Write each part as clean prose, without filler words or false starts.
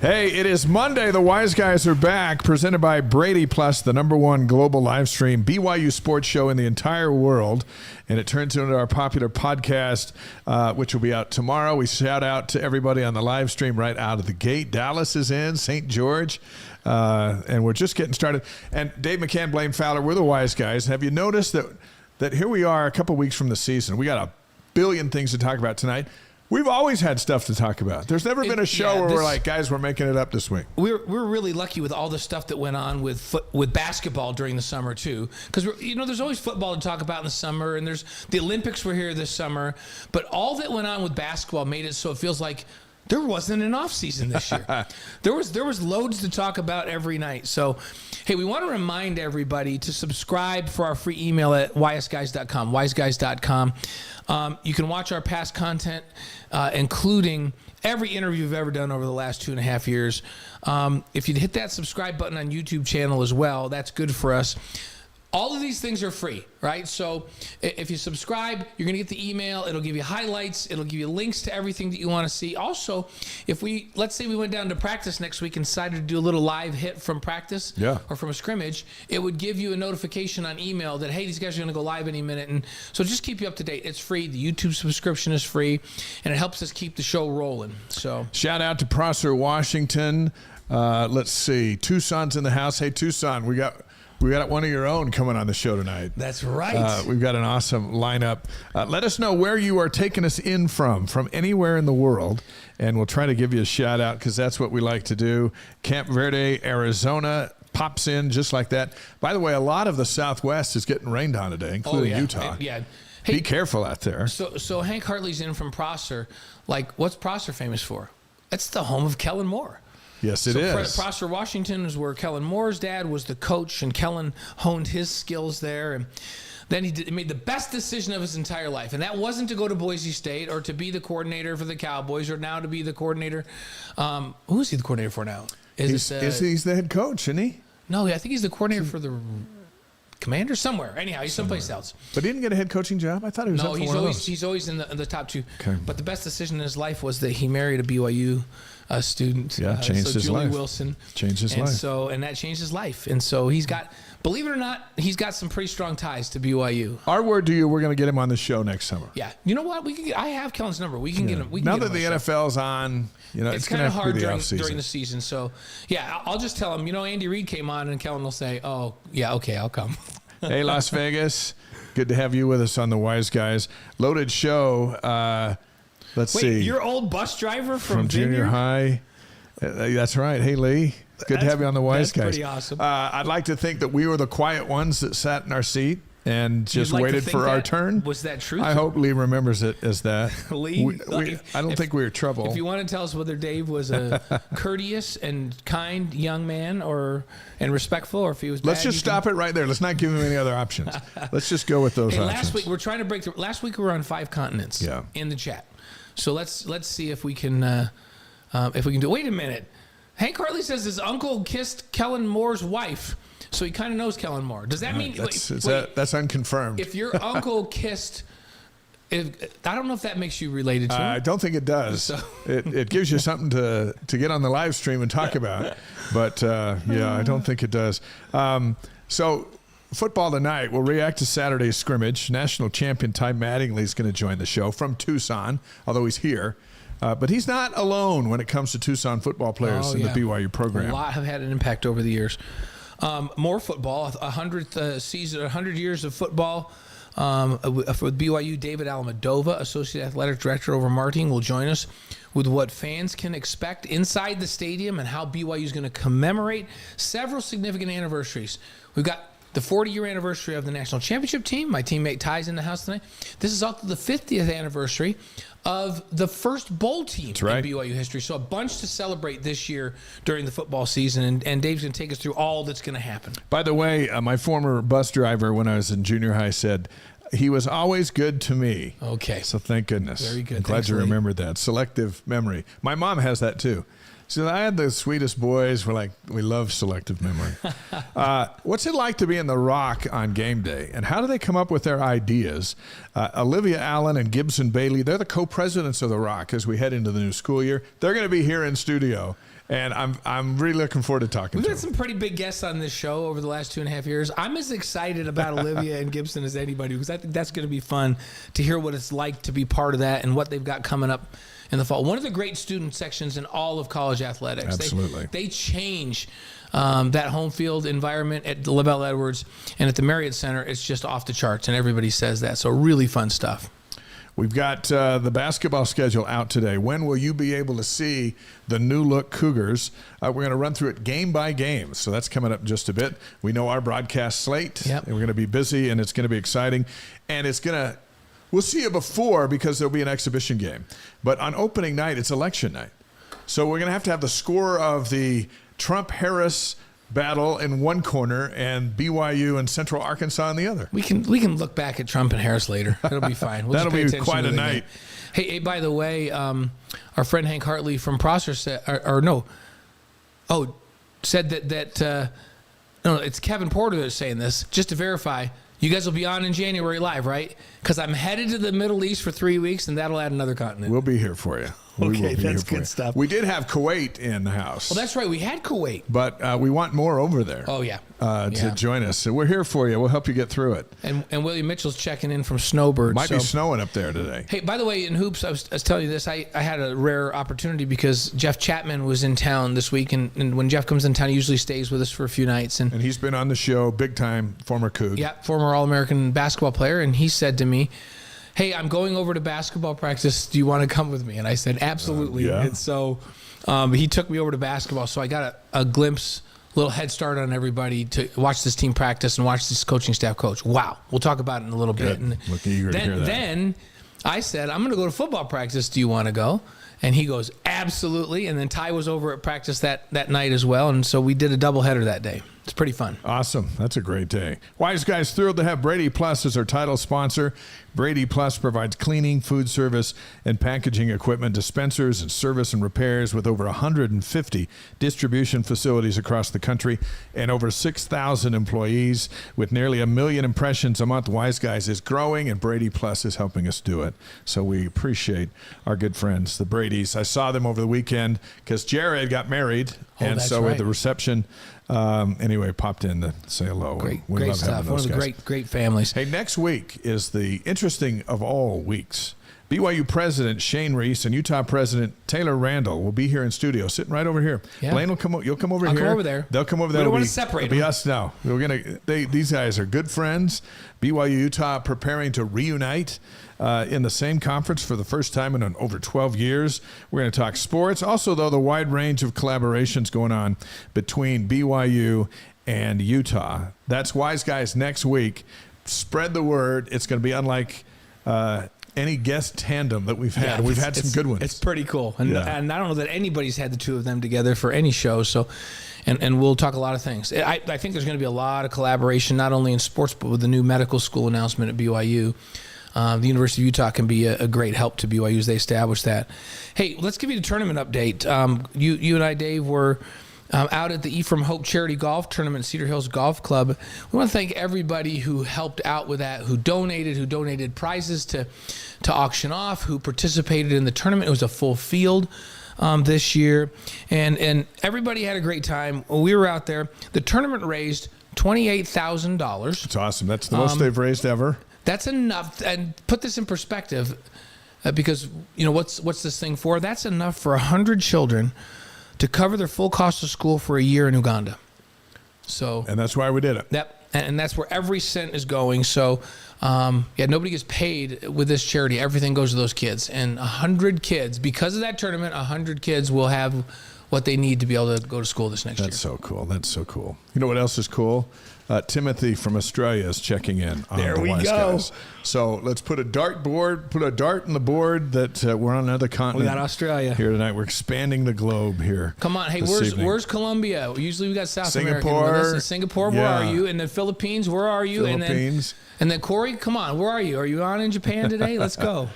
Hey, it is Monday. The Wise Guys are back, presented by Brady Plus, the #1 global live stream BYU Sports show in the entire world. And it turns into our popular podcast, which will be out tomorrow. We shout out to everybody on the live stream right out of the gate. Dallas is in, St. George, and we're just getting started. And Dave McCann, Blaine Fowler, we're the Wise Guys. Have you noticed that here we are a couple weeks from the season? We got a billion things to talk about tonight. We've always had stuff to talk about. There's never been a show where we're like, guys, we're making it up this week. We're really lucky with all the stuff that went on with basketball during the summer too, because there's always football to talk about in the summer, and there's the Olympics were here this summer, but all that went on with basketball made it so it feels like there wasn't an off season this year. There was loads to talk about every night. So, hey, we want to remind everybody to subscribe for our free email at wiseguys.com, wiseguys.com. You can watch our past content, including every interview we've ever done over the last 2.5 years. If you'd hit that subscribe button on YouTube channel as well, that's good for us. All of these things are free, right? So if you subscribe, you're going to get the email. It'll give you highlights. It'll give you links to everything that you want to see. Also, let's say we went down to practice next week and decided to do a little live hit from practice or from a scrimmage, it would give you a notification on email that, hey, these guys are going to go live any minute. And so just keep you up to date. It's free. The YouTube subscription is free, and it helps us keep the show rolling. So shout out to Prosser, Washington. Let's see. Tucson's in the house. Hey, Tucson, we got one of your own coming on the show tonight. That's right. We've got an awesome lineup. Let us know where you are taking us in from anywhere in the world, and we'll try to give you a shout out because that's what we like to do. Camp Verde, Arizona pops in just like that. By the way, a lot of the Southwest is getting rained on today, including Utah. Yeah. Hey, be careful out there. So Hank Hartley's in from Prosser. Like, what's Prosser famous for? It's the home of Kellen Moore. Yes, it is. Prosser, Washington is where Kellen Moore's dad was the coach, and Kellen honed his skills there. And then he made the best decision of his entire life, and that wasn't to go to Boise State or to be the coordinator for the Cowboys or now to be the coordinator. Who is he the coordinator for now? He's the head coach, isn't he? No, I think he's the coordinator for the Commander somewhere. Anyhow, he's someplace else. But he didn't get a head coaching job? I thought he was up for one of those. He's always in the top two. Okay. But the best decision in his life was that he married a BYU student. Yeah, changed his Julie life. Wilson. Changed his life. And that changed his life. And so he's got, believe it or not, he's got some pretty strong ties to BYU. Our word to you, we're going to get him on the show next summer. Yeah. You know what? I have Kellen's number. We can get him. Now that the NFL's on, it's going to have to be the off-season. During the season. So, yeah, I'll just tell him, Andy Reid came on, and Kellen will say, oh, yeah, okay, I'll come. Hey, Las Vegas. Good to have you with us on the Wise Guys. Loaded show. Let's see. Your old bus driver from junior high. That's right. Hey, Lee. Good to have you on the Wise Guys. That's pretty awesome. I'd like to think that we were the quiet ones that sat in our seat and just waited for our turn. Was that true? I hope Lee remembers it as that. Lee? I don't think we were trouble. If you want to tell us whether Dave was a courteous and kind young man and respectful, or if he was bad. Let's just stop it right there. Let's not give him any other options. Let's just go with those options. Last week, we're trying to break through. Last week, we were on 5 continents in the chat. So let's see if we can do. Wait a minute. Hank Hartley says his uncle kissed Kellen Moore's wife, so he kind of knows Kellen Moore. Does that mean that's unconfirmed? If your uncle kissed, I don't know if that makes you related to him. I don't think it does. So. It gives you something to get on the live stream and talk about, but I don't think it does. So football tonight. We'll react to Saturday's scrimmage. National champion Ty Mattingly is going to join the show from Tucson, although he's here. But he's not alone when it comes to Tucson football players in the BYU program. A lot have had an impact over the years. More football, 100th season, 100 years of football for BYU. David Almodova, Associate Athletic Director over marketing, will join us with what fans can expect inside the stadium and how BYU is going to commemorate several significant anniversaries. We've got the 40-year anniversary of the national championship team. My teammate Ty's in the house tonight. This is also the 50th anniversary of the first bowl team in BYU history. So a bunch to celebrate this year during the football season, and Dave's going to take us through all that's going to happen. By the way, my former bus driver when I was in junior high said, he was always good to me. Okay. So thank goodness. Very good. I'm glad you remembered that. Selective memory. My mom has that too. So I had the sweetest boys. We love selective memory. What's it like to be in the ROC on game day, and how do they come up with their ideas? Olivia Allen and Gibson Bailey, they're the co-presidents of the ROC as we head into the new school year. They're going to be here in studio, And I'm really looking forward to talking We've to had him. some pretty big guests on this show over the last 2.5 years. I'm as excited about Olivia and Gibson as anybody because I think that's going to be fun to hear what it's like to be part of that and what they've got coming up in the fall. One of the great student sections in all of college athletics. Absolutely. They change that home field environment at LaBelle Edwards and at the Marriott Center. It's just off the charts, and everybody says that. So really fun stuff. We've got the basketball schedule out today. When will you be able to see the new look Cougars? We're going to run through it game by game. So that's coming up in just a bit. We know our broadcast slate. Yep. And we're going to be busy, and it's going to be exciting. And we'll see you before because there'll be an exhibition game. But on opening night, it's election night. So we're going to have the score of the Trump-Harris battle in one corner and BYU and Central Arkansas in the other. We can look back at Trump and Harris later. It'll be fine. We'll That'll just pay be attention quite to a the night. game. Hey, by the way, our friend Hank Hartley from Prosser said, said that no, it's Kevin Porter that's saying this. Just to verify, you guys will be on in January live, right? Because I'm headed to the Middle East for 3 weeks, and that'll add another continent. We'll be here for you. Okay, that's good stuff. We did have Kuwait in the house. Well, that's right. We had Kuwait. But we want more over there. Oh, yeah. To join us. So we're here for you. We'll help you get through it. And William Mitchell's checking in from Snowbird. Might be snowing up there today. Hey, by the way, in hoops, I was telling you this. I had a rare opportunity because Jeff Chapman was in town this week. And when Jeff comes in town, he usually stays with us for a few nights. And he's been on the show, big time, former Coug. Yeah, former All-American basketball player. And he said to me, hey, I'm going over to basketball practice. Do you want to come with me? And I said, absolutely. Yeah. And so he took me over to basketball. So I got a glimpse, a little head start on everybody to watch this team practice and watch this coaching staff coach. Wow. We'll talk about it in a little bit. And looking eager to hear that. Then I said, I'm going to go to football practice. Do you want to go? And he goes, absolutely. And then Ty was over at practice that night as well. And so we did a doubleheader that day. It's pretty fun. Awesome. That's a great day. Wise Guys thrilled to have Brady Plus as our title sponsor. Brady Plus provides cleaning, food service, and packaging equipment, dispensers, and service and repairs with over 150 distribution facilities across the country and over 6,000 employees. With nearly 1 million impressions a month, Wise Guys is growing, and Brady Plus is helping us do it. So we appreciate our good friends, the Bradys. I saw them over the weekend because Jared got married, and so right. at the reception, anyway, popped in to say hello. Great love stuff. having One those of the guys. great families. Hey, next week is the interesting of all weeks. BYU President Shane Reese and Utah President Taylor Randall will be here in studio, sitting right over here. Yeah. Blaine will come. You'll come over I'll here. come over there. They'll come over there. We don't It'll want be- to separate It'll be them. us now. We're gonna. These guys are good friends. BYU Utah preparing to reunite in the same conference for the first time in over 12 years. We're going to talk sports. Also, though, the wide range of collaborations going on between BYU and Utah. That's Wise Guys next week. Spread the word. It's going to be unlike any guest tandem that we've had. Yeah, We've had some good ones. It's pretty cool. And, Yeah. and I don't know that anybody's had the two of them together for any show. So, and we'll talk a lot of things. I think there's going to be a lot of collaboration, not only in sports, but with the new medical school announcement at BYU. The University of Utah can be a great help to BYU as they establish that. Hey, let's give you the tournament update. You and I, Dave, were out at the Ephraim Hope Charity Golf Tournament at Cedar Hills Golf Club. We want to thank everybody who helped out with that, who donated prizes to auction off, who participated in the tournament. It was a full field this year, and everybody had a great time. We were out there. The tournament raised $28,000. It's awesome. That's the most they've raised ever. That's enough. And put this in perspective, because what's this thing for? That's enough for 100 children to cover their full cost of school for a year in Uganda. So, And that's why we did it. yep, and that's where every cent is going. So, nobody gets paid with this charity. Everything goes to those kids. And 100 kids, because of that tournament, 100 kids will have what they need to be able to go to school this next year. That's so cool. That's so cool. You know what else is cool? Timothy from Australia is checking in on There the we Wise go. Guys. So let's put a dart in the board that we're on another We continent. got Australia. Here tonight. We're expanding the globe here. Come on, hey, this evening. where's Colombia? Usually we got South America Singapore. with us. And Singapore, where Yeah. are you? And the Philippines, where are you? Philippines. And then Corey, come on, where are you? Are you on in Japan today? Let's go.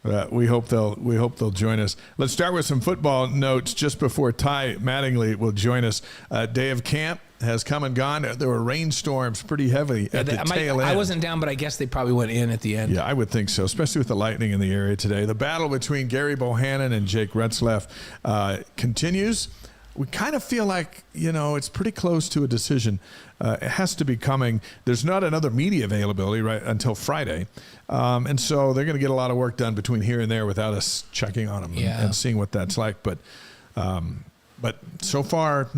We hope they'll join us. Let's start with some football notes just before Ty Mattingly will join us. Day of camp has come and gone. There were rainstorms pretty heavy at the tail end. I wasn't down, but I guess they probably went in at the end. Yeah, I would think so, especially with the lightning in the area today. The battle between Gary Bohannon and Jake Retzlaff continues. we kind of feel like, it's pretty close to a decision. It has to be coming. There's not another media availability right until Friday. And so they're going to get a lot of work done between here and there without us checking on them and seeing what that's like. But so far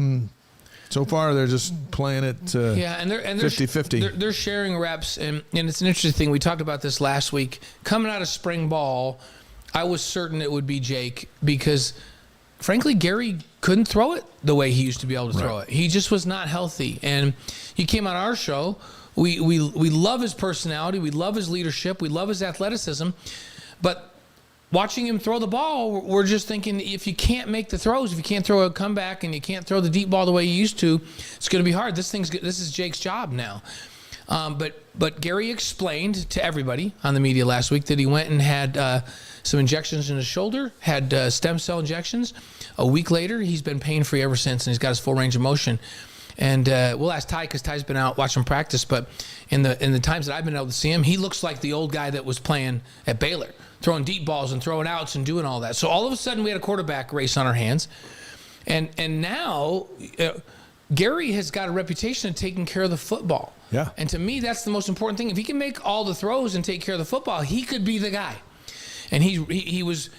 they're just playing it 50-50. They're sharing reps, and it's an interesting thing. We talked about this last week. Coming out of spring ball, I was certain it would be Jake because, frankly, Gary couldn't throw it the way he used to be able to throw it. He just was not healthy. And he came on our show. We love his personality. We love his leadership. We love his athleticism. But watching him throw the ball, we're just thinking if you can't make the throws, if you can't throw a comeback and you can't throw the deep ball the way you used to, it's going to be hard. This is Jake's job now. But Gary explained to everybody on the media last week that he went and had some injections in his shoulder, had stem cell injections. A week later, he's been pain-free ever since, and he's got his full range of motion. And we'll ask Ty because Ty's been out watching practice. But in the times that I've been able to see him, he looks like the old guy that was playing at Baylor, throwing deep balls and throwing outs and doing all that. So all of a sudden, we had a quarterback race on our hands. And now Gary has got a reputation of taking care of the football. Yeah. And to me, that's the most important thing. If he can make all the throws and take care of the football, he could be the guy. And he was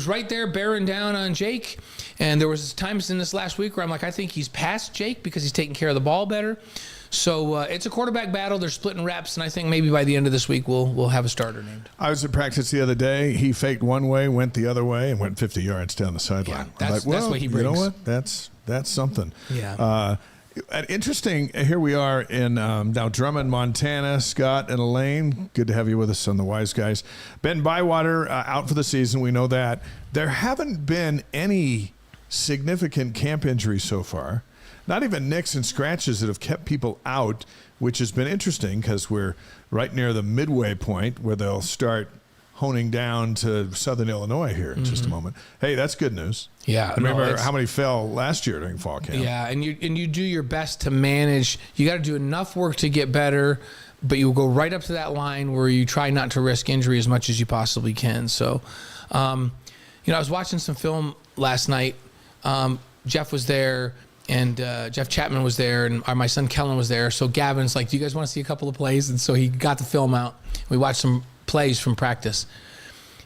right there bearing down on Jake. And there was times in this last week where I'm like, I think he's past Jake because he's taking care of the ball better. So it's a quarterback battle. They're splitting reps, and I think maybe by the end of this week we'll have a starter named. I was at practice the other day. He faked one way, went the other way, and went 50 yards down the sideline. Yeah, that's what he brings. You know what? That's something. Yeah. Interesting. Here we are in now Drummond, Montana. Scott and Elaine, good to have you with us on the Wise Guys. Ben Bywater out for the season. We know that. There haven't been any significant camp injuries so far. Not even nicks and scratches that have kept people out, which has been interesting because we're right near the midway point where they'll start honing down to Southern Illinois here in just a moment. Hey, that's good news. Yeah. I remember how many fell last year during fall camp. Yeah, and you do your best to manage. You got to do enough work to get better, but you go right up to that line where you try not to risk injury as much as you possibly can. So, I was watching some film last night. Jeff was there, and Jeff Chapman was there, and my son Kellen was there. So Gavin's like, do you guys want to see a couple of plays? And so he got the film out. We watched some plays from practice.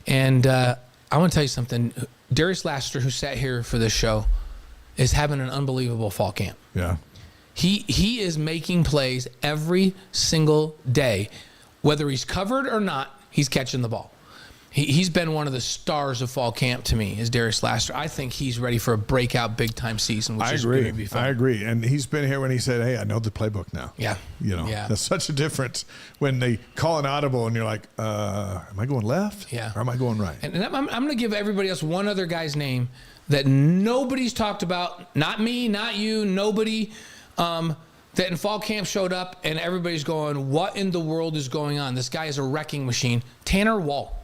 And I want to tell you something. Darius Laster, who sat here for this show, is having an unbelievable fall camp. Yeah. He is making plays every single day. Whether he's covered or not, he's catching the ball. He's been one of the stars of fall camp to me, is Darius Laster. I think he's ready for a breakout big-time season, which is going to be fun. I agree. And he's been here when he said, hey, I know the playbook now. Yeah. That's such a difference when they call an audible and you're like, am I going left? Yeah. Or am I going right? And I'm going to give everybody else one other guy's name that nobody's talked about, not me, not you, nobody, that in fall camp showed up and everybody's going, what in the world is going on? This guy is a wrecking machine. Tanner Wall.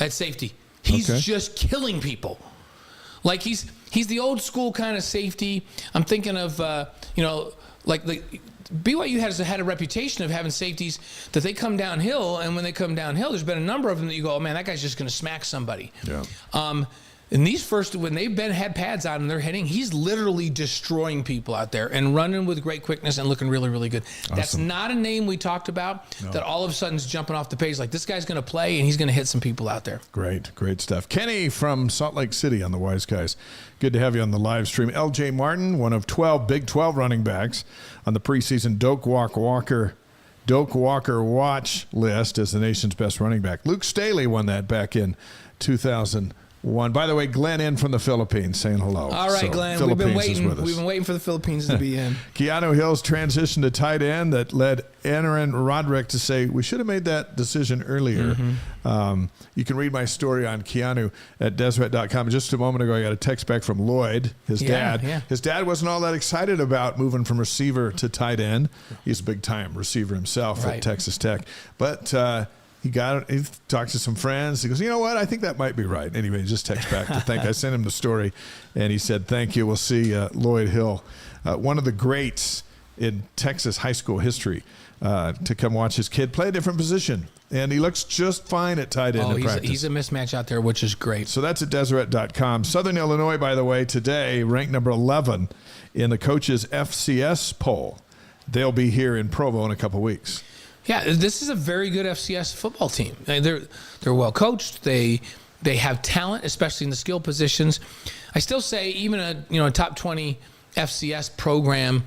At safety. He's just killing people. Like he's the old school kind of safety. I'm thinking of, like BYU has had a reputation of having safeties that they come downhill, and when they come downhill, there's been a number of them that you go, oh man, that guy's just going to smack somebody. Yeah. And these first, when they've had pads on and they're hitting, he's literally destroying people out there and running with great quickness and looking really, really good. Awesome. That's not a name we talked about that all of a sudden is jumping off the page. Like, this guy's going to play and he's going to hit some people out there. Great stuff. Kenny from Salt Lake City on the Wise Guys. Good to have you on the live stream. L.J. Martin, one of 12 Big 12 running backs on the preseason Doak Walker watch list as the nation's best running back. Luke Staley won that back in 2001. By the way, Glenn in from the Philippines saying hello. All right, Glenn. We've been waiting for the Philippines to be in. Keanu Hill's transition to tight end that led Aaron Roderick to say, we should have made that decision earlier. Mm-hmm. You can read my story on Keanu at Deseret.com. Just a moment ago, I got a text back from Lloyd, his dad. Yeah. His dad wasn't all that excited about moving from receiver to tight end. He's a big-time receiver himself at Texas Tech. But he talked to some friends. He goes, you know what? I think that might be right. Anyway, he just texted back to thank. I sent him the story, and he said, thank you. We'll see Lloyd Hill, one of the greats in Texas high school history to come watch his kid play a different position. And he looks just fine at tight end in practice. He's a mismatch out there, which is great. So that's at Deseret.com. Southern Illinois, by the way, today ranked number 11 in the coaches' FCS poll. They'll be here in Provo in a couple weeks. Yeah, this is a very good FCS football team. They're well coached. They have talent, especially in the skill positions. I still say even a top 20 FCS program,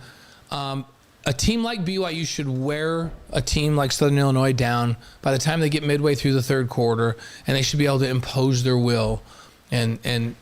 a team like BYU should wear a team like Southern Illinois down by the time they get midway through the third quarter, and they should be able to impose their will and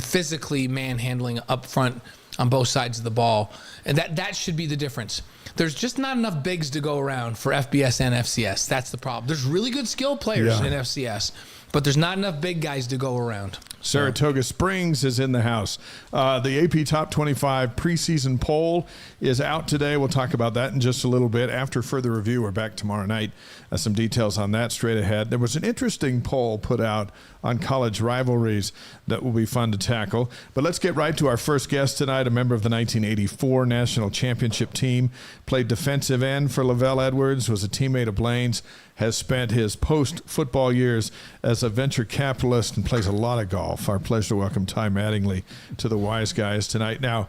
physically manhandling up front on both sides of the ball. And that should be the difference. There's just not enough bigs to go around for FBS and FCS. That's the problem. There's really good skill players in FCS, but there's not enough big guys to go around. Saratoga Springs is in the house. The AP Top 25 preseason poll is out today. We'll talk about that in just a little bit. After further review, we're back tomorrow night. Some details on that straight ahead. There was an interesting poll put out on college rivalries that will be fun to tackle. But let's get right to our first guest tonight, a member of the 1984 National Championship team, played defensive end for Lavelle Edwards, was a teammate of Blaine's, has spent his post-football years as a venture capitalist and plays a lot of golf. Our pleasure to welcome Ty Mattingly to the Wise Guys tonight. Now,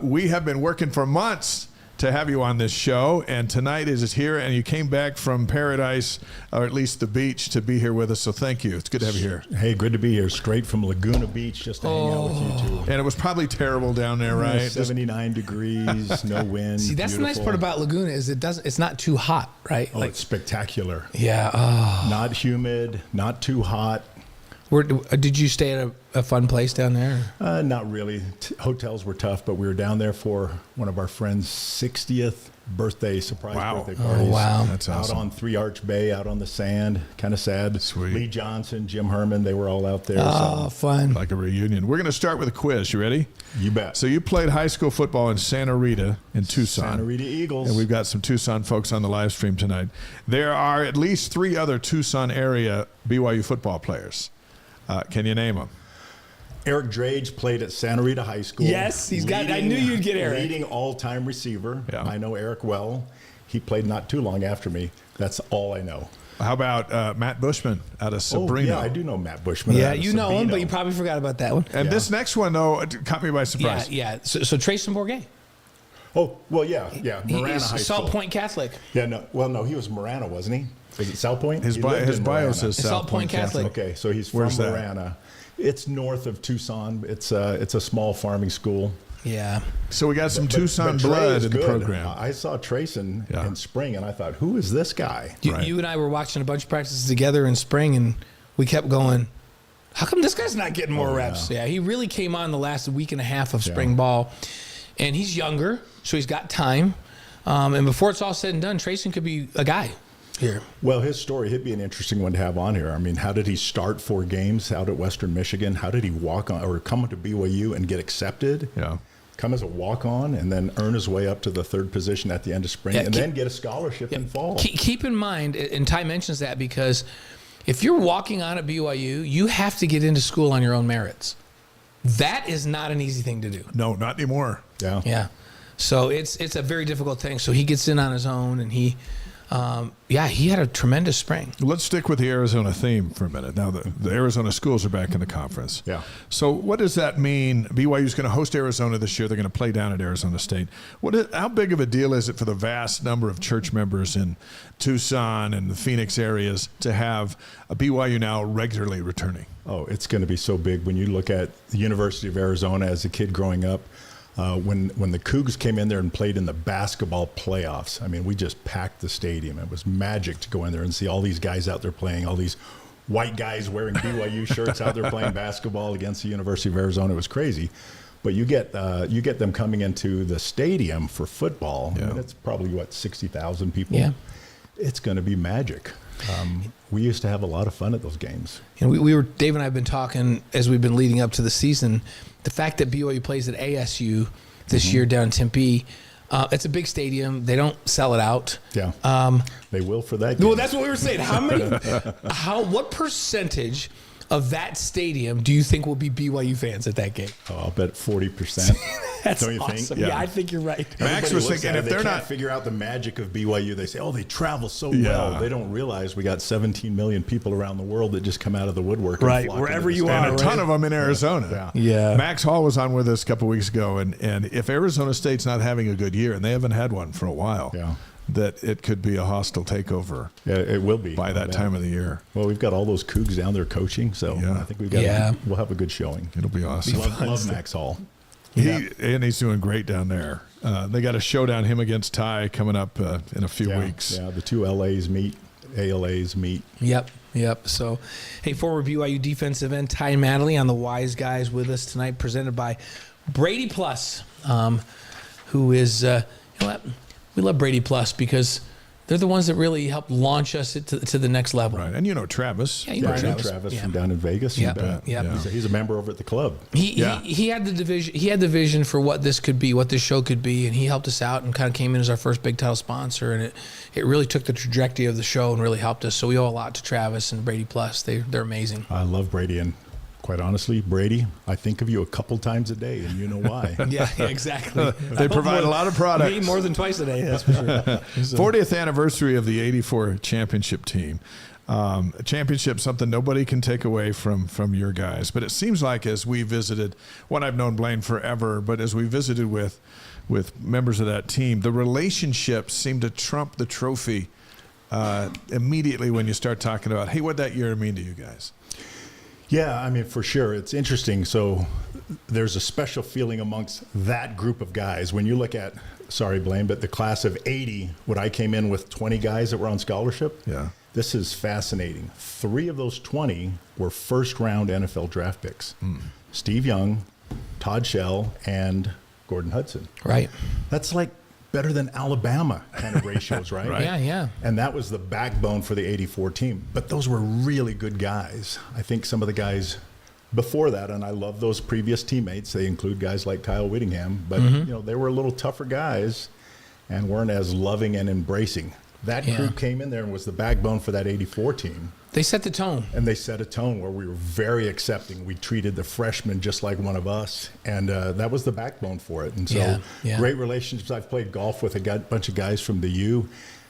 we have been working for months to have you on this show, and tonight is here, and you came back from paradise, or at least the beach, to be here with us, so thank you. It's good to have you here. Hey, good to be here. Straight from Laguna Beach, just to hang out with you two. And it was probably terrible down there, right? 79 degrees, no wind. See, that's beautiful. the nice part about Laguna is it's not too hot, right? Oh, it's spectacular. Yeah. Not humid, not too hot. Did you stay at a fun place down there? Not really. Hotels were tough, but we were down there for one of our friends' 60th surprise birthday parties. Oh, wow. That's awesome. Out on Three Arch Bay, out on the sand. Kind of sad. Sweet. Lee Johnson, Jim Herman, they were all out there. Oh, fun. Like a reunion. We're going to start with a quiz. You ready? You bet. So you played high school football in Santa Rita in Tucson. Santa Rita Eagles. And we've got some Tucson folks on the live stream tonight. There are at least 3 other Tucson area BYU football players. Can you name them? Eric Drage played at Santa Rita High School. Yes, I knew you'd get Eric. Leading all-time receiver. Yeah. I know Eric well. He played not too long after me. That's all I know. How about Matt Bushman out of Sabrino? Oh, yeah, I do know Matt Bushman. Yeah, you know him, but you probably forgot about that one. And this next one, though, it caught me by surprise. Yeah. So Trayson Bourget. Oh, well, yeah. Marana He's High Salt School. Point Catholic. Yeah, no, he was Marana, wasn't he? Was it South Point? His He bio lived in Marana. says Salt Point Catholic. Okay, so he's from Where's that? Marana. It's north of Tucson. It's a small farming school. Yeah. So we got some But Tucson Trey blood is in the good. program. I saw Trayson in spring, and I thought, who is this guy? Right. You and I were watching a bunch of practices together in spring, and we kept going, how come this guy's not getting more reps? Yeah, he really came on the last week and a half of spring ball. And he's younger, so he's got time. And before it's all said and done, Trayson could be a guy here. Well, his story, he'd be an interesting one to have on here. I mean, how did he start 4 games out at Western Michigan? How did he walk on or come to BYU and get accepted? Yeah. Come as a walk-on and then earn his way up to the 3rd position at the end of spring and then get a scholarship in fall. Keep in mind, and Ty mentions that because if you're walking on at BYU, you have to get into school on your own merits. That is not an easy thing to do. No, not anymore. Yeah. Yeah. So it's a very difficult thing. So he gets in on his own, and he had a tremendous spring. Let's stick with the Arizona theme for a minute. Now, the Arizona schools are back in the conference. Yeah. So what does that mean? BYU's going to host Arizona this year. They're going to play down at Arizona State. How big of a deal is it for the vast number of church members in Tucson and the Phoenix areas to have a BYU now regularly returning? Oh, it's going to be so big. When you look at the University of Arizona as a kid growing up, when the Cougars came in there and played in the basketball playoffs, I mean, we just packed the stadium. It was magic to go in there and see all these guys out there playing, all these white guys wearing BYU shirts out there playing basketball against the University of Arizona. It was crazy. But you get them coming into the stadium for football. Yeah. I mean, it's probably, 60,000 people? Yeah. It's going to be magic. We used to have a lot of fun at those games. And Dave and I have been talking as we've been leading up to the season. The fact that BYU plays at ASU this year down in Tempe, it's a big stadium. They don't sell it out. Yeah, they will for that game. Well, that's what we were saying. What percentage of that stadium do you think will be BYU fans at that game? Oh, I'll bet 40%. That's Don't you awesome. think? Yeah, I think you're right. Max was thinking if they're not figure out the magic of BYU, they say, oh, they travel so well. They don't realize we got 17 million people around the world that just come out of the woodwork. Right, and flock wherever into the you stadium. are. and a ton of them in Arizona. Yeah. Max Hall was on with us a couple weeks ago, and if Arizona State's not having a good year, and they haven't had one for a while, that it could be a hostile takeover. Yeah, it will be by that time of the year. Well, we've got all those Cougs down there coaching, so I think we'll have a good showing. It'll be awesome. Love Max Hall. And he's doing great down there. They got a showdown, him against Ty, coming up in a few weeks. Yeah, the two ALAs meet. Yep. So, hey, former BYU defensive end Ty Mattingly on the Wise Guys with us tonight, presented by Brady Plus, who is, you know what? We love Brady Plus because they're the ones that really help launch us to the next level. Right. And you know Travis. Yeah, you know Travis from down in Vegas. Yep. He's a member over at the club. He had the division. He had the vision for what this could be, what this show could be, and he helped us out and kind of came in as our first big title sponsor, and it really took the trajectory of the show and really helped us. So we owe a lot to Travis and Brady Plus. They're amazing. I love Brady, and quite honestly, Brady, I think of you a couple times a day, and you know why. Yeah, exactly. They provide a lot of products. Me more than twice a day, that's for sure. 40th anniversary of the '84 championship team. A championship, something nobody can take away from your guys. But it seems like as we visited, I've known Blaine forever, but as we visited with members of that team, the relationships seem to trump the trophy immediately when you start talking about, hey, what'd that year mean to you guys? Yeah, I mean, for sure. It's interesting. So there's a special feeling amongst that group of guys. When you look at, sorry, Blaine, but the class of 80, when I came in with 20 guys that were on scholarship, this is fascinating. 3 of those 20 were first-round NFL draft picks. Steve Young, Todd Shell, and Gordon Hudson. Right. That's like better than Alabama kind of ratios, right? Right. Yeah. And that was the backbone for the 84 team. But those were really good guys. I think some of the guys before that, and I love those previous teammates, they include guys like Kyle Whittingham, but they were a little tougher guys and weren't as loving and embracing. That crew came in there and was the backbone for that 84 team. They set the tone. And they set a tone where we were very accepting. We treated the freshmen just like one of us. And that was the backbone for it. And so great relationships. I've played golf with a bunch of guys from the U.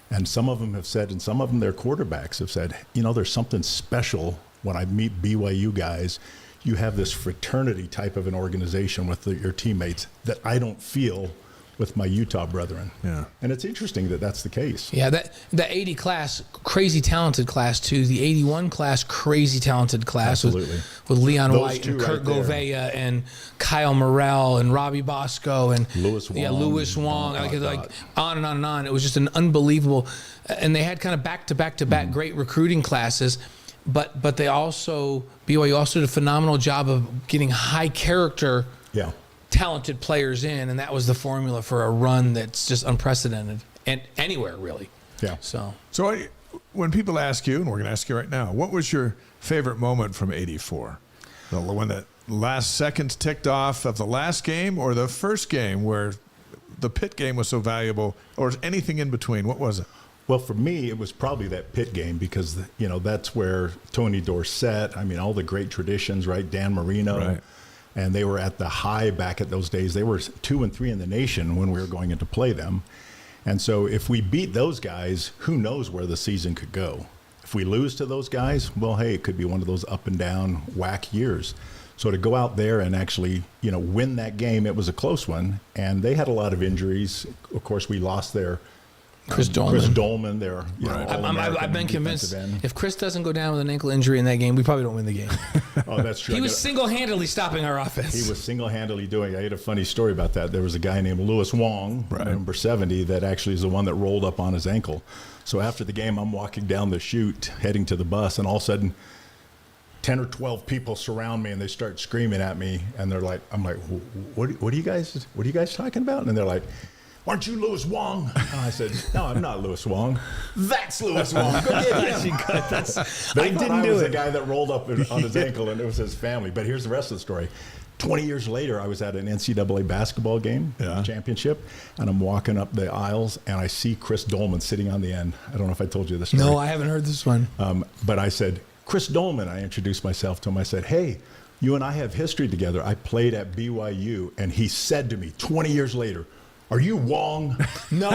And some of them have said, and some of them, their quarterbacks have said, there's something special when I meet BYU guys. You have this fraternity type of an organization with your teammates that I don't feel with my Utah brethren. Yeah. And it's interesting that that's the case. Yeah, the 80 class, crazy talented class too. The 81 class, crazy talented class. Absolutely. With Leon Those White and Kurt right Govea and Kyle Morrell and Robbie Bosco and Lewis Wong. Yeah, Lewis Wong. Like on and on and on. It was just an unbelievable, and they had kind of back-to-back great recruiting classes. But BYU also did a phenomenal job of getting high character talented players in, and that was the formula for a run that's just unprecedented and anywhere really. Yeah. So when people ask you, and we're going to ask you right now, what was your favorite moment from '84? When the last seconds ticked off of the last game, or the first game where the Pitt game was so valuable, or anything in between? What was it? Well, for me, it was probably that Pitt game because that's where Tony Dorsett. I mean, all the great traditions, right? Dan Marino. Right. And they were at the high back at those days. They were 2 and 3 in the nation when we were going in to play them. And so if we beat those guys, who knows where the season could go. If we lose to those guys, well, hey, it could be one of those up and down whack years. So to go out there and actually, win that game, it was a close one. And they had a lot of injuries. Of course, we lost their Chris Dolman. There. I've been convinced if Chris doesn't go down with an ankle injury in that game, we probably don't win the game. Oh, that's true. He was single-handedly stopping our offense. He was single-handedly doing it. I had a funny story about that. There was a guy named Lewis Wong, number 70, that actually is the one that rolled up on his ankle. So after the game, I'm walking down the chute, heading to the bus, and all of a sudden, 10 or 12 people surround me and they start screaming at me, and they're like, I'm like, what are you guys talking about? And they're like, aren't you Lewis Wong? And I said, no, I'm not Lewis Wong. That's Lewis Wong. Go get him. I didn't do it. The guy that rolled up on his ankle, and it was his family. But here's the rest of the story. 20 years later, I was at an NCAA basketball game, championship, and I'm walking up the aisles, and I see Chris Dolman sitting on the end. I don't know if I told you this story. No, I haven't heard this one. But I said, Chris Dolman, I introduced myself to him. I said, hey, you and I have history together. I played at BYU. And he said to me 20 years later, are you Wong? No.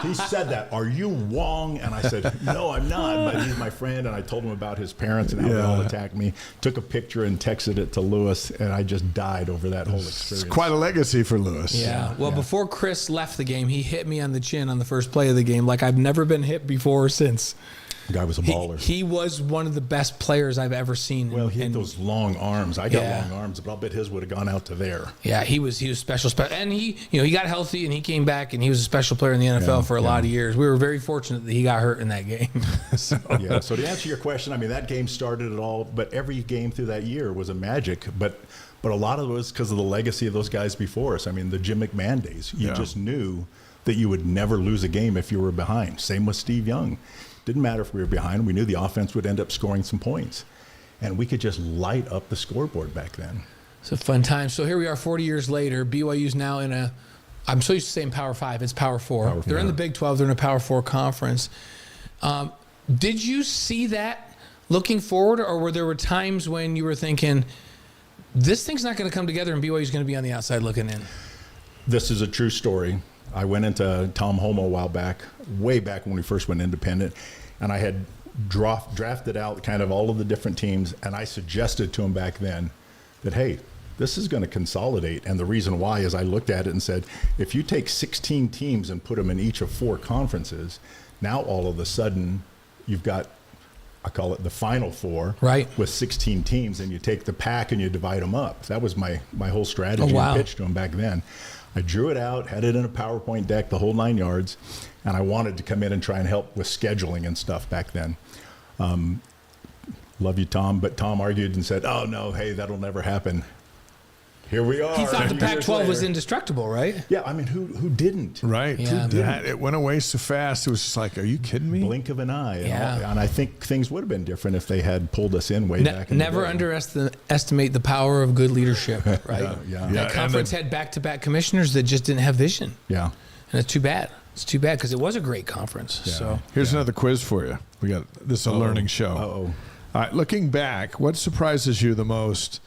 He said that. Are you Wong? And I said, no, I'm not. But he's my friend. And I told him about his parents and how they all attacked me. Took a picture and texted it to Lewis. And I just died over that whole experience. It's quite a legacy for Lewis. Yeah. Well, before Chris left the game, he hit me on the chin on the first play of the game like I've never been hit before or since. The guy was a baller. He was one of the best players I've ever seen. Well, he had those long arms. I got long arms, but I'll bet his would have gone out to there. Yeah, he was special. And he got healthy and he came back and he was a special player in the NFL for a lot of years. We were very fortunate that he got hurt in that game. So to answer your question, I mean, that game started it all, but every game through that year was a magic. But a lot of it was because of the legacy of those guys before us. I mean, the Jim McMahon days. You just knew that you would never lose a game if you were behind. Same with Steve Young. Didn't matter if we were behind. We knew the offense would end up scoring some points. And we could just light up the scoreboard back then. It's a fun time. So here we are 40 years later. BYU's now in I'm so used to saying Power 5. It's Power 4. They're in the Big 12. They're in a Power 4 conference. Did you see that looking forward, or were there times when you were thinking, this thing's not going to come together and BYU's going to be on the outside looking in? This is a true story. I went into Tom Homo a while back, way back when we first went independent, and I had drafted out kind of all of the different teams, and I suggested to him back then that, hey, this is going to consolidate. And the reason why is I looked at it and said, if you take 16 teams and put them in each of 4 conferences, now all of a sudden you've got, I call it the Final Four, right, with 16 teams, and you take the pack and you divide them up. That was my whole strategy and pitch to him back then. I drew it out, had it in a PowerPoint deck, the whole 9 yards, and I wanted to come in and try and help with scheduling and stuff back then. Love you, Tom, but Tom argued and said, oh, no, hey, that'll never happen. Here we are. He thought the Pac-12 was indestructible, right? Yeah, I mean, who didn't? Right. Yeah. Who didn't? It went away so fast. It was just like, are you kidding me? Blink of an eye. Yeah. And I think things would have been different if they had pulled us in way back in Never the day. underestimate the power of good leadership, right? That conference had back-to-back commissioners that just didn't have vision. Yeah. And it's too bad. It's too bad because it was a great conference. Yeah. So here's another quiz for you. This is a learning show. Uh-oh. All right, looking back, what surprises you the most?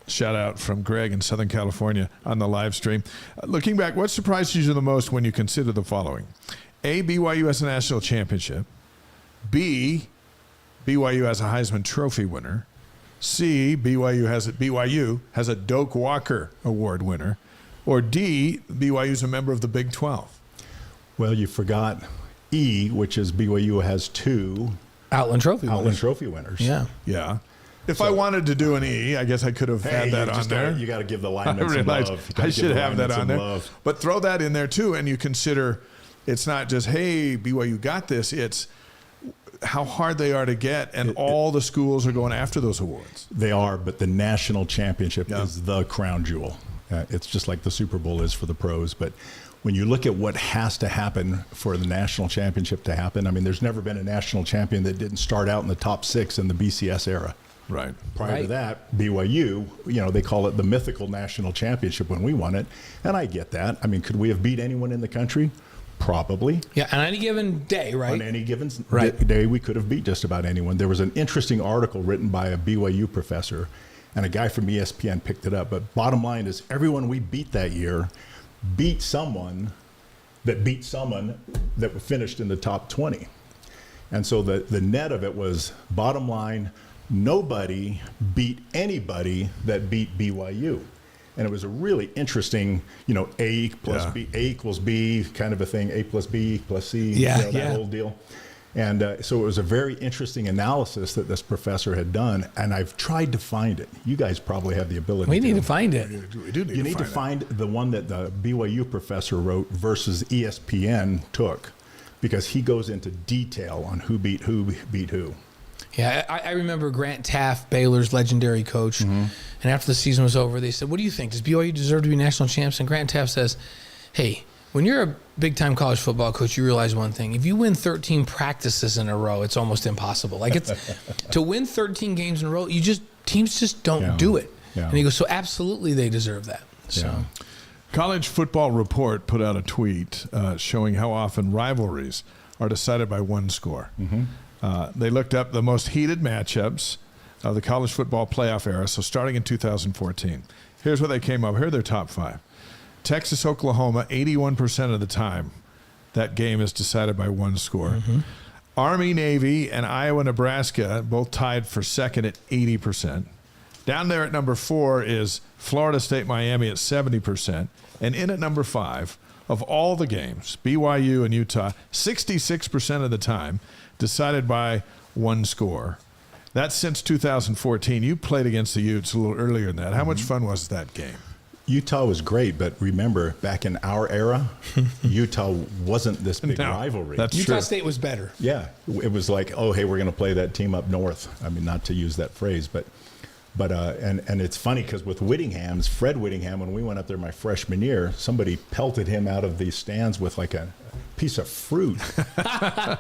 Shout out from Greg in Southern California on the live stream. Looking back, what surprises you the most when you consider the following? A, BYU has a national championship. B, BYU has a Heisman Trophy winner. C, BYU has a Doak Walker Award winner. Or D, BYU is a member of the Big 12. Well, you forgot E, which is BYU has 2 Outland Trophy winners. Yeah. Yeah. If I wanted to do an E, I guess I could have had that on there. You got to give the linemen some love. I should have that on there. But throw that in there too, and you consider it's not just, hey, BYU got this. It's how hard they are to get, and all the schools are going after those awards. They are, but the national championship is the crown jewel. It's just like the Super Bowl is for the pros. But when you look at what has to happen for the national championship to happen, I mean, there's never been a national champion that didn't start out in the top 6 in the BCS era. Right. Prior to that, BYU, they call it the mythical national championship when we won it. And I get that. I mean, could we have beat anyone in the country? Probably. Yeah, on any given day, right? On any given day, we could have beat just about anyone. There was an interesting article written by a BYU professor, and a guy from ESPN picked it up. But bottom line is, everyone we beat that year beat someone that finished in the top 20. And so the net of it was, bottom line, nobody beat anybody that beat BYU. And it was a really interesting, A plus B, A equals B kind of a thing, A plus B plus C, that whole deal. And so it was a very interesting analysis that this professor had done, and I've tried to find it. You guys probably have the ability We need to find it. We do need You need to find the one that the BYU professor wrote versus ESPN took, because he goes into detail on who beat who. Yeah, I remember Grant Taft, Baylor's legendary coach, and after the season was over, they said, what do you think? Does BYU deserve to be national champs? And Grant Taft says, hey, when you're a big-time college football coach, you realize one thing. If you win 13 practices in a row, it's almost impossible. Like, it's to win 13 games in a row, teams just don't do it. Yeah. And he goes, so absolutely they deserve that. So. Yeah. College Football Report put out a tweet showing how often rivalries are decided by one score. They looked up the most heated matchups of the college football playoff era, so starting in 2014. Here's what they came up. Here are their top 5. Texas, Oklahoma, 81% of the time, that game is decided by one score. Mm-hmm. Army, Navy, and Iowa, Nebraska both tied for second at 80%. Down there at number 4 is Florida State, Miami at 70%. And in at number 5, of all the games, BYU and Utah, 66% of the time decided by one score. That's since 2014. You played against the Utes a little earlier than that. How much fun was that game? Utah was great, but remember, back in our era, Utah wasn't this big rivalry. That's Utah true. State was better. Yeah, it was like, oh, hey, we're going to play that team up north. I mean, not to use that phrase, but it's funny because with Whittingham's, Fred Whittingham, when we went up there my freshman year, somebody pelted him out of these stands with like a piece of fruit.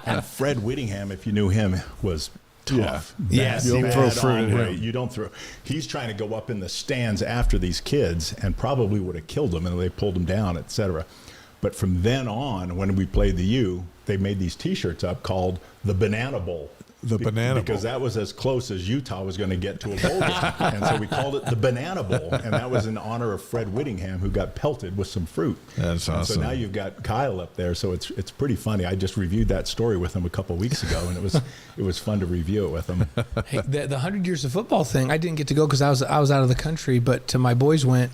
And Fred Whittingham, if you knew him, was tough. Yeah. You don't throw fruit at him. You don't throw. He's trying to go up in the stands after these kids and probably would have killed them, and they pulled him down, etc. But from then on, when we played the U, they made these T-shirts up called the Banana Bowl. Because that was as close as Utah was going to get to a bowl game. And so we called it the Banana Bowl, and that was in honor of Fred Whittingham, who got pelted with some fruit. That's and awesome. So now you've got Kyle up there, so it's pretty funny. I just reviewed that story with him a couple of weeks ago, and it was fun to review it with him. Hey, the 100 Years of Football thing, I didn't get to go because I was out of the country, but my boys went.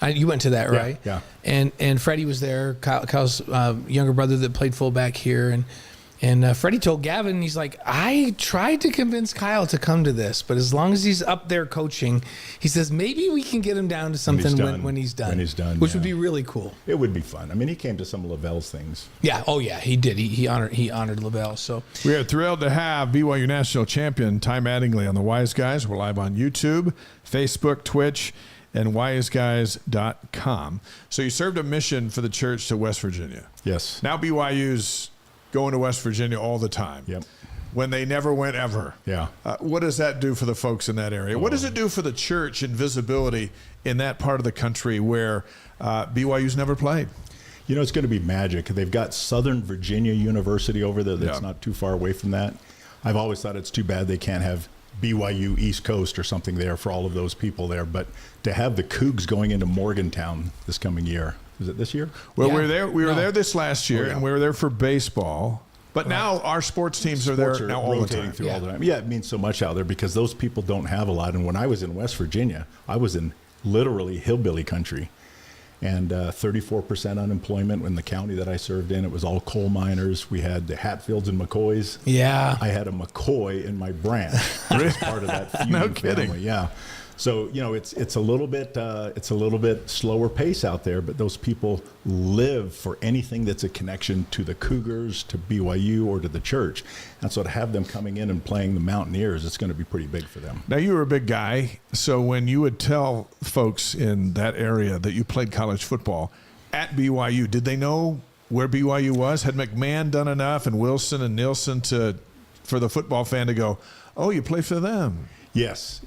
You went to that, right? Yeah. And Freddie was there, Kyle's younger brother that played fullback here, and Freddie told Gavin, he's like, I tried to convince Kyle to come to this, but as long as he's up there coaching, he says maybe we can get him down to something when he's done. When he's done, which would be really cool. It would be fun. I mean, he came to some of Lavelle's things. Yeah. Oh yeah, he did. He honored Lavelle. So we are thrilled to have BYU national champion Ty Mattingly on the Wise Guys. We're live on YouTube, Facebook, Twitch, and wiseguys.com. So you served a mission for the church to West Virginia. Yes. Now BYU's going to West Virginia all the time. Yep. When they never went ever. Yeah. What does that do for the folks in that area? What does it do for the church and visibility in that part of the country where BYU's never played? You know, it's going to be magic. They've got Southern Virginia University over there that's not too far away from that. I've always thought it's too bad they can't have BYU East Coast or something there for all of those people there. But to have the Cougs going into Morgantown this coming year, is it this year? Well, we were there this last year, and we were there for baseball. But now our sports teams are there now all the time. Through all the time. Yeah, it means so much out there because those people don't have a lot. And when I was in West Virginia, I was in literally hillbilly country. And 34% unemployment in the county that I served in. It was all coal miners. We had the Hatfields and McCoys. Yeah. I had a McCoy in my branch. As part of that feuding No kidding. family. Yeah. So, you know, it's a little bit slower pace out there, but those people live for anything that's a connection to the Cougars, to BYU, or to the church. And so to have them coming in and playing the Mountaineers, it's going to be pretty big for them. Now, you were a big guy, so when you would tell folks in that area that you played college football at BYU, did they know where BYU was? Had McMahon done enough and Wilson and Nielsen for the football fan to go, oh, you play for them? Yes,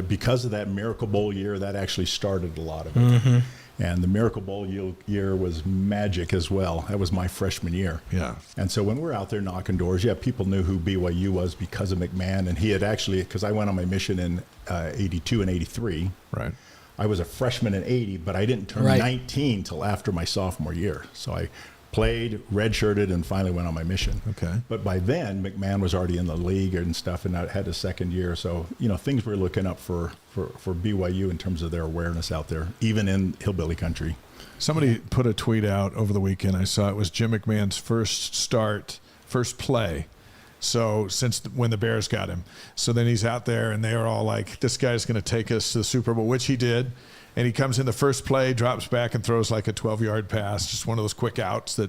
because of that Miracle Bowl year, that actually started a lot of it. Mm-hmm. And the Miracle Bowl year was magic as well. That was my freshman year. Yeah. And so when we're out there knocking doors, people knew who BYU was because of McMahon. And he had actually, because I went on my mission in 82 and 83. Right. I was a freshman in 80, but I didn't turn 19 till after my sophomore year. So I played, redshirted, and finally went on my mission. Okay. But by then, McMahon was already in the league and stuff, and I had his second year. So, you know, things were looking up for BYU in terms of their awareness out there, even in hillbilly country. Somebody put a tweet out over the weekend. I saw it was Jim McMahon's first play. So since when the Bears got him. So then he's out there, and they are all like, this guy's going to take us to the Super Bowl, which he did. And he comes in the first play, drops back, and throws like a 12-yard pass, just one of those quick outs that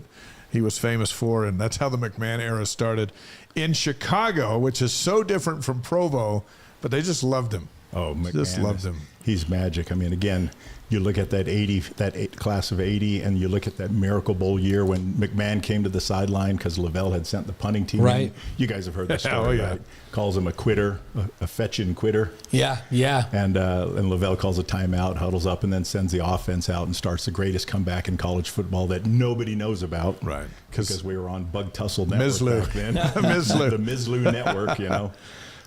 he was famous for. And that's how the McMahon era started in Chicago, which is so different from Provo, but they just loved him. Oh, McMahon Just loved him. He's magic. I mean, again, you look at that class of 80, and you look at that Miracle Bowl year when McMahon came to the sideline because Lavelle had sent the punting team. Right. In. You guys have heard that story, Oh, yeah. right? Calls him a quitter, a fetching quitter. Yeah. And Lavelle calls a timeout, huddles up, and then sends the offense out and starts the greatest comeback in college football that nobody knows about. Right. Because we were on Bug Tussle Network back then. The Mizlou Network, you know.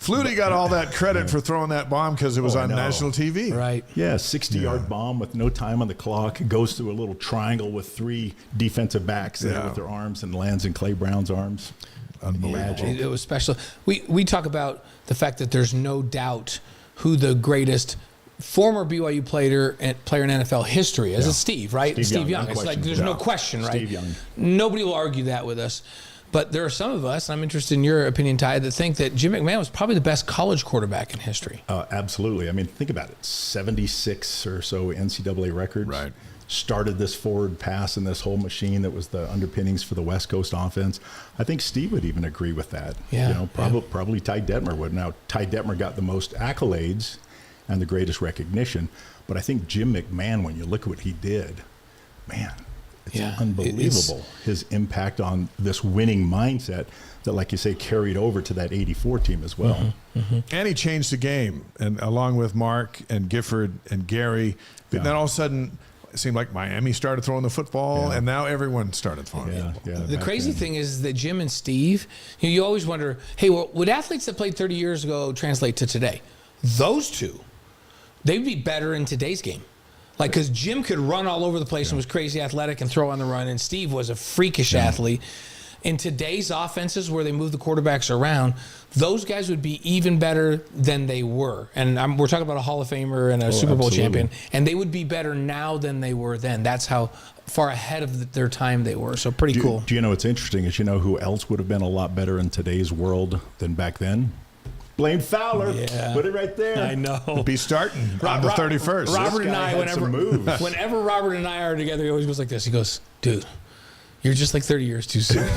Flutie got all that credit for throwing that bomb because it was on national TV. Right. Yeah, 60-yard bomb with no time on the clock. It goes through a little triangle with 3 defensive backs there with their arms and lands in Clay Brown's arms. Unbelievable. It was special. We talk about the fact that there's no doubt who the greatest former BYU player in NFL history is. It's Steve, right? Steve Young. It's like there's no question, right? Steve Young. Nobody will argue that with us. But there are some of us, and I'm interested in your opinion, Ty, that think that Jim McMahon was probably the best college quarterback in history. Absolutely. I mean, think about it. 76 or so NCAA records. Right. Started this forward pass and this whole machine that was the underpinnings for the West Coast offense. I think Steve would even agree with that. Yeah, you know, probably Ty Detmer would. Now, Ty Detmer got the most accolades and the greatest recognition. But I think Jim McMahon, when you look at what he did, man, it's unbelievable. His impact on this winning mindset that, like you say, carried over to that 84 team as well. And he changed the game, and along with Mark and Gifford and Gary. And then all of a sudden, it seemed like Miami started throwing the football, and now everyone started throwing the football. The crazy thing is that Jim and Steve, you always wonder, hey, well, would athletes that played 30 years ago translate to today? Those two, they'd be better in today's game. Like, because Jim could run all over the place and was crazy athletic and throw on the run, and Steve was a freakish athlete. In today's offenses where they move the quarterbacks around, those guys would be even better than they were. And we're talking about a Hall of Famer and a Super Bowl champion, and they would be better now than they were then. That's how far ahead of their time they were. So pretty cool. Do you know what's interesting is, you know who else would have been a lot better in today's world than back then? Blaine Fowler. Yeah. Put it right there. I know. Be starting on the 31st. Robert and I, whenever Robert and I are together, he always goes like this. He goes, dude, you're just like 30 years too soon.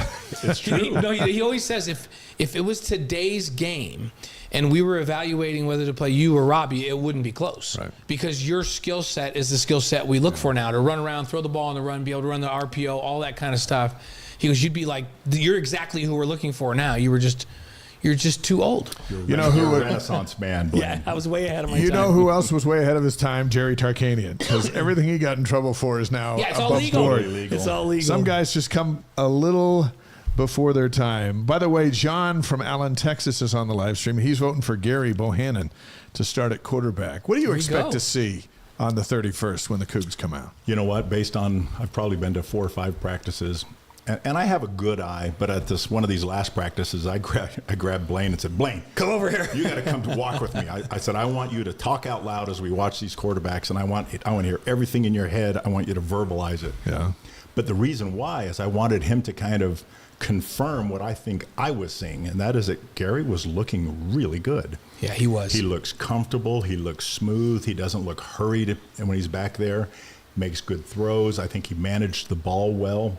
It's true. He always says if it was today's game and we were evaluating whether to play you or Robbie, it wouldn't be close. Right. Because your skill set is the skill set we look for now, to run around, throw the ball on the run, be able to run the RPO, all that kind of stuff. He goes, you'd be like, you're exactly who we're looking for now. You're just too old. You know who would Renaissance man. Blaine. Yeah, I was way ahead of my time. You know who else was way ahead of his time? Jerry Tarkanian, because everything he got in trouble for is now it's above all legal. board. It's all legal. Some guys just come a little before their time. By the way, John from Allen, Texas is on the live stream. He's voting for Gary Bohannon to start at quarterback. What do you expect to see on the 31st when the Cougs come out? You know what? Based on, I've probably been to 4 or 5 practices, and I have a good eye, but at one of these last practices, I grabbed Blaine and said, Blaine, come over here. You got to come to walk with me. I said, I want you to talk out loud as we watch these quarterbacks, and I want to hear everything in your head. I want you to verbalize it. Yeah. But the reason why is I wanted him to kind of confirm what I think I was seeing, and that is that Gary was looking really good. Yeah, he was. He looks comfortable. He looks smooth. He doesn't look hurried when he's back there. Makes good throws. I think he managed the ball well.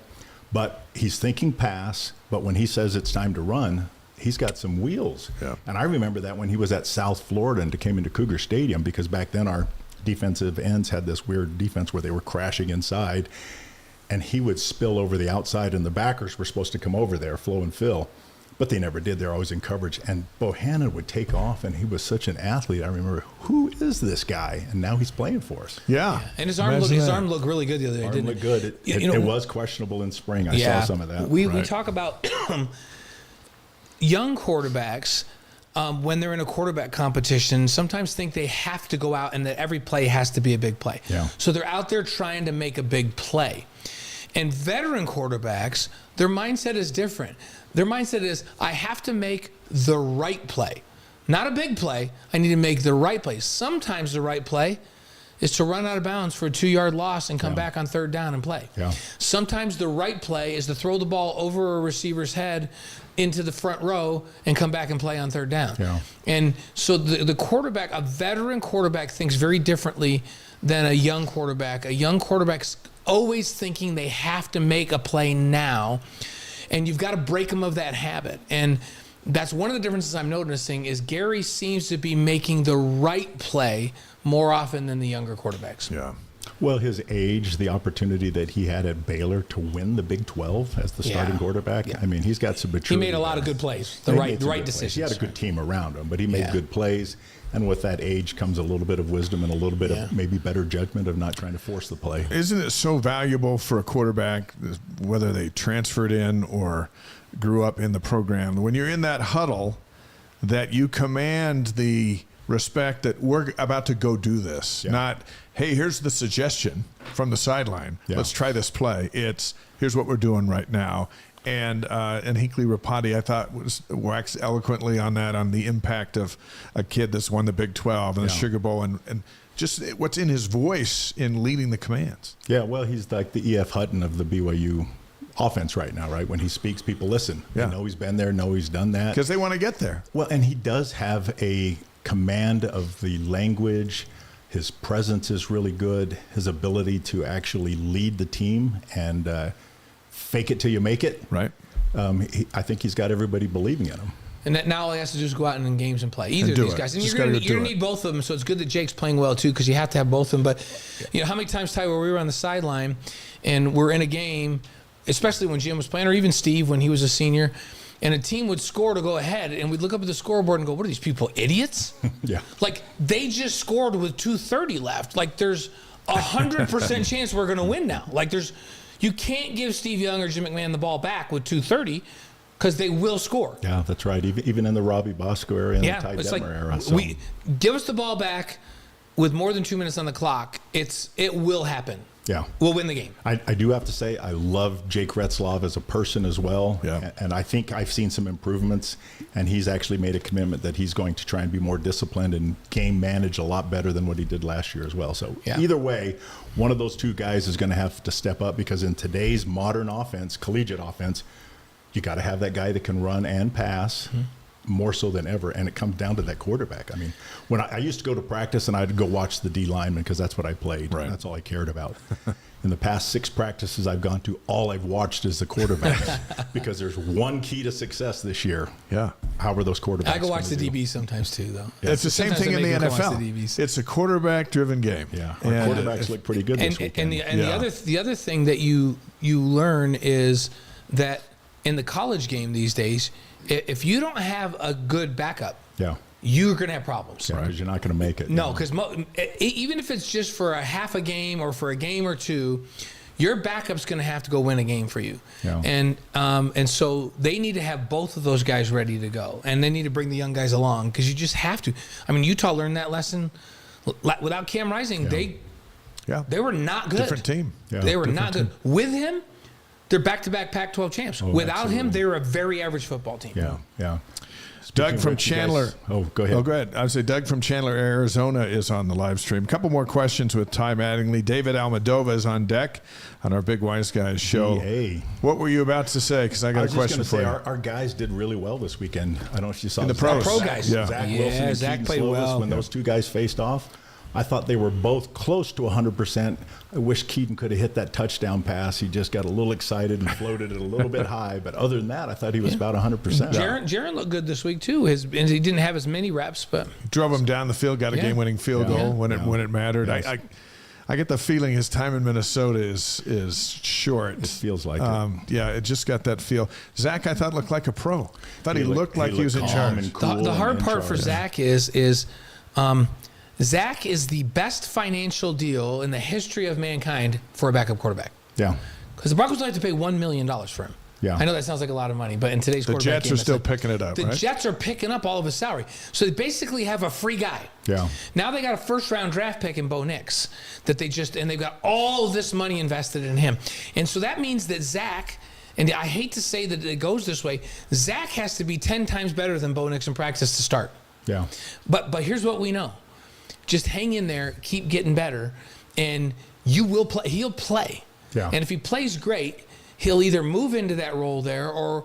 But he's thinking pass, but when he says it's time to run, he's got some wheels. Yeah. And I remember that when he was at South Florida and came into Cougar Stadium, because back then our defensive ends had this weird defense where they were crashing inside, and he would spill over the outside, and the backers were supposed to come over there, Flo and Phil. But they never did. They're always in coverage. And Bohannon would take off, and he was such an athlete. I remember, who is this guy? And now he's playing for us. Yeah. And his arm looked really good the other day, didn't it? Good. It was questionable in spring. I saw some of that. We talk about young quarterbacks, when they're in a quarterback competition, sometimes think they have to go out and that every play has to be a big play. Yeah. So they're out there trying to make a big play. And veteran quarterbacks, their mindset is different. Their mindset is, I have to make the right play. Not a big play. I need to make the right play. Sometimes the right play is to run out of bounds for a 2-yard loss and come back on 3rd down and play. Yeah. Sometimes the right play is to throw the ball over a receiver's head into the front row and come back and play on 3rd down. Yeah. And so the quarterback, a veteran quarterback, thinks very differently than a young quarterback. A young quarterback's always thinking they have to make a play now, and you've got to break them of that habit. And that's one of the differences I'm noticing is Gary seems to be making the right play more often than the younger quarterbacks. Yeah. Well, his age, the opportunity that he had at Baylor to win the Big 12 as the starting quarterback. Yeah. I mean, he's got some maturity. He made a lot of good plays, the He right made some good decisions. plays. He had a good team around him, but he made good plays. And with that age comes a little bit of wisdom and a little bit of maybe better judgment of not trying to force the play. Isn't it so valuable for a quarterback, whether they transferred in or grew up in the program, when you're in that huddle, that you command the respect that we're about to go do this, not, hey, here's the suggestion from the sideline. Let's try this play. It's, here's what we're doing right now. And Hinkley Rapati, I thought, was waxed eloquently on that, on the impact of a kid that's won the Big 12 and the Sugar Bowl, and just what's in his voice in leading the commands. Yeah, well, he's like the E.F. Hutton of the BYU offense right now, right? When he speaks, people listen. They know he's been there, know he's done that. Because they want to get there. Well, and he does have a command of the language. His presence is really good. His ability to actually lead the team and fake it till you make it. Right. I think he's got everybody believing in him. And that now all he has to do is go out and in games and play. Either of these guys. And Just you're going to need both of them, so it's good that Jake's playing well, too, because you have to have both of them. But, you know, how many times, Ty, where we were on the sideline and we're in a game, especially when Jim was playing, or even Steve when he was a senior, and a team would score to go ahead, and we'd look up at the scoreboard and go, what are these people, idiots? Yeah. Like, they just scored with 2:30 left. Like, there's 100% chance we're going to win now. Like, you can't give Steve Young or Jim McMahon the ball back with 2:30 because they will score. Yeah, that's right. Even in the Robbie Bosco era and the Ty Detmer era. So. Give us the ball back with more than 2 minutes on the clock. It will happen. Yeah. We'll win the game. I do have to say I love Jake Retzlaff as a person as well. Yeah. And I think I've seen some improvements, and he's actually made a commitment that he's going to try and be more disciplined and game manage a lot better than what he did last year as well. So either way, one of those two guys is going to have to step up, because in today's modern offense, collegiate offense, you got to have that guy that can run and pass. More so than ever, and it comes down to that quarterback. I mean, when I used to go to practice and I'd go watch the D lineman because that's what I played. Right. That's all I cared about. In the past 6 practices I've gone to, all I've watched is the quarterbacks because there's one key to success this year. Yeah. How are those quarterbacks? I go watch the DBs sometimes too, though. Yeah. It's the same thing in the NFL. It's a quarterback-driven game. Yeah, our quarterbacks look pretty good this weekend. The other thing that you learn is that in the college game these days, if you don't have a good backup, you're going to have problems. Yeah, because you're not going to make it. No, because even if it's just for a half a game or for a game or two, your backup's going to have to go win a game for you. Yeah. And so they need to have both of those guys ready to go, and they need to bring the young guys along because you just have to. I mean, Utah learned that lesson without Cam Rising. They were not good. Different team. Yeah. They were not good. With him, they're back-to-back Pac-12 champs. Without him, they're a very average football team. Yeah. Doug from Chandler. Go ahead. Oh, go ahead. I would say Doug from Chandler, Arizona is on the live stream. A couple more questions with Ty Mattingly. David Almodova is on deck on our Big Wise Guys show. Hey. What were you about to say? Because I got a question for you. Our guys did really well this weekend. I don't know if you saw in the pros. Pro guys. Yeah. Zach Wilson and Zach Keaton played Slovis, well. when those two guys faced off, I thought they were both close to 100%. I wish Keaton could have hit that touchdown pass. He just got a little excited and floated it a little bit high. But other than that, I thought he was about 100%. Jaron looked good this week, too. And he didn't have as many reps. But drove him down the field, got a game-winning field goal when it mattered. Yes. I get the feeling his time in Minnesota is short. It feels like it. Yeah, it just got that feel. Zach, I thought, looked like a pro. I thought he looked like he was in charge. The hard part for Zach is Zach is the best financial deal in the history of mankind for a backup quarterback. Yeah. Because the Broncos only have to pay $1 million for him. Yeah. I know that sounds like a lot of money, but in today's quarterback game, the Jets are still picking it up, The right? Jets are picking up all of his salary. So they basically have a free guy. Yeah. Now they got a first-round draft pick in Bo Nix and they've got all of this money invested in him. And so that means that Zach, and I hate to say that it goes this way, Zach has to be 10 times better than Bo Nix in practice to start. Yeah. But here's what we know. Just hang in there, keep getting better, and you will play. He'll play. Yeah. And if he plays great, he'll either move into that role there, or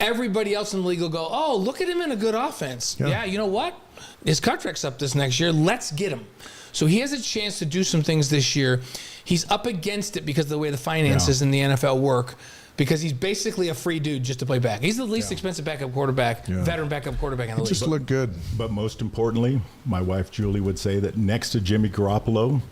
everybody else in the league will go, oh, look at him in a good offense. Yeah, you know what? His contract's up this next year. Let's get him. So he has a chance to do some things this year. He's up against it because of the way the finances in the NFL work. because he's basically a free dude just to play back. He's the least expensive backup quarterback, veteran backup quarterback in the league. Just look good. But most importantly, my wife Julie would say that next to Jimmy Garoppolo,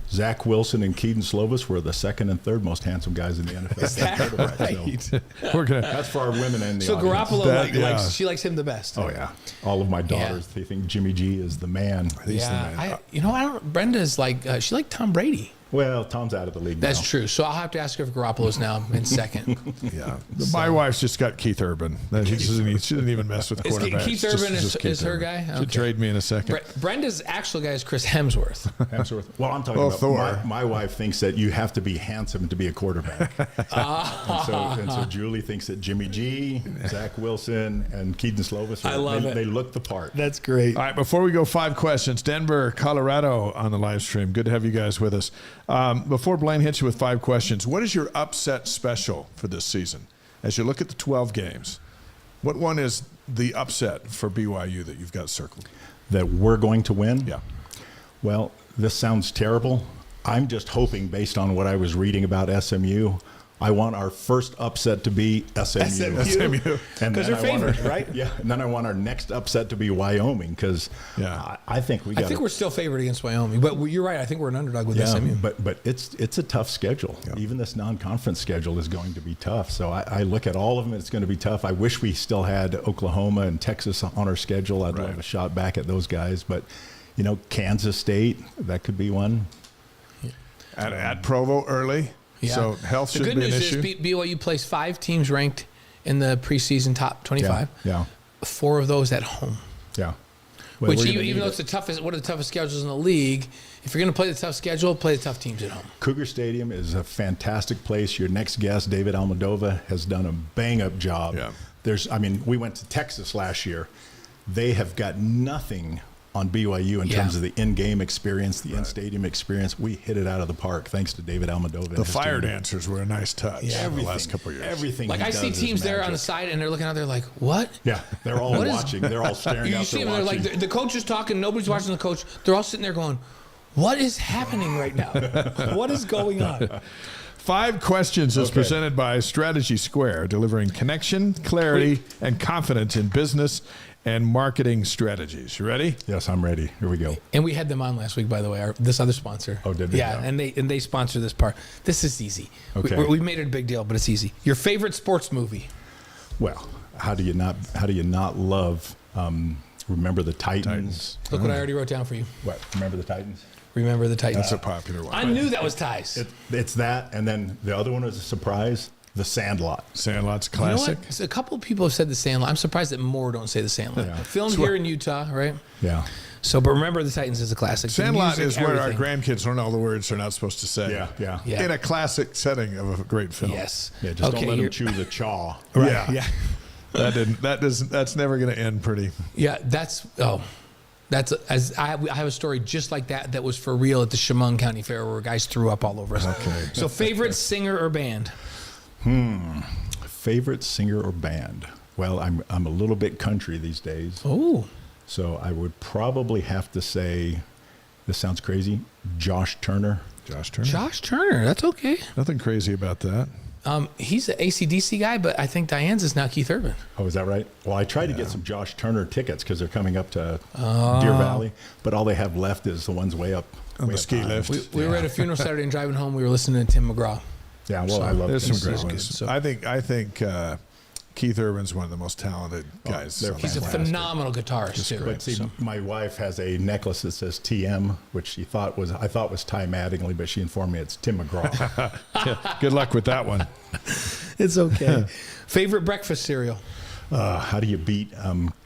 Zach Wilson and Keaton Slovis were the second and third most handsome guys in the NFL. Is that right? So, that's for our women and the So audience. Garoppolo, she likes him the best. Oh yeah, all of my daughters they think Jimmy G is the man. He's the man. Brenda's like she liked Tom Brady. Well, Tom's out of the league now. That's true. So I'll have to ask her if Garoppolo's now in second. Yeah. My wife's just got Keith Urban. She doesn't even mess with quarterbacks. Keith Urban is her guy? She'd trade me in a second. Brenda's actual guy is Chris Hemsworth. Well, I'm talking about Thor. My wife thinks that you have to be handsome to be a quarterback. and so Julie thinks that Jimmy G, Zach Wilson, and Keaton Slovis, I love it. They look the part. That's great. All right, before we go, 5 questions. Denver, Colorado on the live stream. Good to have you guys with us. Before Blaine hits you with 5 questions, what is your upset special for this season? As you look at the 12 games, what one is the upset for BYU that you've got circled? That we're going to win? Yeah. Well, this sounds terrible. I'm just hoping, based on what I was reading about SMU, I want our first upset to be SMU. Because they're favored, right? Yeah. And then I want our next upset to be Wyoming because I think I think we're still favored against Wyoming. But you're right. I think we're an underdog with SMU. But it's a tough schedule. Yeah. Even this non-conference schedule is going to be tough. So I look at all of them. It's going to be tough. I wish we still had Oklahoma and Texas on our schedule. I'd love a shot back at those guys. But, Kansas State, that could be one. At Provo early. Yeah. So health should be an issue. The good news is BYU plays 5 teams ranked in the preseason top 25. Yeah. 4 of those at home. Yeah. Well, which even though it's one of the toughest schedules in the league, if you're going to play the tough schedule, play the tough teams at home. Cougar Stadium is a fantastic place. Your next guest, David Almodova, has done a bang-up job. Yeah. We went to Texas last year. They have got nothing on BYU in terms of the in-game experience, the in-stadium experience. We hit it out of the park thanks to David Almodova. The fire dancers were a nice touch in the last couple of years. Everything. Like I see teams there on the side and they're looking out there like, what? Yeah, they're all watching. They're all staring out. You see them, they're like, the coach is talking, nobody's watching the coach. They're all sitting there going, what is happening right now? What is going on? 5 questions is presented by Strategy Square, delivering connection, clarity, and confidence in business and marketing strategies. You ready? Yes, I'm ready. Here we go. And we had them on last week, by the way, this other sponsor. Oh, did they? Yeah, and they sponsor this part. This is easy. Okay. We made it a big deal, but it's easy. Your favorite sports movie? Well, how do you not love Remember the Titans? Look what I already wrote down for you. What? Remember the Titans? Remember the Titans. That's a popular one. I knew that was Ty's. It's that, and then the other one was a surprise. The Sandlot. Sandlot's classic. You know what? A couple of people have said the Sandlot. I'm surprised that more don't say the Sandlot. Yeah. Filmed here in Utah, right? Yeah. So, but Remember the Titans is a classic. Sandlot is where our grandkids learn all the words they're not supposed to say. Yeah. In a classic setting of a great film. Yes. Yeah. Just don't let them chew the chaw. Right. Yeah. That's never going to end pretty. Yeah. I have a story just like that was for real at the Chemung County Fair where guys threw up all over us. Okay. So, favorite singer or band? Favorite singer or band? Well, I'm a little bit country these days. Oh. So I would probably have to say, this sounds crazy, Josh Turner. Josh Turner. Josh Turner. That's okay. Nothing crazy about that. He's an AC/DC guy, but I think Diane's is now Keith Urban. Oh, is that right? Well, I tried to get some Josh Turner tickets because they're coming up to Deer Valley, but all they have left is the ones way up on the ski lift. We were at a funeral Saturday and driving home. We were listening to Tim McGraw. Yeah, well, I love. There's Tim. some great ones. So. I think Keith Urban's one of the most talented guys. He's a phenomenal guitarist too. But see, my wife has a necklace that says TM, which I thought was Ty Mattingly, but she informed me it's Tim McGraw. Good luck with that one. It's okay. Favorite breakfast cereal? How do you beat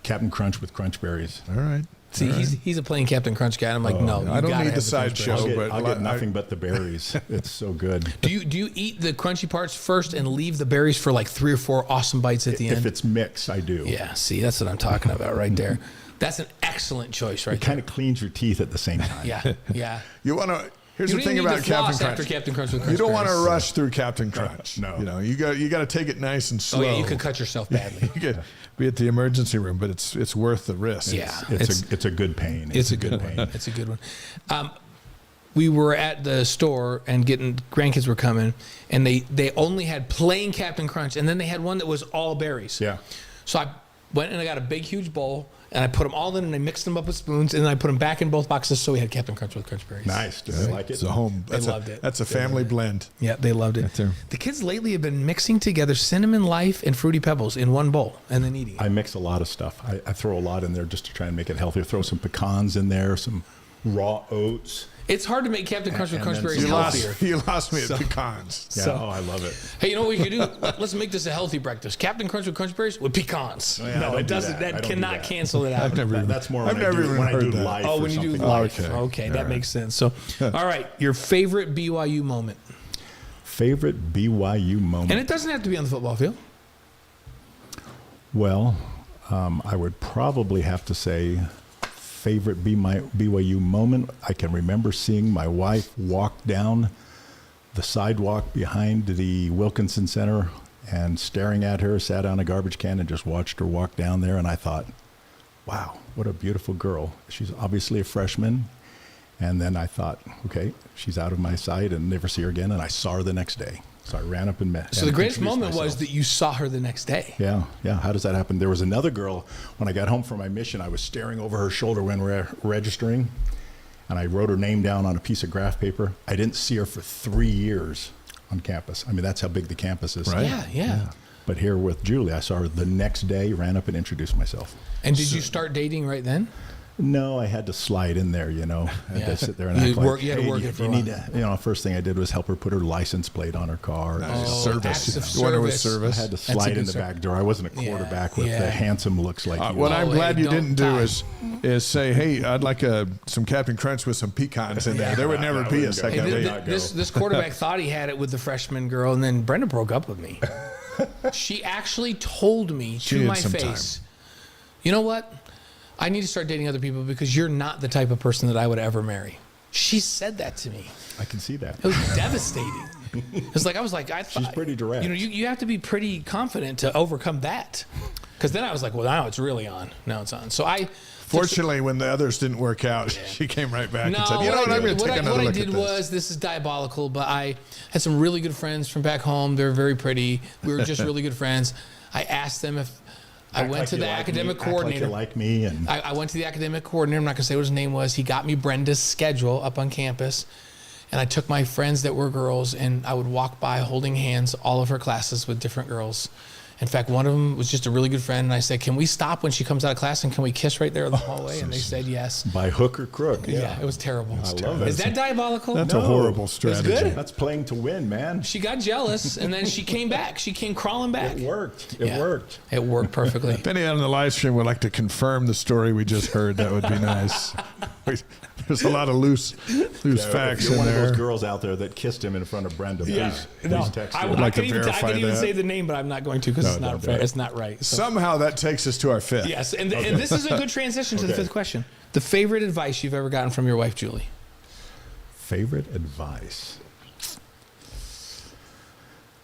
Captain Crunch with Crunch Berries? All right. See, he's a plain Captain Crunch guy. I'm like, no, I don't need the sideshow, but I'll get nothing but the berries. It's so good. Do you eat the crunchy parts first and leave the berries for like 3 or 4 awesome bites at the end? If it's mixed, I do. Yeah, see, that's what I'm talking about right there. That's an excellent choice right there. It kind of cleans your teeth at the same time. Yeah. You want to... Here's you the thing about Captain Crunch. After Captain Crunch with Crunch you don't want to berries. rush through Captain Crunch. No. You got to take it nice and slow. Oh yeah, you could cut yourself badly. You could be at the emergency room, but it's worth the risk. Yeah, it's a good pain. It's a good one. It's a good one. we were at the store and grandkids were coming, and they only had plain Captain Crunch, and then they had one that was all berries. Yeah. So I went and I got a big, huge bowl, and I put them all in, and I mixed them up with spoons, and then I put them back in both boxes, so we had Captain Crunch with Crunch Berries. Nice. Do they like it? It's a home. They loved it. That's a family blend. Yeah, they loved it. Right there. The kids lately have been mixing together Cinnamon Life and Fruity Pebbles in one bowl, and then eating it. I mix a lot of stuff. I throw a lot in there just to try and make it healthy. I throw some pecans in there, some raw oats. It's hard to make Captain Crunch with And Crunch then Berries You healthier. lost me at pecans. Yeah. So- Oh, I love it. Hey, you know what we could do? Let's make this a healthy breakfast. Captain Crunch with Crunch Berries with pecans. Oh, yeah, I no, don't it do doesn't. that. I That don't do cannot that. cancel it out. That's more I've when never even I do heard that. life. Oh, or when you do something. life. Okay. Okay, that All makes sense. So, all right, your favorite BYU moment. Favorite BYU moment? And it doesn't have to be on the football field. Well, I would probably have to say favorite BYU moment. I can remember seeing my wife walk down the sidewalk behind the Wilkinson Center and staring at her, sat on a garbage can and just watched her walk down there. And I thought, wow, what a beautiful girl. She's obviously a freshman. And then I thought, okay, she's out of my sight and never see her again. And I saw her the next day. So I ran up and met. So and the greatest introduced moment was myself. that you saw her the next day. Yeah. How does that happen? There was another girl, when I got home from my mission, I was staring over her shoulder when we were registering, and I wrote her name down on a piece of graph paper. I didn't see her for 3 years on campus. I mean, that's how big the campus is. Right. Yeah. But here with Julie, I saw her the next day, ran up and introduced myself. And did you start dating right then? No, I had to slide in there, I had to sit there and You act like, you had to hey, work you it for a need while. to, first thing I did was help her put her license plate on her car. Service. acts of You wonder with service. service. I had to That's a slide good in the ser- back door. I wasn't a quarterback with yeah. the handsome looks like you. What are. I'm glad hey, you didn't do don't is say, hey, I'd like some Captain Crunch with some pecans in there. There would never be a wouldn't go. second Hey, date. not go. This quarterback thought he had it with the freshman girl, and then Brenda broke up with me. She actually told me to needed my some face, you know what? I need to start dating other people because you're not the type of person that I would ever marry. She said that to me. I can see that. It was devastating. It's like I thought She's pretty direct. You have to be pretty confident to overcome that. Because then I was like, well, now it's really on. Now it's on. So Fortunately, when the others didn't work out, she came right back and said, you know what, I'm going to take another what I look at did this. was, this is diabolical, but I had some really good friends from back home. They're very pretty. We were just really good friends. I asked them if I Act went like to you the like academic me, act coordinator. like you like me, and I went to the academic coordinator. I'm not going to say what his name was. He got me Brenda's schedule up on campus. And I took my friends that were girls, and I would walk by holding hands all of her classes with different girls. In fact, one of them was just a really good friend. And I said, can we stop when she comes out of class and can we kiss right there in the hallway? And they said yes. by hook or crook. Yeah, it was terrible. I love it. Is that diabolical? That's a horrible strategy. good. That's playing to win, man. She got jealous, and then she came back. She came crawling back. It worked. Yeah. It worked. It worked perfectly. If anyone on the live stream would like to confirm the story we just heard, that would be nice. There's a lot of loose facts If you're in one of there. those girls out there that kissed him in front of Brenda, please text I her. would like to I could verify even that. say the name, but I'm not going to because No, it's not don't do fair. it. It's not right. So. Somehow that takes us to our fifth. Yes, and this is a good transition to the Okay. fifth question. The favorite advice you've ever gotten from your wife, Julie? Favorite advice?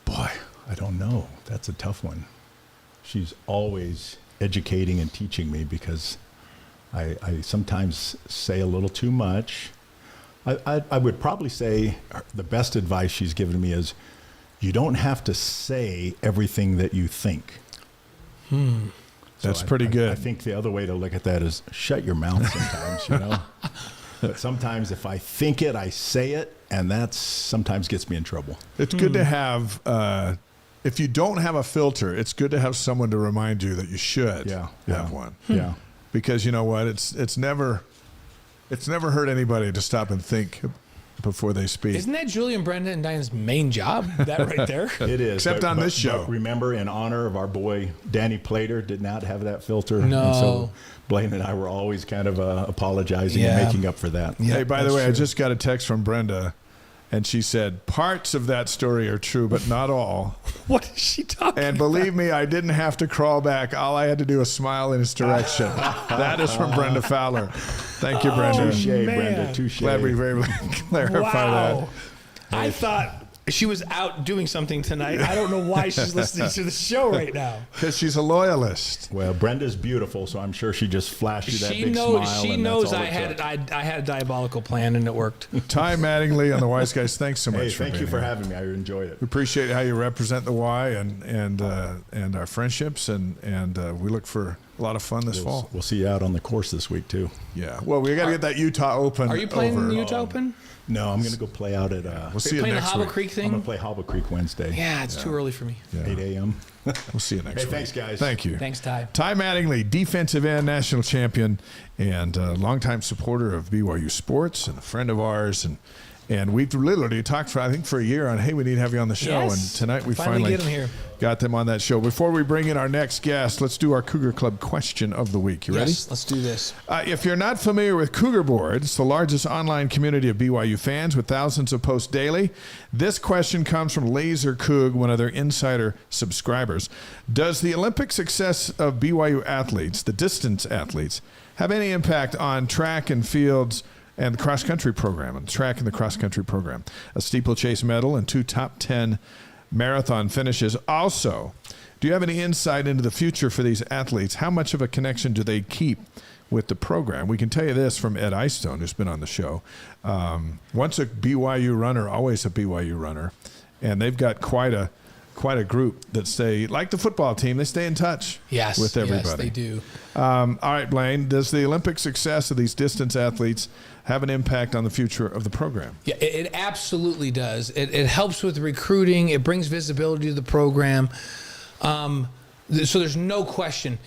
Boy, I don't know. That's a tough one. She's always educating and teaching me because I sometimes say a little too much. I would probably say the best advice she's given me is you don't have to say everything that you think. That's So pretty good. I think the other way to look at that is shut your mouth sometimes, But sometimes if I think it, I say it, and that sometimes gets me in trouble. It's good to have, if you don't have a filter, it's good to have someone to remind you that you should have one. Yeah. Because you know what? It's never hurt anybody to stop and think before they speak. Isn't that Julie and Brenda and Diane's main job? That right there? It is. Except on this show. But remember, in honor of our boy Danny Plater, did not have that filter. No. And so Blaine and I were always kind of apologizing Yeah. and making up for that. Yeah, Hey, by the that's way, I true. just got a text from Brenda, and she said, parts of that story are true, but not all. What is she talking And believe me, I didn't have to crawl back. All I had to do was smile in his direction. That is from Brenda Fowler. Thank you, Brenda. Touche, man. Brenda. Touche. Glad we were able to clarify Wow. that. I thought She was out doing something tonight. I don't know why she's listening to the show right now. Because she's a loyalist. Well, Brenda's beautiful, so I'm sure she just flashed you that big knows, smile. She knows I had a diabolical plan, and it worked. Ty Mattingly on the Wise Guys, thanks so much. Hey, thank you for here. having me. I enjoyed it. We appreciate how you represent the Y and our friendships, and we look for a lot of fun this fall. We'll see you out on the course this week too. Yeah. Well, we got to get that Utah Open. Are you playing over. the Utah Open? No, I'm going to go play out at. We'll see you playing next the Hobble week. Creek thing? I'm going to play Hobble Creek Wednesday. Yeah, it's too early for me. Yeah. 8 a.m. We'll see you next week. Thanks, guys. Thank you. Thanks, Ty. Ty Mattingly, defensive end, national champion, and longtime supporter of BYU Sports, and a friend of ours, and we've literally talked for a year on, hey, we need to have you on the show. Yes. And tonight we Finally get him here. got them on that show. Before we bring in our next guest, let's do our Cougar Club question of the week. You ready? Yes, let's do this. If you're not familiar with Cougar Board, it's the largest online community of BYU fans with thousands of posts daily. This question comes from Laser Coug, one of their insider subscribers. Does the Olympic success of BYU athletes, the distance athletes, have any impact on track and fields and the cross-country program, and track and the cross-country program? A steeplechase medal and 2 top 10 marathon finishes. Also, do you have any insight into the future for these athletes? How much of a connection do they keep with the program? We can tell you this from Ed Eystone, who's been on the show. Once a BYU runner, always a BYU runner, and they've got quite a group that stay, like the football team, they stay in touch with everybody. Yes, they do. All right, Blaine, does the Olympic success of these distance athletes have an impact on the future of the program? Yeah, it absolutely does. It helps with recruiting. It brings visibility to the program. So there's no question.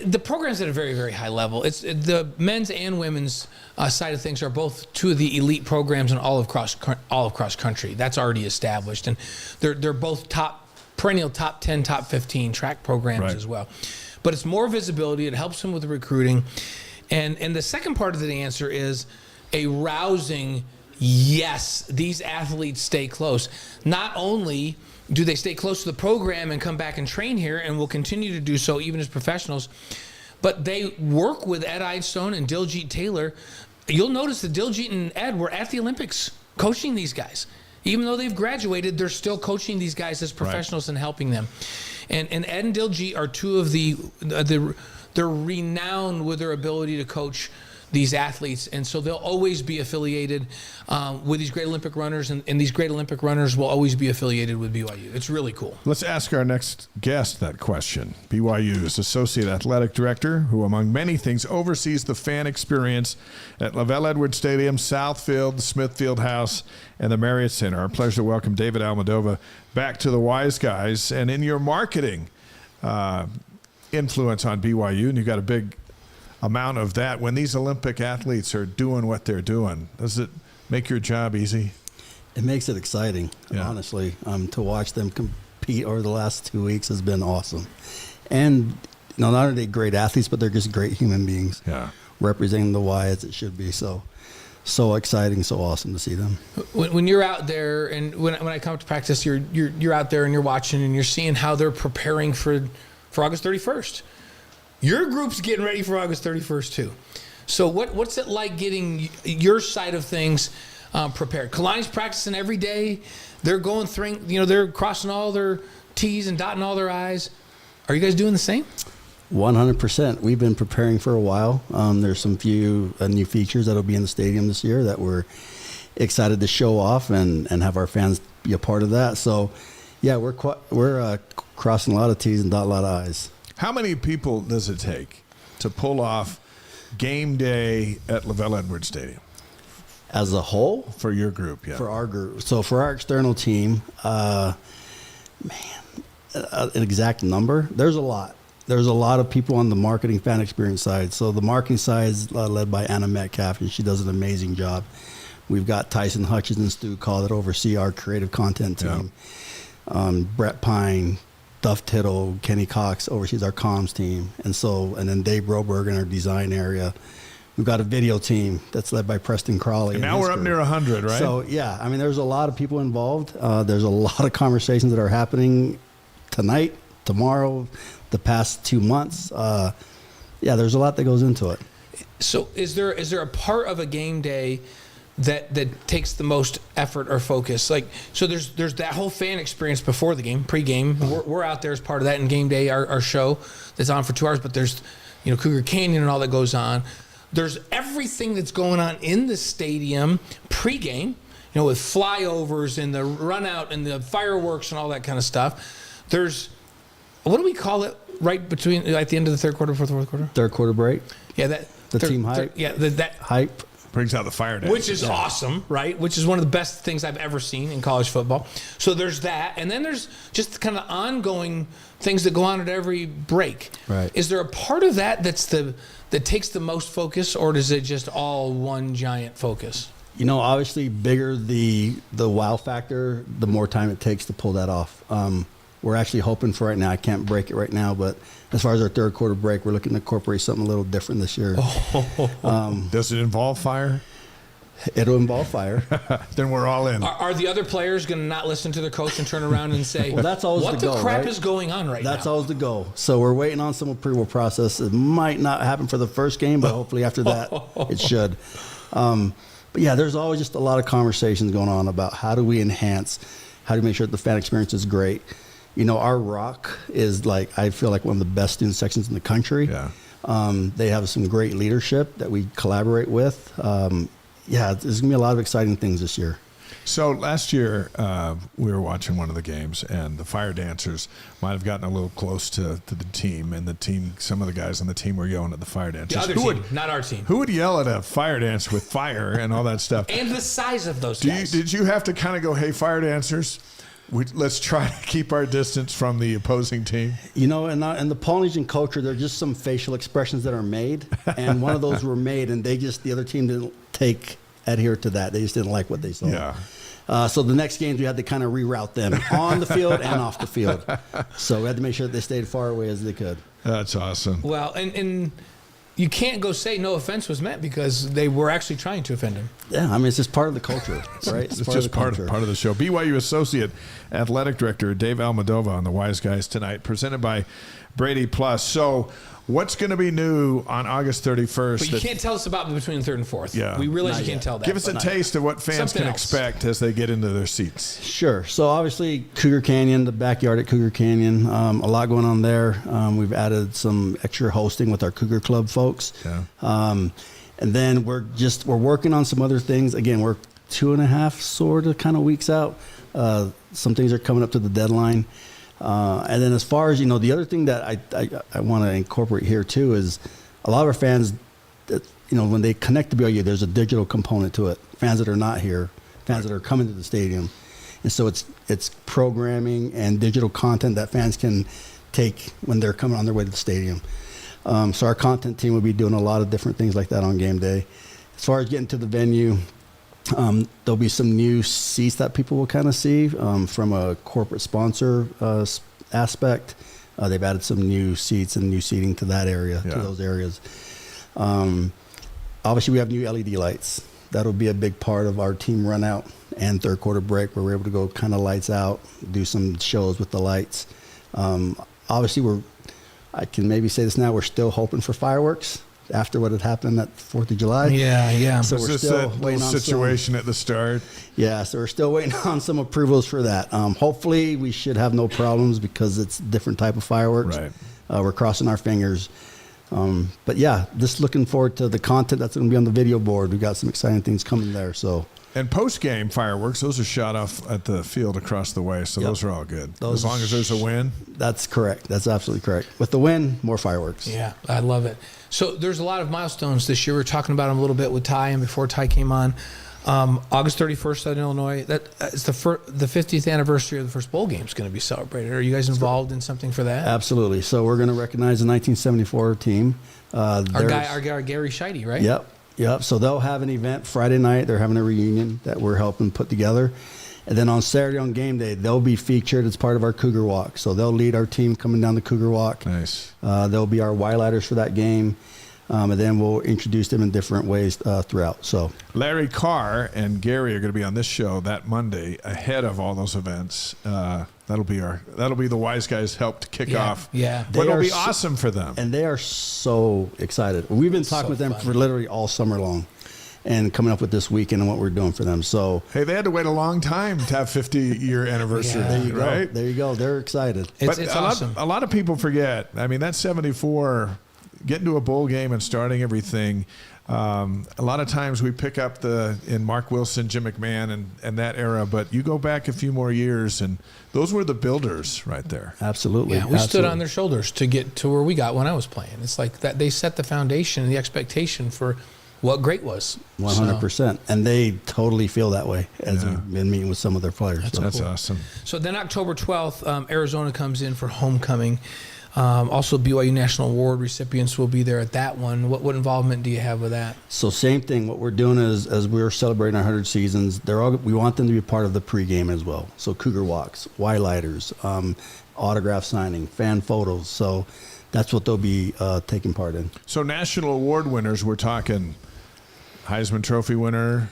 The program's at a very, very high level. It's the men's and women's side of things are both 2 of the elite programs in all of cross country. That's already established, and they're both perennial top 10, top 15 track programs as well. But it's more visibility. It helps them with the recruiting, and the second part of the answer is a rousing yes. These athletes stay close. Not only do they stay close to the program and come back and train here, and will continue to do so even as professionals, but they work with Ed Eystone and Diljit Taylor. You'll notice that Diljit and Ed were at the Olympics coaching these guys. Even though they've graduated, they're still coaching these guys as professionals and helping them. And Ed and Diljit are 2 of they're renowned with their ability to coach these athletes, and so they'll always be affiliated with these great Olympic runners, and these great Olympic runners will always be affiliated with BYU. It's really cool. Let's ask our next guest that question. BYU's Associate Athletic Director, who among many things oversees the fan experience at Lavelle Edwards Stadium, Southfield, the Smithfield House, and the Marriott Center. Our pleasure to welcome David Almodova back to the Wise Guys. And in your marketing influence on BYU, and you've got a big amount of that, when these Olympic athletes are doing what they're doing, does it make your job easy? It makes it exciting, honestly. To watch them compete over the last 2 weeks has been awesome. And not only are they great athletes, but they're just great human beings, representing the Y as it should be. So exciting, so awesome to see them. When you're out there, and when I come to practice, you're out there and you're watching and you're seeing how they're preparing for August 31st. Your group's getting ready for August 31st too. So what's it like getting your side of things prepared? Kalani's practicing every day. They're going through, they're crossing all their T's and dotting all their I's. Are you guys doing the same? 100%. We've been preparing for a while. There's some few new features that'll be in the stadium this year that we're excited to show off and have our fans be a part of that. So, yeah, we're crossing a lot of T's and dotting a lot of I's. How many people does it take to pull off game day at Lavelle Edwards Stadium? As a whole? For your group, yeah. For our group. So for our external team, an exact number, there's a lot. There's a lot of people on the marketing fan experience side. So the marketing side is led by Anna Metcalf, and she does an amazing job. We've got Tyson Hutchins and Stu Call that oversee our creative content team. Brett Pine, Duff Tittle, Kenny Cox oversees our comms team. And then Dave Broberg in our design area. We've got a video team that's led by Preston Crawley. And now we're up near 100, right? So, yeah, there's a lot of people involved. There's a lot of conversations that are happening tonight, tomorrow, the past 2 months. There's a lot that goes into it. So is there a part of a game day that takes the most effort or focus? Like, so there's that whole fan experience before the game, pre-game. We're out there as part of that in game day, our show that's on for 2 hours. But there's, Cougar Canyon and all that goes on. There's everything that's going on in the stadium pre-game, with flyovers and the run out and the fireworks and all that kind of stuff. There's, what do we call it? Right between, at the end of the third quarter, fourth quarter. Third quarter break. Yeah, team hype. That hype. Brings out the fire dance. Which is awesome, right? Which is one of the best things I've ever seen in college football. So there's that. And then there's just kind of ongoing things that go on at every break. Right. Is there a part of that that takes the most focus, or is it just all one giant focus? Obviously, bigger the wow factor, the more time it takes to pull that off. We're actually hoping for right now. I can't break it right now, but as far as our third quarter break, we're looking to incorporate something a little different this year. Does it involve fire? It'll involve fire. Then we're all in. Are the other players going to not listen to their coach and turn around and say, well, that's always what the goal, crap right? is going on right now? That's always the goal. So we're waiting on some approval process. It might not happen for the first game, but hopefully after that it should. But yeah, there's always just a lot of conversations going on about how do we enhance, how do we make sure that the fan experience is great. Our ROC is I feel like one of the best student sections in the country. Yeah. They have some great leadership that we collaborate with. There's going to be a lot of exciting things this year. So last year, we were watching one of the games, and the fire dancers might have gotten a little close to the team, and some of the guys on the team were yelling at the fire dancers. The other team, not our team. Who would yell at a fire dance with fire and all that stuff? And the size of those guys. Did you have to kind of go, hey, fire dancers, let's try to keep our distance from the opposing team? In the Polynesian culture, there are just some facial expressions that are made, and one of those were made, and the other team didn't adhere to that. They just didn't like what they saw. Yeah. So the next games, we had to kind of reroute them on the field and off the field. So we had to make sure that they stayed far away as they could. That's awesome. Well, and you can't go say no offense was meant because they were actually trying to offend him. Yeah, it's just part of the culture, right? It's just part of the show. BYU Associate Athletic Director Dave Almodova on the Wise Guys tonight, presented by Brady Plus. So what's going to be new on August 31st? But you can't tell us about between the third and fourth. Yeah. We realize Not you can't yet. tell that. Give us a taste of what fans can expect as they get into their seats. Sure. So obviously Cougar Canyon, the backyard at Cougar Canyon, a lot going on there. We've added some extra hosting with our Cougar Club folks. Yeah. And then we're working on some other things. Again, we're 2.5 sort of kind of weeks out. Some things are coming up to the deadline. And then as far as, the other thing that I want to incorporate here too is a lot of our fans, when they connect to BYU, there's a digital component to it. Fans that are not here, fans that are coming to the stadium. And so it's programming and digital content that fans can take when they're coming on their way to the stadium. So our content team will be doing a lot of different things like that on game day. As far as getting to the venue, there'll be some new seats that people will kind of see from a corporate sponsor aspect. They've added some new seats and new seating to that area, to those areas. Obviously, we have new LED lights. That'll be a big part of our team run out and third quarter break, where we're able to go kind of lights out, do some shows with the lights. Obviously, I can maybe say this now, we're still hoping for fireworks after what had happened at 4th of July. Yeah. So Was we're this still that waiting little on situation at the start? Yeah, so we're still waiting on some approvals for that. Hopefully, we should have no problems because it's a different type of fireworks. Right. We're crossing our fingers. But yeah, just looking forward to the content that's going to be on the video board. We've got some exciting things coming there. So. And post-game fireworks, those are shot off at the field across the way, so those are all good. As long as there's a win. That's correct. That's absolutely correct. With the win, more fireworks. Yeah, I love it. So there's a lot of milestones this year. We were talking about them a little bit with Ty, and before Ty came on, August 31st, Southern Illinois. It's the 50th anniversary of the first bowl game is going to be celebrated. Are you guys involved in something for that? Absolutely. So we're going to recognize the 1974 team. Our Gary Scheide, right? Yep. So they'll have an event Friday night. They're having a reunion that we're helping put together. And then on Saturday on game day, they'll be featured as part of our Cougar Walk. So they'll lead our team coming down the Cougar Walk. Nice. They'll be our Wildlighters for that game. And then we'll introduce them in different ways throughout. So Larry Carr and Gary are going to be on this show that Monday ahead of all those events. That'll be the Wise Guys help to kick off. Yeah. But it'll be awesome for them. And they are so excited. We've been talking with them for literally all summer long. and coming up with this weekend and what we're doing for them. So Hey, they had to wait a long time to have 50-year anniversary, Yeah. there you right? go. There you go. They're excited. It's a awesome. a lot of people forget. I mean, that's 74, getting to a bowl game and starting everything. A lot of times we pick up in Mark Wilson, Jim McMahon, and that era, but you go back a few more years, and those were the builders right there. Absolutely. Yeah, we stood Absolutely. on their shoulders to get to where we got when I was playing. It's like that they set the foundation and the expectation for what great was. 100%. And they totally feel that way as Yeah. we've been meeting with some of their players. So. That's awesome. So then October 12th, Arizona comes in for homecoming. Also, BYU National Award recipients will be there at that one. What involvement do you have with that? So same thing. What we're doing is, as we're celebrating our 100 seasons, we want them to be part of the pregame as well. So Cougar walks, Y-lighters, autograph signing, fan photos. So that's what they'll be taking part in. So national award winners, we're talking Heisman Trophy winner.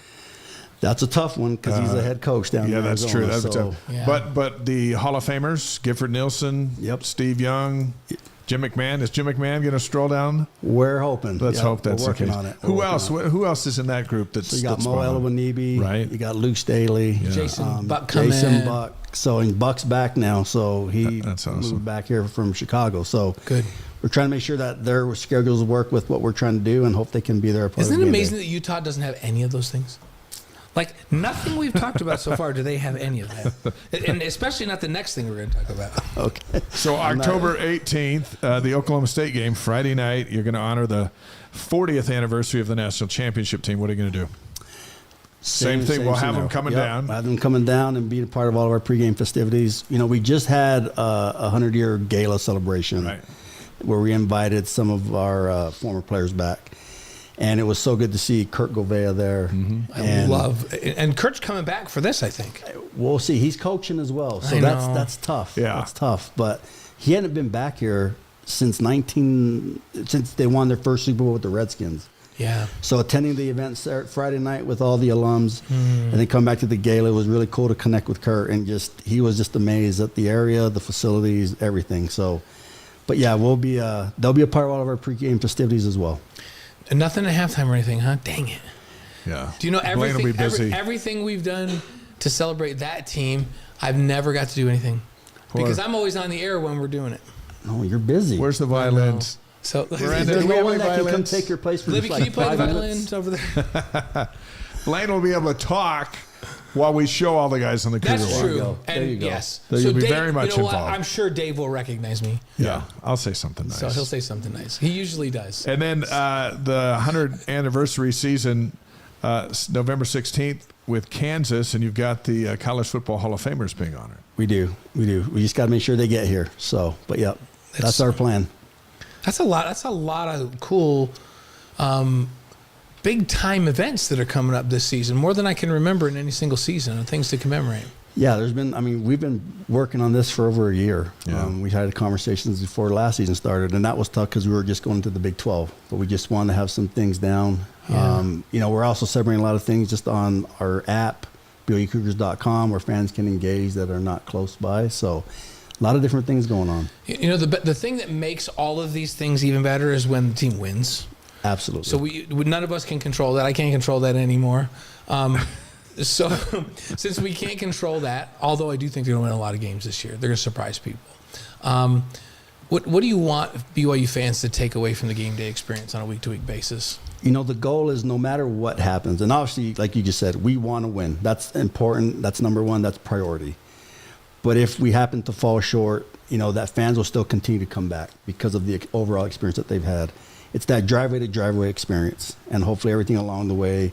That's a tough one because he's a head coach down Yeah, in that's Arizona. true. That's so, tough. Yeah. But the Hall of Famers, Gifford Nielsen, Yep. Steve Young, Jim McMahon. Is Jim McMahon going to stroll down? We're hoping. Let's Yeah, hope that's we're working the case. on it. Who We're else? working on it. Who else is in that group? So you got that's Mo behind? Elwanibi. Right. You got Luke Staley. Jason Buck coming Jason in. Buck. So and Buck's back now. So he That's awesome. moved back here from Chicago. So Good. we're trying to make sure that their schedules work with what we're trying to do, and hope they can be there. Isn't it amazing that Utah doesn't have any of those things? Like, nothing we've talked about so far, do they have any of that? And especially not the next thing we're going to talk about. Okay. So October 18th, the Oklahoma State game, Friday night, you're going to honor the 40th anniversary of the national championship team. What are you going to do? Same thing. We'll have them coming down. Have them coming down and be a part of all of our pregame festivities. You know, we just had a 100-year gala celebration Right. where we invited some of our former players back. And it was so good to see Kurt Govea there. And Kurt's coming back for this, I think. We'll see. He's coaching as well, so I know. that's tough. Yeah. That's tough. But he hadn't been back here since they won their first Super Bowl with the Redskins. Yeah. So attending the event Friday night with all the alums, and then come back to the gala, it was really cool to connect with Kurt, and he was just amazed at the area, the facilities, everything. So, but yeah, they'll be a part of all of our pregame festivities as well. And nothing at halftime or anything, huh? Dang it. Yeah. Do you know Blaine will everything? be busy. Everything we've done to celebrate that team, I've never got to do anything because I'm always on the air when we're doing it. No, you're busy. Where's the violins? So, Miranda, There's do we no have one any that can come violins? take your place for Libby, just can you like play the 5 minutes. violins over there? Blaine will be able to talk while we show all the guys on the Cougar That's Walk. true. go. There you And go. yes, So you'll be Dave, very much you know what? involved. I'm sure Dave will recognize me. Yeah. I'll say something nice. So he'll say something nice. He usually does. And then the 100th anniversary season, November 16th with Kansas, and you've got the College Football Hall of Famers being honored. We do. We just got to make sure they get here. So, but yeah, that's our plan. That's a lot. That's a lot of cool, big time events that are coming up this season. More than I can remember in any single season of things to commemorate. Yeah, we've been working on this for over a year. Yeah. We had conversations before last season started, and that was tough because we were just going to the Big 12. But we just wanted to have some things down. Yeah. We're also celebrating a lot of things just on our app, BYUCougars.com, where fans can engage that are not close by. So a lot of different things going on. You know, the thing that makes all of these things even better is when the team wins. Absolutely. So none of us can control that. I can't control that anymore. So since we can't control that, although I do think they're going to win a lot of games this year, they're going to surprise people. What do you want BYU fans to take away from the game day experience on a week-to-week basis? The goal is no matter what happens, and obviously, like you just said, we want to win. That's important. That's number one. That's priority. But if we happen to fall short, that fans will still continue to come back because of the overall experience that they've had. It's that driveway-to-driveway experience, and hopefully everything along the way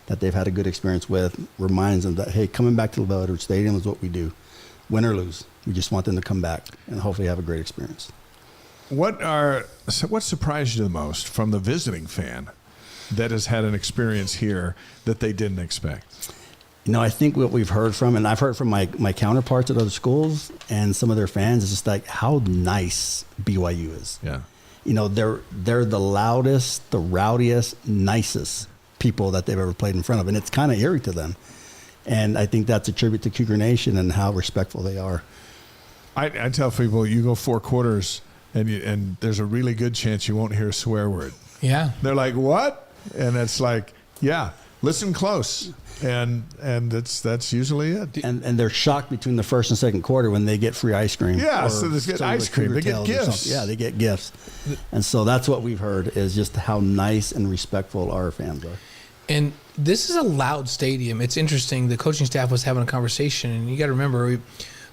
that they've had a good experience with reminds them that, hey, coming back to the Veterans Stadium is what we do. Win or lose, we just want them to come back and hopefully have a great experience. What surprised you the most from the visiting fan that has had an experience here that they didn't expect? I think what we've heard from, and I've heard from my counterparts at other schools and some of their fans, is just like how nice BYU is. Yeah. They're the loudest, the rowdiest, nicest people that they've ever played in front of, and it's kind of eerie to them. And I think that's a tribute to Cougar Nation and how respectful they are. I tell people, you go 4 quarters, and there's a really good chance you won't hear a swear word. Yeah. They're like, what? And it's like, yeah, listen close, and that's usually it. And they're shocked between the first and second quarter when they get free ice cream. Yeah, or so they get some ice cream. They get gifts. Yeah, they get gifts. And so that's what we've heard is just how nice and respectful our fans are. And this is a loud stadium. It's interesting. The coaching staff was having a conversation, and you got to remember, we've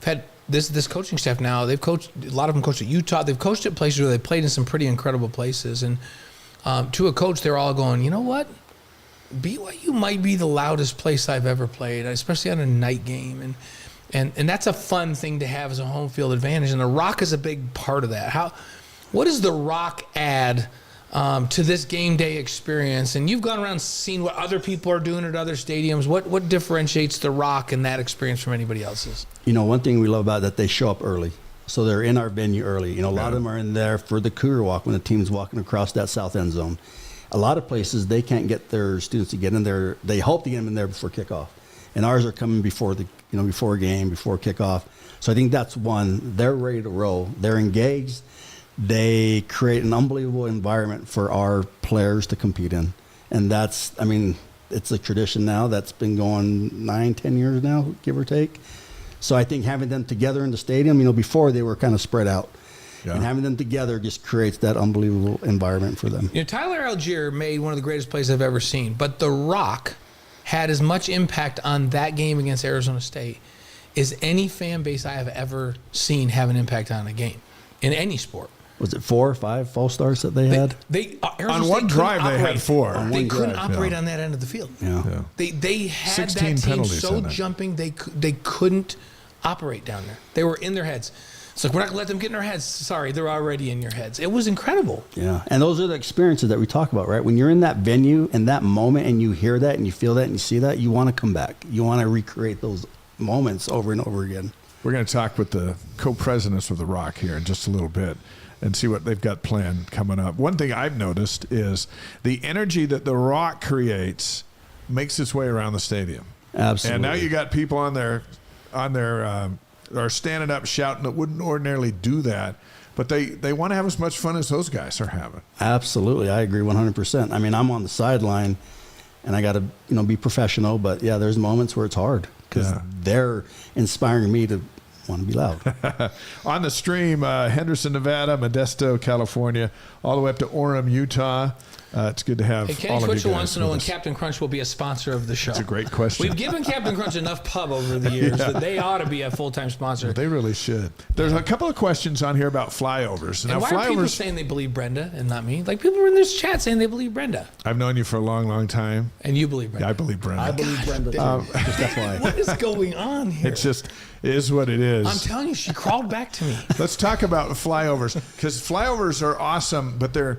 had this coaching staff now. They've coached, a lot of them coached at Utah. They've coached at places where they played in some pretty incredible places. And to a coach, they're all going, you know what? BYU might be the loudest place I've ever played, especially on a night game. And that's a fun thing to have as a home field advantage. And the ROC is a big part of that. What does the ROC add to this game day experience? And you've gone around seeing what other people are doing at other stadiums. What differentiates the ROC and that experience from anybody else's? One thing we love about it, that they show up early. So they're in our venue early. A lot of them are in there for the Cougar walk when the team's walking across that south end zone. A lot of places, they can't get their students to get in there. They hope to get them in there before kickoff. And ours are coming before before game, before kickoff. So I think that's one. They're ready to roll. They're engaged. They create an unbelievable environment for our players to compete in. And that's, it's a tradition now that's been going 9-10 years now, give or take. So I think having them together in the stadium, before they were kind of spread out. Yeah. And having them together just creates that unbelievable environment for them. Tyler Algier made one of the greatest plays I've ever seen, but the ROC had as much impact on that game against Arizona State as any fan base I have ever seen have an impact on a game in any sport. Was it 4 or 5 false starts that they had? On one drive, they had 4. They couldn't operate on that end of the field. Yeah. They had that team so jumping, they couldn't operate down there. They were in their heads. It's like, we're not going to let them get in our heads. Sorry, they're already in your heads. It was incredible. Yeah, and those are the experiences that we talk about, right? When you're in that venue, in that moment, and you hear that and you feel that and you see that, you want to come back. You want to recreate those moments over and over again. We're going to talk with the co-presidents of the ROC here in just a little bit and see what they've got planned coming up. One thing I've noticed is the energy that the ROC creates makes its way around the stadium. Absolutely. And now you got people on their are standing up shouting that wouldn't ordinarily do that, but they want to have as much fun as those guys are having. Absolutely. I agree 100%. I'm on the sideline and I got to be professional, but yeah, there's moments where it's hard because they're inspiring me to want to be loud. On the stream, Henderson, Nevada, Modesto, California, all the way up to Orem, Utah. It's good to have Kenny all of you Twitchell guys wants to know when us. Captain Crunch will be a sponsor of the show. That's a great question. We've given Captain Crunch enough pub over the years that they ought to be a full-time sponsor. They really should. There's a couple of questions on here about flyovers. And why are people saying they believe Brenda and not me? Like, people are in this chat saying they believe Brenda. I've known you for a long, long time. And you believe Brenda. Yeah, I believe Brenda. I believe Brenda too. Just FYI. What is going on here? It's just is what it is. I'm telling you, she crawled back to me. Let's talk about flyovers, because flyovers are awesome, but they're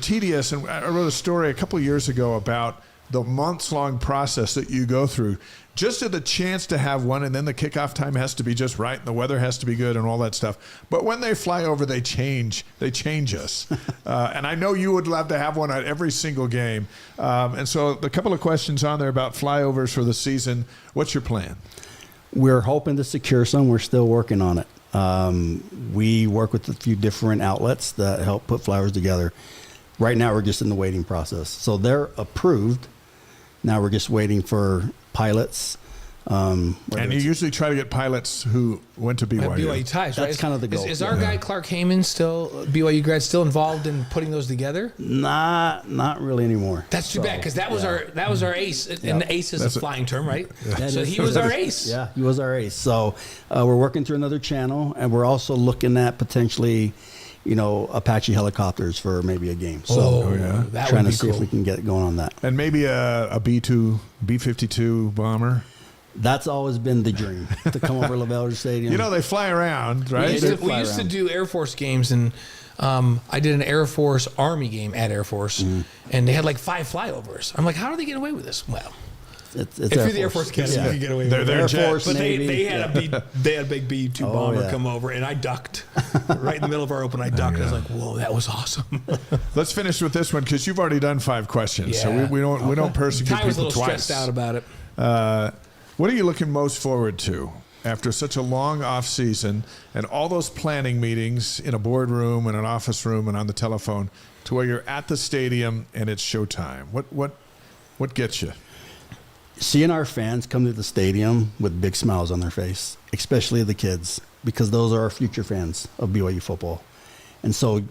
tedious. And I wrote a story a couple of years ago about the months-long process that you go through just to the chance to have one, and then the kickoff time has to be just right, and the weather has to be good, and all that stuff. But when they fly over, they change us. And I know you would love to have one at every single game. And so a couple of questions on there about flyovers for the season. What's your plan? We're hoping to secure some. We're still working on it. We work with a few different outlets that help put flyers together. Right now, we're just in the waiting process. So they're approved. Now we're just waiting for pilots. And you usually try to get pilots who went to BYU. BYU ties, right? That's kind of the goal. Is our guy Clark Heyman still, BYU grad, still involved in putting those together? Not really anymore. That's too bad, because that was our ace, and the ace is a flying term, right? Yeah. So he was our ace. Yeah, he was our ace. So we're working through another channel, and we're also looking at potentially, Apache helicopters for maybe a game. So that trying would be to see if we can get going on that. And maybe a B-52 bomber. That's always been the dream, to come over Lavelle Stadium. They fly around, right? We used to do Air Force games, and I did an Air Force Army game at Air Force, and they had like 5 flyovers. I'm like, how are they getting away with this? Well, it's if you're the Air Force kids, you can get away with it. They're Air Force, But Navy, they had a big B-2 bomber come over, and I ducked right in the middle of our open. I ducked. I was like, "Whoa, that was awesome." Let's finish with this one, because you've already done 5 questions, so Yeah. we don't persecute Ty was a people little twice. stressed out about it. What are you looking most forward to after such a long off season and all those planning meetings in a boardroom and an office room and on the telephone, to where you're at the stadium and it's showtime? What gets you? seeing our fans come to the stadium with big smiles on their face, especially the kids, because those are our future fans of BYU football. And so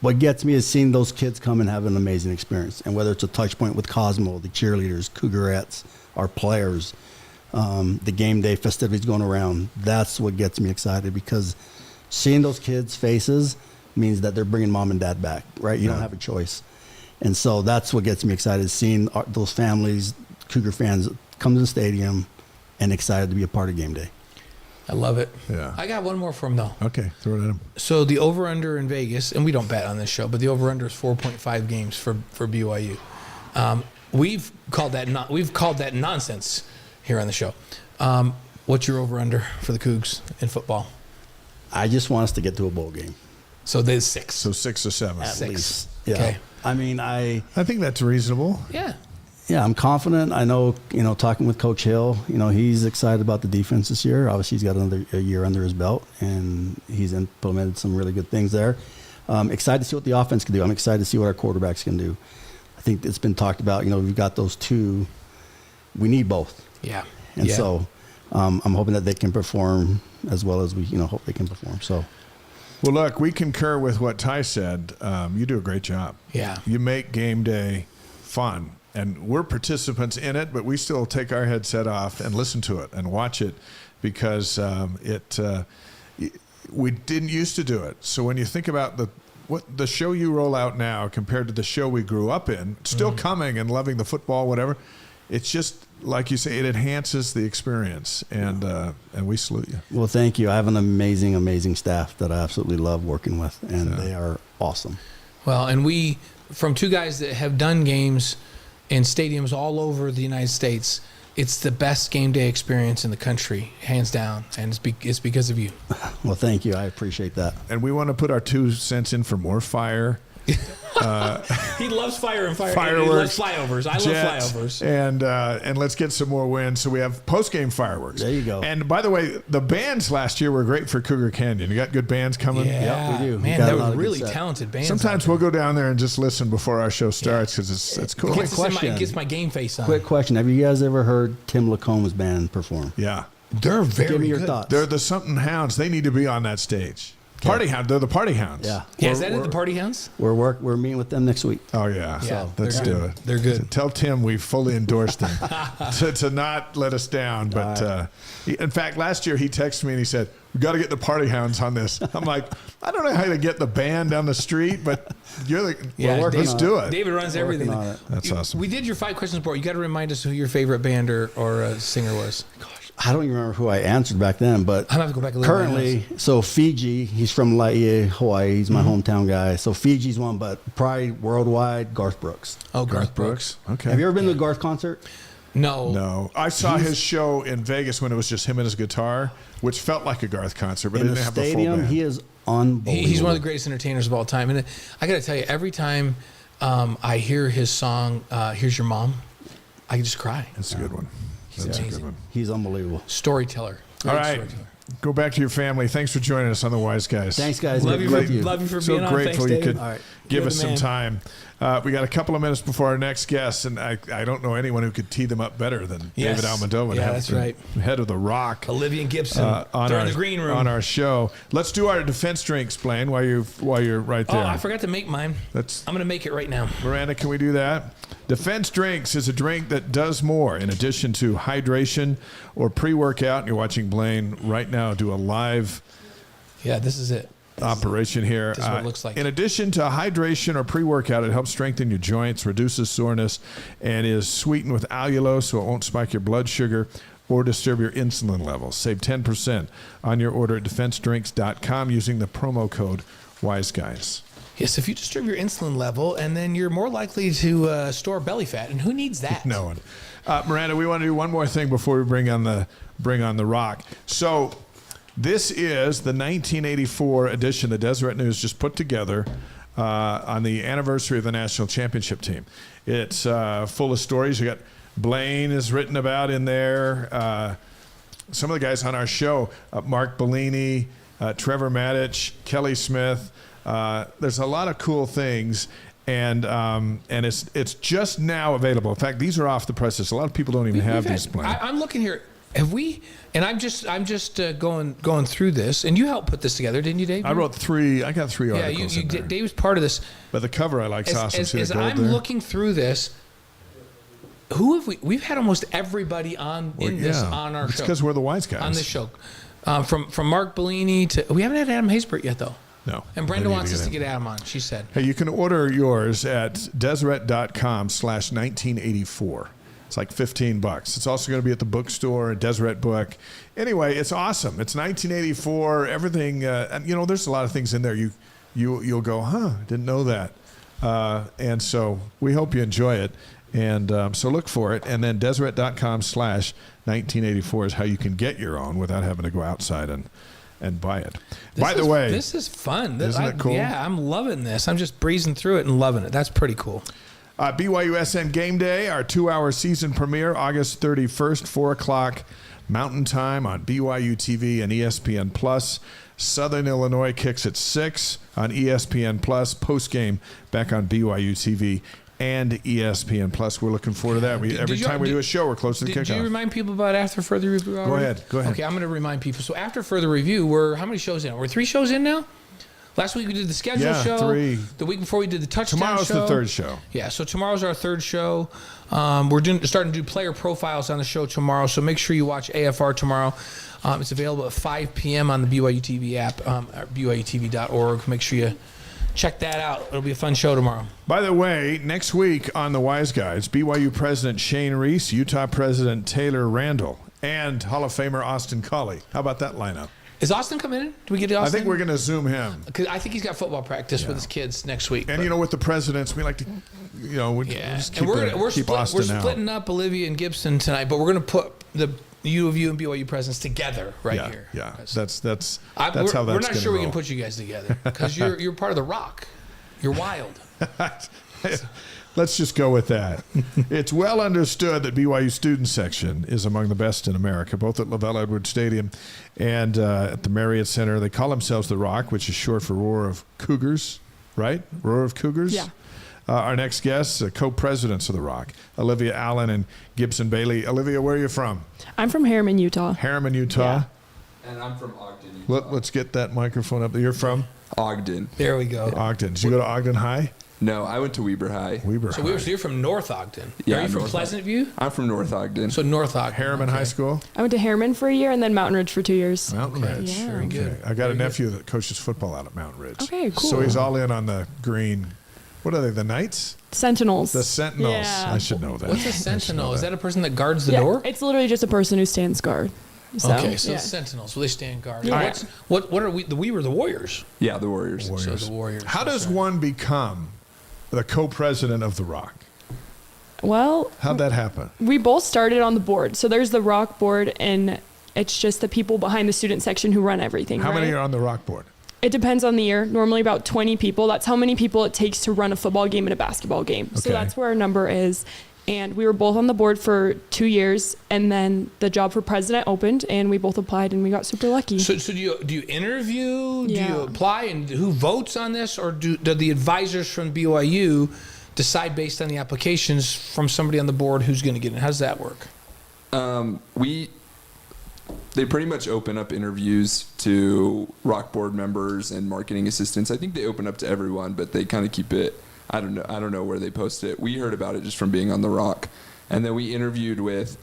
what gets me is seeing those kids come and have an amazing experience. And whether it's a touch point with Cosmo, the cheerleaders, Cougarettes, our players, the game day festivities going around, that's what gets me excited, because seeing those kids' faces means that they're bringing mom and dad back, right? You don't have a choice. And so that's what gets me excited, seeing those families, Cougar fans, come to the stadium and excited to be a part of game day. I love it. Yeah. I got one more for him, though. Okay, throw it at him. So the over-under in Vegas, and we don't bet on this show, but the over-under is 4.5 games for BYU. We've called that nonsense here on the show. What's your over-under for the Cougs in football? I just want us to get to a bowl game. So there's 6. So 6 or 7. At Six. least. Yeah. Okay. I mean, I think that's reasonable. Yeah. I'm confident. I know, talking with Coach Hill, he's excited about the defense this year. Obviously, he's got a year under his belt, and he's implemented some really good things there. Excited to see what the offense can do. I'm excited to see what our quarterbacks can do. I think it's been talked about, we've got those two. We need both. Yeah. And so I'm hoping that they can perform as well as we, hope they can perform. So. Well, look, we concur with what Ty said. You do a great job. Yeah. You make game day fun. And we're participants in it, but we still take our headset off and listen to it and watch it, because we didn't used to do it. So when you think about the show you roll out now compared to the show we grew up in, still coming and loving the football, whatever, it's just, like you say, it enhances the experience, and we salute you. Well, thank you. I have an amazing, amazing staff that I absolutely love working with, and they are awesome. Well, and we, from two guys that have done games in stadiums all over the United States, it's the best game day experience in the country, hands down, and it's because of you. Well, thank you. I appreciate that. And we want to put our 2 cents in for more fire. He loves fire and fireworks. He loves flyovers. I Jets, love flyovers. And let's get some more wins. So we have post-game fireworks. There you go. And by the way, the bands last year were great for Cougar Canyon. You got good bands coming? Yeah, Yep, we do. Man, Got they a lot were of really good set. talented bands. Sometimes we'll go down there and just listen before our show starts, because it's cool. Quick It question. gets my game face on. Quick question. Have you guys ever heard Tim Lacomb's band perform? Yeah. They're very Give me your good. thoughts. They're the something hounds. They need to be on that stage. Party hound. They're the party hounds. Yeah. Yeah, is that at the Party Hounds? We're meeting with them next week. Oh, yeah. Yeah, Let's they're do good. it. They're good. So tell Tim we fully endorsed him to not let us down. But in fact, last year he texted me and he said, "We got to get the party hounds on this." I'm like, I don't know how to get the band down the street, but let's do it. David runs everything. on it. That's awesome. We did your 5 questions report. You got to remind us who your favorite band or singer was. I don't even remember who I answered back then, but I'm gonna have to go back and look at my currently, so Fiji, he's from Laie, Hawaii. He's my hometown guy. So Fiji's one, but probably worldwide, Garth Brooks. Oh, Garth Brooks. Okay. Have you ever been to a Garth concert? No. No, I saw his show in Vegas when it was just him and his guitar, which felt like a Garth concert, but In it the didn't have the full stadium, band. he is unbelievable. He's one of the greatest entertainers of all time. And I got to tell you, every time I hear his song, Here's Your Mom, I just cry. That's a good one. He's That's a good amazing. one. He's unbelievable. Storyteller. All Great right. storyteller. Go back to your family. Thanks for joining us on the Wise Guys. Thanks, guys. Love Good you, to be with you. love you for So being on. grateful Thanks, you Dave. could All right. give You're us the some man. time. We got a couple of minutes before our next guest, and I don't know anyone who could tee them up better than Yes. David Almodova. Yeah, that's right. Head of the ROC. Olivia and Gibson. On They're our, in the green room. on our show. Let's do our defense drinks, Blaine, while you're right there. Oh, I forgot to make mine. I'm going to make it right now. Miranda, can we do that? Defense Drinks is a drink that does more. In addition to hydration or pre-workout, you're watching Blaine right now do a live Yeah, this is it. operation here. This is what it looks like. In addition to hydration or pre-workout, it helps strengthen your joints, reduces soreness, and is sweetened with allulose so it won't spike your blood sugar or disturb your insulin levels. Save 10% on your order at defensedrinks.com using the promo code WISEGUYS. Yes, if you disturb your insulin level, and then you're more likely to store belly fat, and who needs that? No one. Miranda, we want to do one more thing before we bring on the ROC. So this is the 1984 edition the Deseret News just put together on the anniversary of the national championship team. It's full of stories. You got Blaine is written about in there. Some of the guys on our show, Mark Bellini, Trevor Maddich, Kelly Smith. There's a lot of cool things. And it's just now available. In fact, these are off the presses. A lot of people don't even have these planned. I'm looking here. Have we? And I'm just going through this. And you helped put this together, didn't you, Dave? I wrote 3. I got 3 articles. Yeah, Dave was part of this. But the cover I like awesome too. As I'm looking through this, who have we? We've had almost everybody on this on our show. It's because we're the wise guys on this show. From Mark Blaine to we haven't had Adam Haysbert yet though. No. And Brenda wants us to get Adam on, she said. Hey, you can order yours at Deseret.com/1984. It's like $15. It's also going to be at the bookstore, Deseret Book. Anyway, it's awesome. It's 1984. Everything, there's a lot of things in there. You'll go, didn't know that. And so we hope you enjoy it. And so look for it. And then Deseret.com/1984 is how you can get your own without having to go outside and buy it. By the way, this is fun. Isn't it cool? Yeah, I'm loving this. I'm just breezing through it and loving it. That's pretty cool. BYU SN Game Day, our 2-hour season premiere, August 31st, 4 o'clock Mountain Time on BYU TV and ESPN Plus. Southern Illinois kicks at 6 on ESPN Plus. Post-game back on BYU TV and ESPN Plus. We're looking forward to that. Every time we do a show, we're close to the kickoff. Did you remind people about After Further Review already? Go ahead. Okay, I'm going to remind people. So After Further Review, we're how many shows in? We're 3 shows in now? Last week we did the schedule show. 3. The week before we did the touchdown Tomorrow's show. the 3rd show. Yeah, so tomorrow's our 3rd show. We're starting to do player profiles on the show tomorrow, so make sure you watch AFR tomorrow. It's available at 5 p.m. on the BYU TV app, at BYUtv.org. Make sure you check that out. It'll be a fun show tomorrow. By the way, next week on the Wise Guys, BYU President Shane Reese, Utah President Taylor Randall, and Hall of Famer Austin Collie. How about that lineup? Is Austin coming in? Do we get Austin? I think we're going to Zoom him. Because I think he's got football practice with his kids next week. And, with the presidents, we like to, just keep, we're keep Austin We're splitting up Olivia and Gibson tonight, but we're going to put the U of U and BYU presidents together here. Yeah, that's how that's We're not sure we can put you guys together because you're part of the ROC. You're wild. Let's just go with that. It's well understood that BYU student section is among the best in America, both at Lavelle Edwards Stadium and at the Marriott Center. They call themselves the ROC, which is short for Roar of Cougars, right? Roar of Cougars? Yeah. Our next guests, co-presidents of the ROC, Olivia Allen and Gibson Bailey. Olivia, where are you from? I'm from Harriman, Utah. Harriman, Utah. Yeah. And I'm from Ogden, Utah. Let's get that microphone up. You're from? Ogden. There we go. Ogden. Did you go to Ogden High? No, I went to Weber High. So you're from North Ogden. Yeah, Are you from North Pleasant View? I'm from North Ogden. So North Ogden. Harriman High School? I went to Harriman for a year and then Mountain Ridge for 2 years. Mountain Ridge. Yeah. Very good. I got a nephew that coaches football out at Mountain Ridge. Okay, cool. So he's all in on the green. What are they, the Knights? Sentinels. The Sentinels. Yeah. I should know that. What's a sentinel? Is that a person that guards the Yeah, door? it's literally just a person who stands guard. So, Okay, so yeah. sentinels. Well, they stand guard. Yeah. What are we? We were the Warriors. Yeah, the Warriors. So the Warriors. How does one become the co-president of the ROC? Well, How'd that happen? we both started on the board. So there's the ROC board, and it's just the people behind the student section who run everything. How right? many are on the ROC board? It depends on the year. Normally about 20 people. That's how many people it takes to run a football game and a basketball game. So Okay. that's where our number is. And we were both on the board for 2 years, and then the job for president opened, and we both applied, and we got super lucky. So do you interview? Do Yeah. you apply? And who votes on this? Or do the advisors from BYU decide based on the applications from somebody on the board who's going to get in? How does that work? They pretty much open up interviews to ROC board members and marketing assistants. I think they open up to everyone, but they kind of keep it. I don't know where they post it. We heard about it just from being on the ROC, and then we interviewed with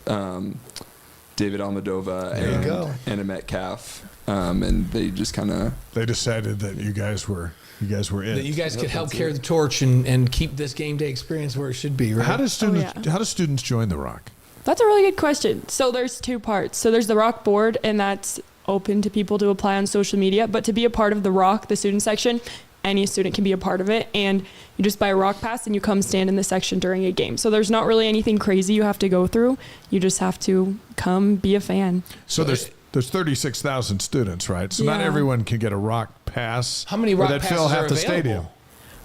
David Almodova and Anna Metcalf, and they just kind of They decided that you guys were it. That you guys could help carry the torch and keep this game day experience where it should be, right? How do students join the ROC? That's a really good question. So there's 2 parts. So there's the ROC board, and that's open to people to apply on social media. But to be a part of the ROC, the student section, any student can be a part of it. And you just buy a ROC pass and you come stand in the section during a game. So there's not really anything crazy you have to go through. You just have to come be a fan. So there's 36,000 students, right? So not Yeah. everyone can get a ROC pass. How many or ROC that'd passes fill are half the available? stadium.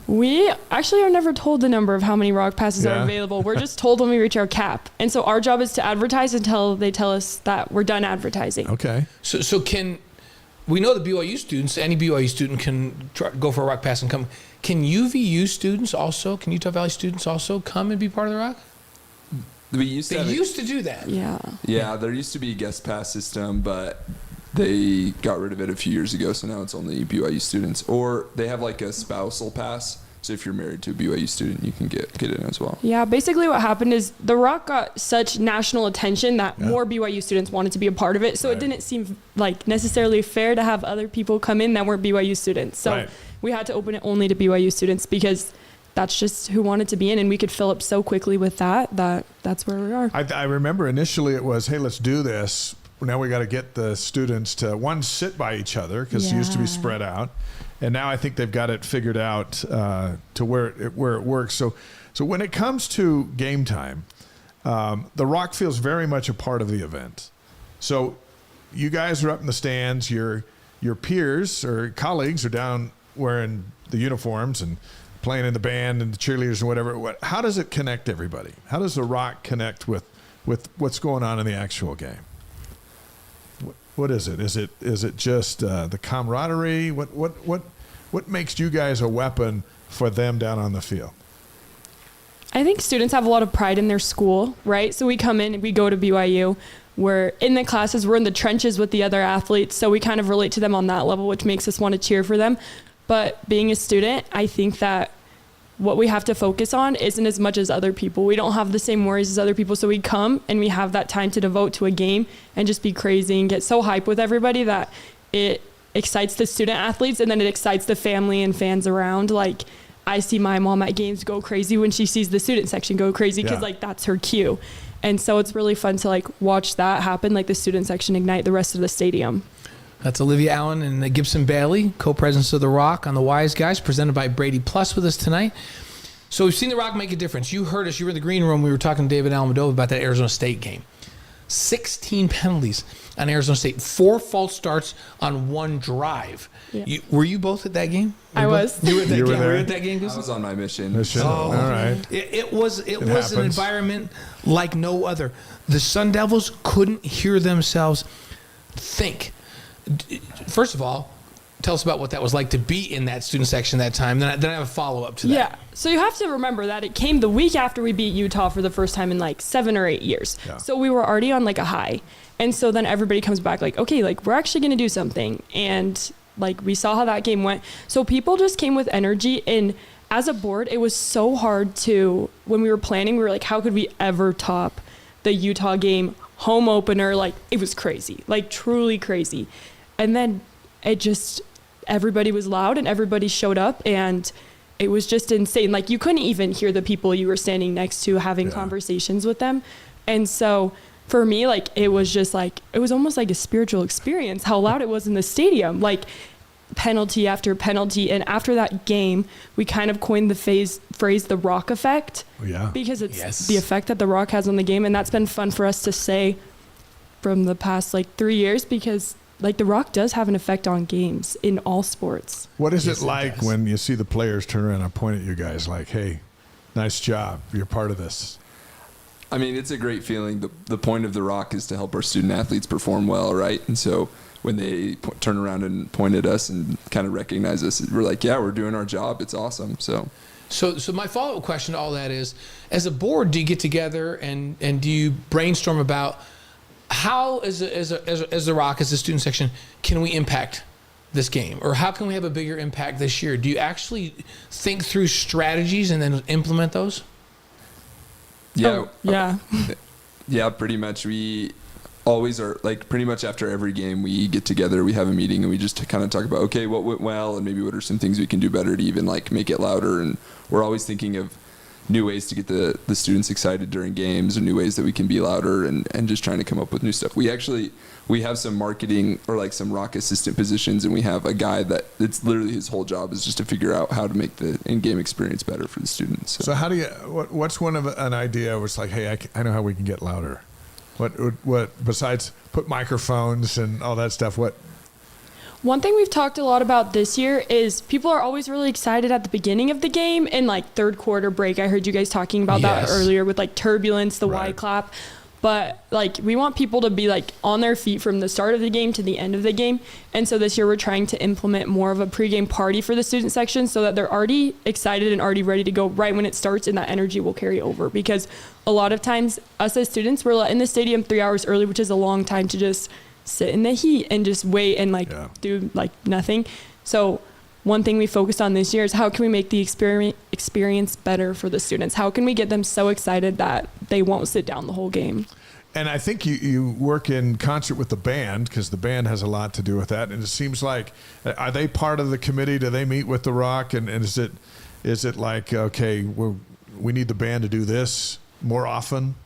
We actually are never told the number of how many ROC passes Yeah. are available. We're just told when we reach our cap. And so our job is to advertise until they tell us that we're done advertising. Okay. So can we know the BYU students? Any BYU student can go for a ROC pass and come. Can UVU students also, can Utah Valley students also come and be part of the Rock? We used to Used to do that. Yeah. Yeah, there used to be a guest pass system, but they got rid of it a few years ago, so now it's only BYU students. Or they have like a spousal pass, so if you're married to a BYU student, you can get in as well. Yeah, basically what happened is the Rock got such national attention that more BYU students wanted to be a part of it, so it didn't seem like necessarily fair to have other people come in that weren't BYU students. So we had to open it only to BYU students because that's just who wanted to be in, and we could fill up so quickly with that's where we are. I remember initially it was, hey, let's do this. Now we got to get the students to, one, sit by each other because it used to be spread out. And now I think they've got it figured out to where it works. So when it comes to game time, the Rock feels very much a part of the event. So you guys are up in the stands. Your peers or colleagues are down wearing the uniforms and playing in the band and the cheerleaders and whatever. How does it connect everybody? How does the Rock connect with what's going on in the actual game? What is it? Is it just the camaraderie? What makes you guys a weapon for them down on the field? I think students have a lot of pride in their school, right? So we come in and we go to BYU. We're in the classes, we're in the trenches with the other athletes, so we kind of relate to them on that level, which makes us want to cheer for them. But being a student, I think that what we have to focus on isn't as much as other people. We don't have the same worries as other people, so we come and we have that time to devote to a game and just be crazy and get so hyped with everybody that it excites the student athletes, and then it excites the family and fans around. Like, I see my mom at games go crazy when she sees the student section go crazy because like that's her cue. And so it's really fun to like watch that happen, like the student section ignite the rest of the stadium. That's Olivia Allen and Gibson Bailey, co-presidents of the Rock on the Wise Guys, presented by Brady Plus with us tonight. So we've seen the Rock make a difference. You heard us. You were in the green room. We were talking to David Almodova about that Arizona State game. 16 penalties on Arizona State. 4 false starts on 1 drive. Yeah. Were you both at that game? I was. You were at that game? Were you at that game? I was on my mission. All right. It was an environment like no other. The Sun Devils couldn't hear themselves think. First of all, tell us about what that was like to be in that student section that time. Then I have a follow-up to that. Yeah. So you have to remember that it came the week after we beat Utah for the first time in like 7 or 8 years. Yeah. So we were already on like a high. And so then everybody comes back like, okay, like we're actually going to do something. And like we saw how that game went. So people just came with energy. And as a board, it was so hard to, when we were planning, we were like, how could we ever top the Utah game home opener? Like it was crazy, like truly crazy. And then everybody was loud and everybody showed up and it was just insane. Like you couldn't even hear the people you were standing next to having conversations with them. And so for me, like, it was just like, it was almost like a spiritual experience, how loud it was in the stadium, like penalty after penalty. And after that game, we kind of coined the phrase, the Rock effect, because it's the effect that the Rock has on the game. And that's been fun for us to say from the past like 3 years, because like the Rock does have an effect on games in all sports. What is it like when you see the players turn around and point at you guys like, hey, nice job, you're part of this? I mean, it's a great feeling. The point of the Rock is to help our student athletes perform well, right? And so when they turn around and point at us and kind of recognize us, we're like, yeah, we're doing our job. It's awesome. So my follow-up question to all that is, as a board, do you get together and do you brainstorm about how, as the Rock, as the student section, can we impact this game? Or how can we have a bigger impact this year? Do you actually think through strategies and then implement those? Yeah. Yeah, pretty much. We always are, like, pretty much after every game we get together, we have a meeting and we just kind of talk about, okay, what went well and maybe what are some things we can do better to even like make it louder. And we're always thinking of new ways to get the students excited during games, or new ways that we can be louder, and just trying to come up with new stuff. We have some marketing or like some Rock assistant positions, and we have a guy that it's literally his whole job is just to figure out how to make the in-game experience better for the students. So how do you, what's one of an idea where it's like, hey, I know how we can get louder? What besides put microphones and all that stuff, what? One thing we've talked a lot about this year is people are always really excited at the beginning of the game and like third quarter break. I heard you guys talking about that earlier with like turbulence, the Y clap. But like we want people to be like on their feet from the start of the game to the end of the game. And so this year we're trying to implement more of a pregame party for the student section so that they're already excited and already ready to go right when it starts, and that energy will carry over. Because a lot of times us as students, we're in the stadium 3 hours early, which is a long time to just sit in the heat and just wait and do like nothing. So one thing we focused on this year is how can we make the experience better for the students? How can we get them so excited that they won't sit down the whole game? And I think you work in concert with the band, because the band has a lot to do with that. And it seems like, are they part of the committee? Do they meet with the ROC? And is it like, okay, we need the band to do this more often?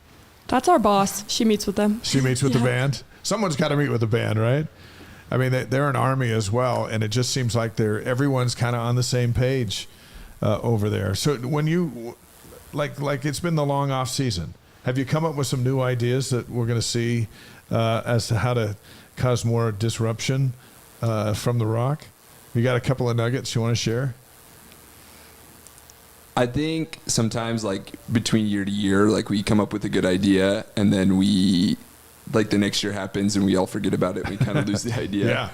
That's our boss. She meets with them. She meets with the band? Someone's got to meet with the band, right? I mean, they're an army as well, and it just seems like everyone's kind of on the same page over there. So when you, like it's been the long off season, have you come up with some new ideas that we're going to see as to how to cause more disruption from the ROC? You got a couple of nuggets you want to share? I think sometimes, like, between year to year, like, we come up with a good idea, and then the next year happens and we all forget about it. We kind of lose the idea. Yeah.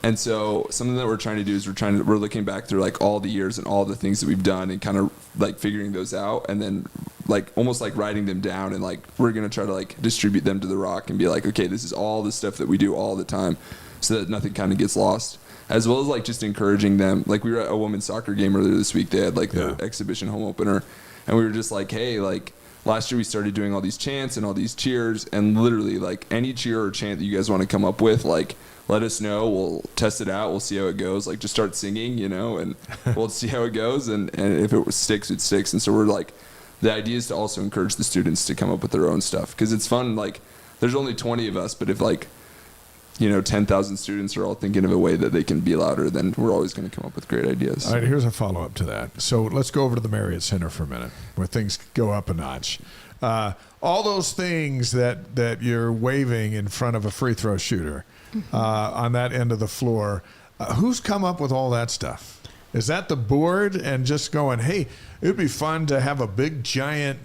And so something that we're trying to do is we're looking back through like all the years and all the things that we've done and kind of like figuring those out, and then like almost like writing them down, and like we're going to try to like distribute them to the ROC and be like, okay, this is all the stuff that we do all the time, so that nothing kind of gets lost. As well as like just encouraging them. Like we were at a women's soccer game earlier this week. They had like the exhibition home opener, and we were just like, hey, like, last year we started doing all these chants and all these cheers, and literally like any cheer or chant that you guys want to come up with, like, let us know. We'll test it out. We'll see how it goes. Like, just start singing, and we'll see how it goes. And if it sticks, it sticks. And so we're like, the idea is to also encourage the students to come up with their own stuff, because it's fun. Like, there's only 20 of us, but if like 10,000 students are all thinking of a way that they can be louder, then we're always going to come up with great ideas. All right, here's a follow-up to that. So let's go over to the Marriott Center for a minute, where things go up a notch. All those things that you're waving in front of a free throw shooter on that end of the floor, who's come up with all that stuff? Is that the board and just going, hey, it would be fun to have a big, giant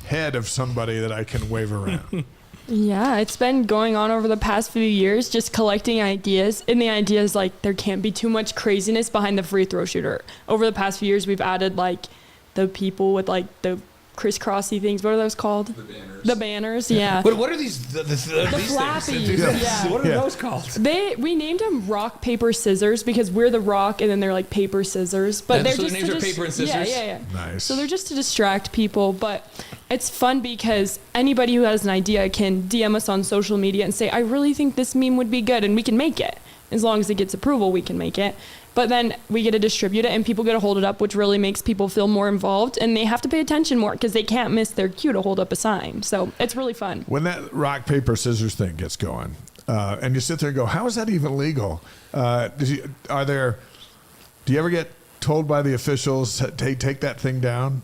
head of somebody that I can wave around? Yeah, it's been going on over the past few years, just collecting ideas. And the idea is like there can't be too much craziness behind the free throw shooter. Over the past few years, we've added like the people with like the crisscrossy things. What are those called? The banners. The banners, yeah. What are these? The flappies. Yeah. What are those called? We named them rock, paper, scissors because we're the rock, and then they're like paper, scissors. But they're so just the names are paper and scissors. Yeah. Nice. So they're just to distract people, but it's fun because anybody who has an idea can DM us on social media and say, I really think this meme would be good, and we can make it. As long as it gets approval, we can make it. But then we get to distribute it, and people get to hold it up, which really makes people feel more involved, and they have to pay attention more because they can't miss their cue to hold up a sign. So it's really fun. When that rock, paper, scissors thing gets going, and you sit there and go, how is that even legal? Do you ever get told by the officials, take that thing down?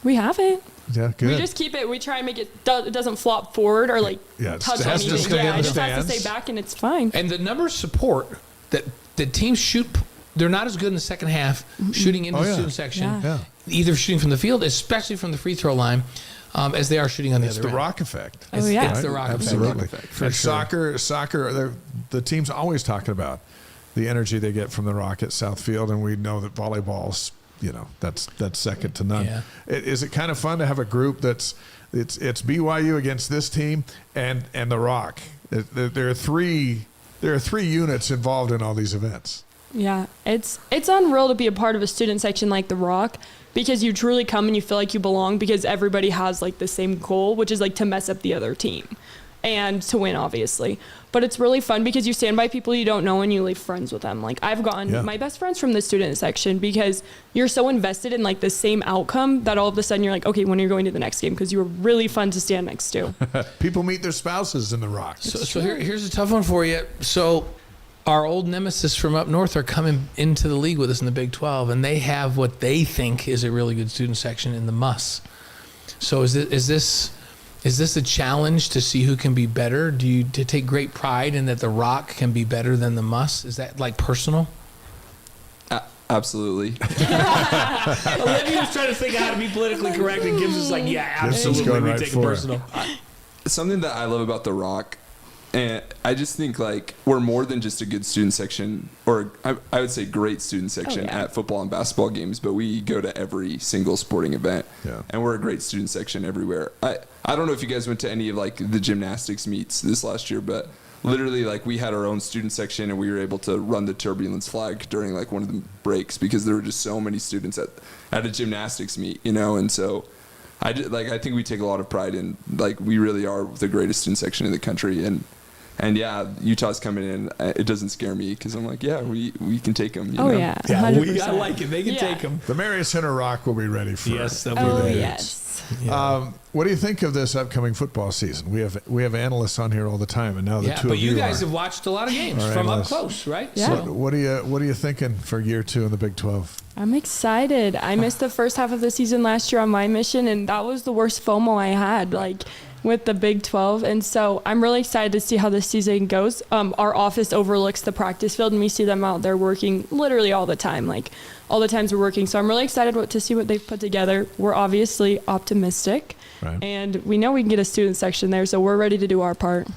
We haven't. Yeah, good. We just keep it. We try and make it doesn't flop forward or like touch it has anything. to stay in the it just has to stands. stay back, and it's fine. And the numbers support that the teams shoot. They're not as good in the second half shooting into the student section, either shooting from the field, especially from the free throw line, as they are shooting on the other end. It's the ROC effect. It's the ROC Absolutely. effect. And soccer, the team's always talking about the energy they get from the ROC at Southfield, and we know that volleyball's, that's second to none. Yeah. Is it kind of fun to have a group it's BYU against this team and the ROC? There are three units involved in all these events. Yeah, it's unreal to be a part of a student section like the ROC because you truly come and you feel like you belong because everybody has like the same goal, which is like to mess up the other team and to win, obviously. But it's really fun because you stand by people you don't know and you leave friends with them. Like I've gotten my best friends from the student section because you're so invested in like the same outcome that all of a sudden you're like, okay, when are you going to the next game? Because you were really fun to stand next to. People meet their spouses in the ROC. So here's a tough one for you. So our old nemesis from up north are coming into the league with us in the Big 12, and they have what they think is a really good student section in the MUS. So is this a challenge to see who can be better? Do you to take great pride in that the ROC can be better than the MUS? Is that like personal? Absolutely. Olivia was trying to think of how to be politically correct, and Gibson's like, yeah, absolutely. Going We right take it for it. personal. something that I love about the ROC, and I just think like we're more than just a good student section, or I would say great student section at football and basketball games, but we go to every single sporting event, and we're a great student section everywhere. I don't know if you guys went to any of like the gymnastics meets this last year, but literally like we had our own student section and we were able to run the turbulence flag during like one of the breaks because there were just so many students at a gymnastics meet, you know, and so I think we take a lot of pride in like we really are the greatest student section in the country, and yeah, Utah's coming in. It doesn't scare me because I'm like, yeah, we can take them. You know? Yeah, 100%. I like it. They can take them. The Marriott Center ROC will be ready for. Yes, it. they'll be ready. Yes. Yeah. What do you think of this upcoming football season? We have analysts on here all the time, and now the two but of you guys are. have watched a lot of games All right, from up let's- close, right? Yeah. So, What are you thinking for year 2 in the Big 12? I'm excited. I missed the first half of the season last year on my mission, and that was the worst FOMO I had, like with the Big 12. And so I'm really excited to see how this season goes. Our office overlooks the practice field, and we see them out there working literally all the time, like all the times we're working. So I'm really excited to see what they've put together. We're obviously optimistic, Right. and we know we can get a student section there, so we're ready to do our part.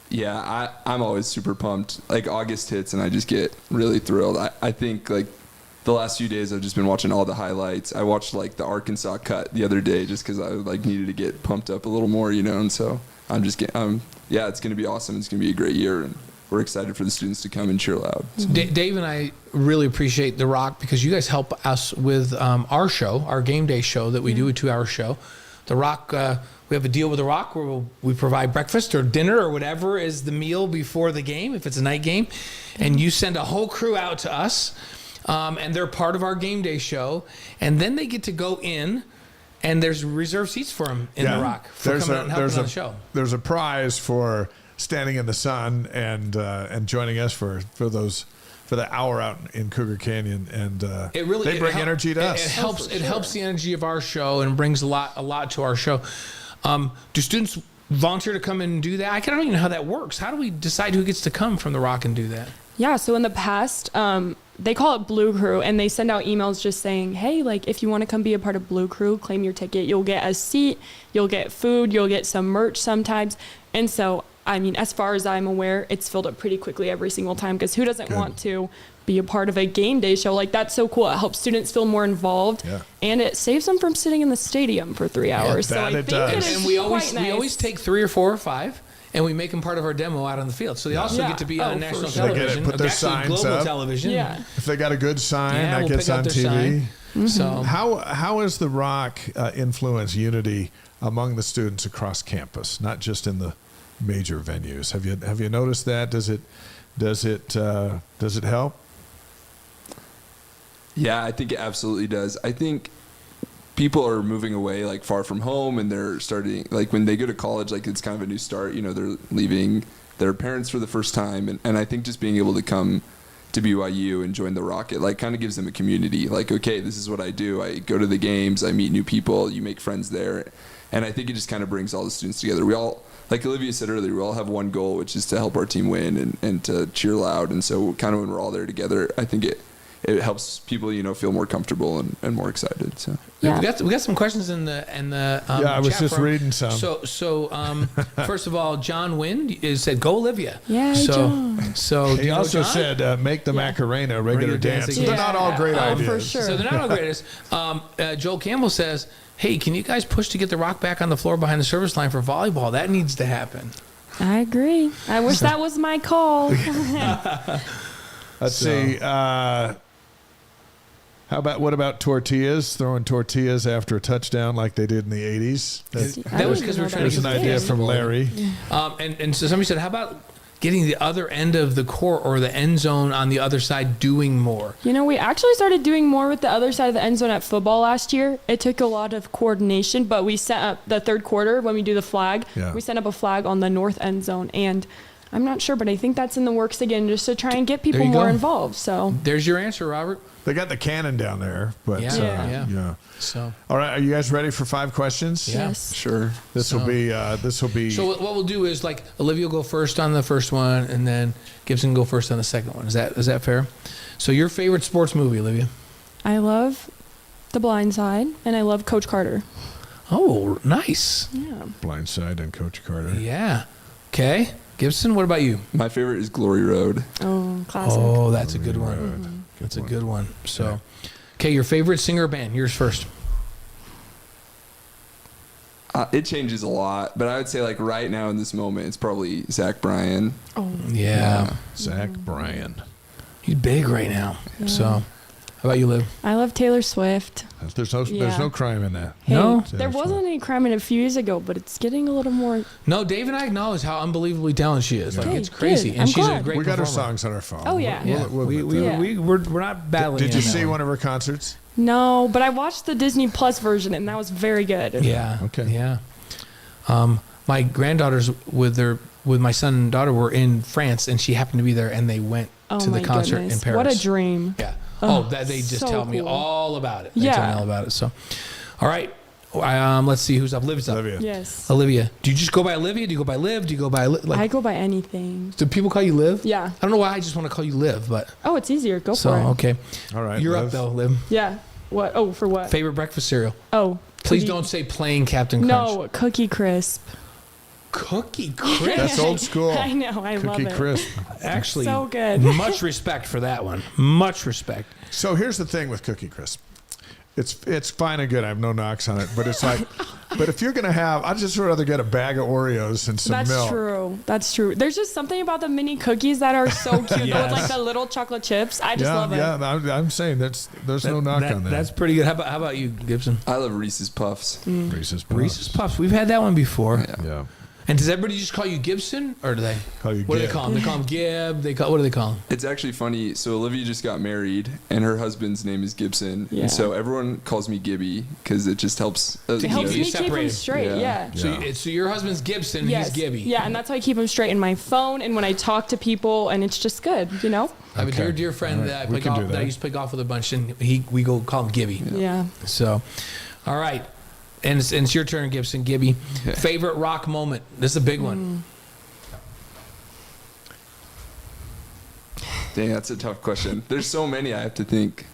Yeah, I'm always super pumped. Like August hits and I just get really thrilled. I think like the last few days I've just been watching all the highlights. I watched like the Arkansas cut the other day just because I like needed to get pumped up a little more, you know. And so I'm just getting, yeah, it's going to be awesome. It's going to be a great year, and we're excited for the students to come and cheer loud. So. Dave and I really appreciate the ROC because you guys help us with our show, our game day show that we do, a 2-hour show. The ROC, we have a deal with the ROC where we provide breakfast or dinner or whatever is the meal before the game, if it's a night game. And you send a whole crew out to us, and they're part of our game day show. And then they get to go in, and there's reserved seats for them in the ROC for coming out and helping on the show. There's a prize for standing in the sun and joining us for the hour out in Cougar Canyon, and they bring energy to us. It helps the energy of our show and brings a lot to our show. Do students volunteer to come and do that? I don't even know how that works. How do we decide who gets to come from the ROC and do that? Yeah, so in the past, they call it Blue Crew, and they send out emails just saying, hey, like, if you want to come be a part of Blue Crew, claim your ticket. You'll get a seat, you'll get food, you'll get some merch sometimes. And so, I mean, as far as I'm aware, it's filled up pretty quickly every single time, because who doesn't want to be a part of a game day show? Like, that's so cool. It helps students feel more involved, and it saves them from sitting in the stadium for 3 hours. that so I it think does. it is And we quite nice. always take 3 or 4 or 5, and we make them part of our demo out on the field. So they also get to be on national for sure. They get it, television, put their actually signs global up. television. Yeah. If they got a good sign, Yeah, that we'll gets pick out on their TV. sign. So How has the ROC influenced unity among the students across campus, not just in the major venues? Have you noticed that? Does it help? Yeah, I think it absolutely does. I think people are moving away like far from home, and they're starting like when they go to college, like it's kind of a new start. You know, they're leaving their parents for the first time, and I think just being able to come to BYU and join the ROC, it like kind of gives them a community. Like, okay, this is what I do. I go to the games, I meet new people, you make friends there, and I think it just kind of brings all the students together. We all, like Olivia said earlier, we all have one goal, which is to help our team win and to cheer loud. And so kind of when we're all there together, I think it helps people, you know, feel more comfortable and more excited. So Yeah. we got some questions in the I was chat just forum. reading some. So first of all, John Wynn said go Olivia. Yay, John. So do He you know also John? said make the Macarena a regular Regular dance. dancing. They're not all great Oh, ideas. for sure. So they're not all greatest. Joel Campbell says, hey, can you guys push to get the ROC back on the floor behind the service line for volleyball? That needs to happen. I agree. I wish that was my call. Let's see. What about tortillas? Throwing tortillas after a touchdown like they did in the 80s? That was because we were trying to There's get an the idea fans from involved. Larry. And so somebody said, how about getting the other end of the court or the end zone on the other side doing more? You know, we actually started doing more with the other side of the end zone at football last year. It took a lot of coordination, but we set up the third quarter when we do the flag. Yeah. We set up a flag on the north end zone, and I'm not sure, but I think that's in the works again, just to try and get people There you more go. involved. So There's your answer, Robert. They got the cannon down there, but Yeah. yeah. So All right, are you guys ready for 5 questions? Yeah. yes. sure. This will be. So what we'll do is like Olivia will go first on the first one, and then Gibson go first on the second one. Is that fair? So your favorite sports movie, Olivia? I love The Blind Side, and I love Coach Carter. Oh, nice. Yeah. Blindside and Coach Carter. Yeah. Okay. Gibson, what about you? My favorite is Glory Road. Oh, classic. Oh, that's a good one. That's a good one. So, okay, your favorite singer or band? Yours first. It changes a lot, but I would say like right now in this moment, it's probably Zach Bryan. Oh, Yeah. Zach Bryan. He's big right now. So, how about you, Liv? I love Taylor Swift. There's Yeah. no crime in that. Hey, No? there wasn't any crime in it a few years ago, but it's getting a little more. No, Dave and I acknowledge how unbelievably talented she is. Like, Okay, it's crazy. good. And I'm she's a glad. great We got her performer. songs on our phone. Oh, yeah. Yeah. We'll admit that. We're not battling. Did you on that see one of her concerts? No, but I watched the Disney Plus version, and that was very good. Yeah. Okay. Yeah. My granddaughters with my son and daughter were in France, and she happened to be there, and they went Oh, to the my concert goodness. in Paris. What a dream. Yeah. Oh, They just so tell me cool. all about it. They Yeah. tell me all about it. So, all right. Let's see who's up. Liv's up. Olivia. Yes. Olivia. Do you just go by Olivia? Do you go by Liv? Do you go by I go by anything. Do people call you Liv? Yeah. I don't know why I just want to call you Liv, but Oh, it's easier. Go so for it. okay. All right. You're Liv. up though, Liv. Yeah. What? Oh, for what? Favorite breakfast cereal? Oh. Please Cookie- don't say plain Captain Crunch. No, Cookie Crisp. Cookie Crisp. That's old school. I know. I love Cookie it. Crisp. Actually, So good. much respect for that one. Much respect. So here's the thing with Cookie Crisp. It's fine and good. I have no knocks on it, but it's like, but if you're gonna have, I'd just rather get a bag of Oreos and some That's milk. true. That's true. There's just something about the mini cookies that are so cute. Yes. With like the little chocolate chips. I just love it. Yeah, I'm saying there's no knock on that. That's pretty good. How about you, Gibson? I love Reese's Puffs. Reese's Puffs. Reese's Puffs. We've had that one before. Yeah. And does everybody just call you Gibson, or do they Call you What do Gib. they call him? They call him Gib. What do they call him? It's actually funny. So Olivia just got married, and her husband's name is Gibson. Yeah. And so everyone calls me Gibby because it just helps. It helps you me keep them separated. straight. Yeah. Yeah. So your husband's Gibson. Yes. He's Gibby. Yeah, and that's how I keep them straight in my phone and when I talk to people, and it's just good, you know? I have a Okay. dear friend All right. that I We play can golf, do that I that. used to play golf with a bunch, and we go call him Gibby. Yeah. So, all right. And it's your turn, Gibson. Gibby. Okay. Favorite rock moment? This is a big one. Dang, that's a tough question. There's so many I have to think.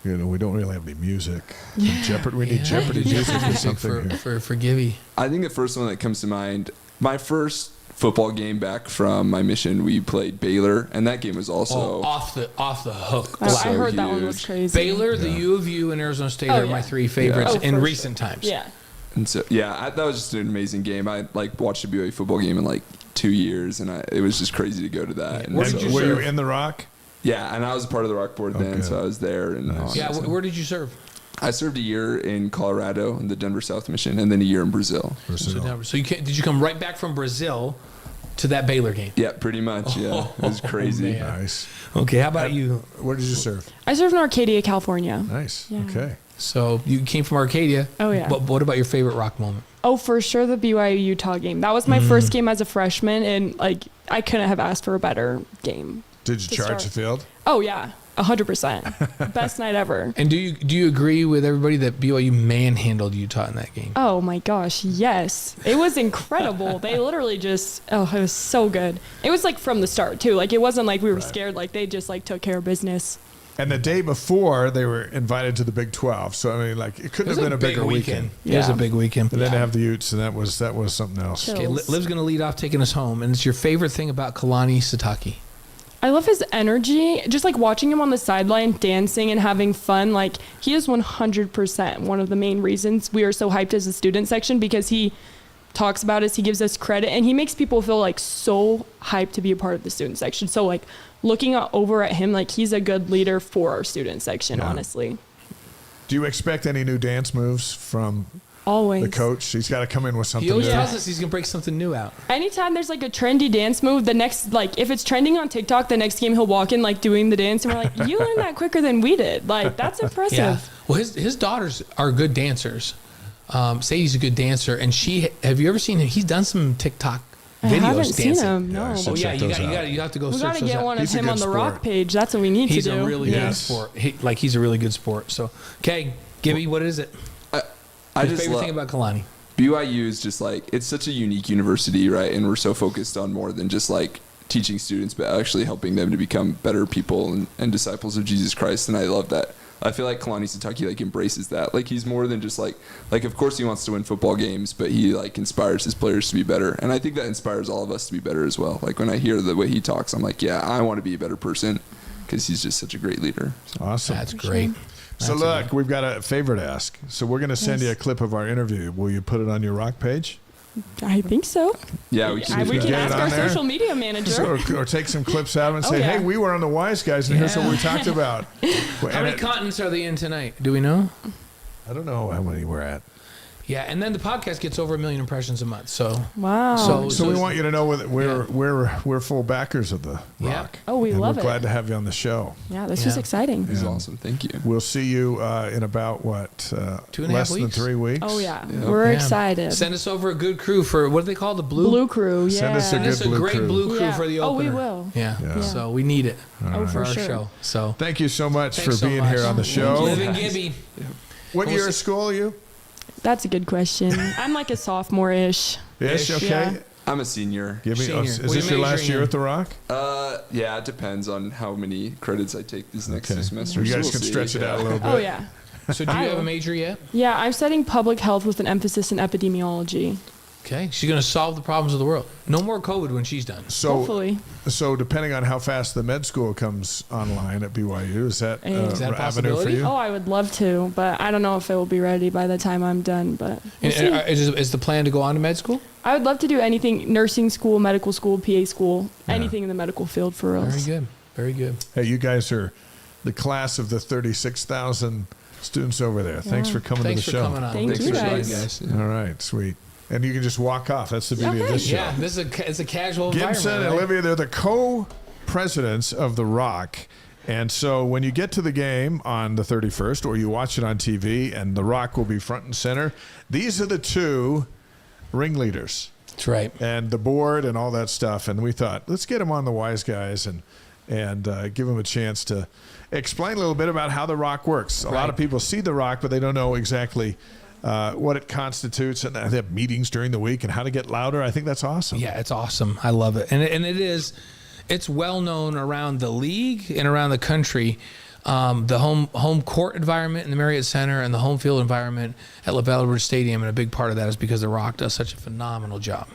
You know, we don't really have any music. Jeopardy. We need Jeopardy music or something. here. for Gibby. I think the first one that comes to mind, my first football game back from my mission, we played Baylor, and that game was also off the hook. I So heard that one was huge. crazy. Baylor, the U of U, and Arizona State Oh, are yeah. my three favorites Oh, in for recent sure. times. Yeah. And so, that was just an amazing game. I watched a BYU football game in like 2 years, and it was just crazy to go to that. And Where so, did you Were you serve? in the Rock? yeah, and I was a part of the Rock Board then, Okay. so I was there. And Nice. Yeah, where did you serve? I served a year in Colorado in the Denver South Mission, and then a year in Brazil. So did you come right back from Brazil to that Baylor game? Yeah, pretty much. Yeah, it was crazy. man. Nice. Okay, how about you? Where did you serve? I served in Arcadia, California. Nice. Yeah. Okay. So you came from Arcadia. Oh, yeah. But what about your favorite rock moment? Oh, for sure, the BYU Utah game. That was my first game as a freshman, and like I couldn't have asked for a better game. Did you To charge start. the field? Oh yeah, 100%. Best night ever. And do you agree with everybody that BYU manhandled Utah in that game? Oh my gosh, yes. It was incredible. They literally just, it was so good. It was like from the start too. Like it wasn't like we were scared. Like they just like took care of business. And the day before, they were invited to the Big 12. So I mean, like it couldn't have been a bigger weekend. It was a Yeah. big weekend. And then to have the Utes, and that was something else. Chill. Okay, Liv's going to lead off taking us home. And it's your favorite thing about Kalani Satake. I love his energy. Just like watching him on the sideline dancing and having fun. Like he is 100% one of the main reasons we are so hyped as a student section, because he talks about us, he gives us credit, and he makes people feel like so hyped to be a part of the student section. So like looking over at him, like he's a good leader for our student section, Yeah. honestly. Do you expect any new dance moves from Always. the coach? He's got to come in with something He always new. tells us he's going to break something new out. Anytime there's like a trendy dance move, the next, like if it's trending on TikTok, the next game he'll walk in like doing the dance, and we're like, you learned that quicker than we did. Like that's impressive. Yeah. Well, his daughters are good dancers. Sadie's a good dancer, and have you ever seen him? He's done some TTikTok I videos haven't dancing. seen him. Yeah, No. so Oh yeah, check you those got out. you have to go We search gotta those get out. one He's of a him good on the sport. Rock page. That's what we need He's to do. a really good Yes. sport. He's a really good sport. So, okay, Gibby, what is it? I Your just favorite love thing about Kalani? BYU is just like, it's such a unique university, right? And we're so focused on more than just like teaching students, but actually helping them to become better people and disciples of Jesus Christ. And I love that. I feel like Kalani Sitake like embraces that. Like he's more than just like of course he wants to win football games, but he like inspires his players to be better. And I think that inspires all of us to be better as well. Like when I hear the way he talks, I'm like, yeah, I want to be a better person because he's just such a great leader. So. Awesome. That's great. So look, we've got a favor to ask. So we're going to send you a clip of our interview. Will you put it on your ROC page? I think so. Yeah, we can. We can get ask it on our there. social media manager. Or take some clips out and say, yeah. hey, we were on the Wise Guys, and here's what we talked about. How many continents are they in tonight? Do we know? I don't know how many we're at. Yeah, and then the podcast gets over 1 million impressions a month. So Wow. So we want you to know that we're full backers of the Yeah. ROC. Oh, we and love we're it. glad to have you on the show. Yeah, this was exciting. He's awesome. Thank you. We'll see you in about, 2.5 less than weeks? 3 weeks? Oh, yeah. We're excited. Send us over a good crew for, what do they call the Blue Crew, yeah. Send us a Send us a Blue great crew. blue crew Yeah. for the Oh, we opener. will. Yeah. Yeah. So we need it Oh, for for our sure. show. So Thank you so much thanks for so being much. here on the show. Live in Gibby. What year of school are you? That's a good question. I'm like a sophomore-ish. Ish, okay. Yeah. I'm a senior. Give me. Senior. Is What are this you your last majoring year in? at the ROC? Yeah, it depends on how many credits I take these next Okay. two semesters. You guys We'll can see. stretch it out a little bit. Oh, yeah. So do you have a major yet? Yeah, I'm studying public health with an emphasis in epidemiology. Okay. She's going to solve the problems of the world. No more COVID when she's done. So, Hopefully. so depending on how fast the med school comes online at BYU, is that Is that a avenue for possibility? you? Oh, I would love to, but I don't know if it will be ready by the time I'm done. But we'll see. Is the plan to go on to med school? I would love to do anything: nursing school, medical school, PA school, anything in the medical field for us. Very good. Very good. Hey, you guys are the class of the 36,000 students over there. Thanks for coming Thanks to for the show. coming on. Thank Thanks you for joining, guys. All right, sweet. And you can just walk off. That's the beauty of this show. Yeah, it's a casual Gibson and environment. Right? Olivia, they're the co-presidents of the ROC. And so when you get to the game on the 31st or you watch it on TV and the ROC will be front and center, these are the two ringleaders. That's right. And the board and all that stuff. And we thought, let's get them on the Wise Guys and give them a chance to explain a little bit about how the ROC works. A lot of people see the ROC, but they don't know exactly what it constitutes, and they have meetings during the week and how to get louder. I think that's awesome. Yeah, it's awesome. I love it. And it's well known around the league and around the country. The home court environment in the Marriott Center and the home field environment at LaBelle Ridge Stadium, and a big part of that is because the ROC does such a phenomenal job.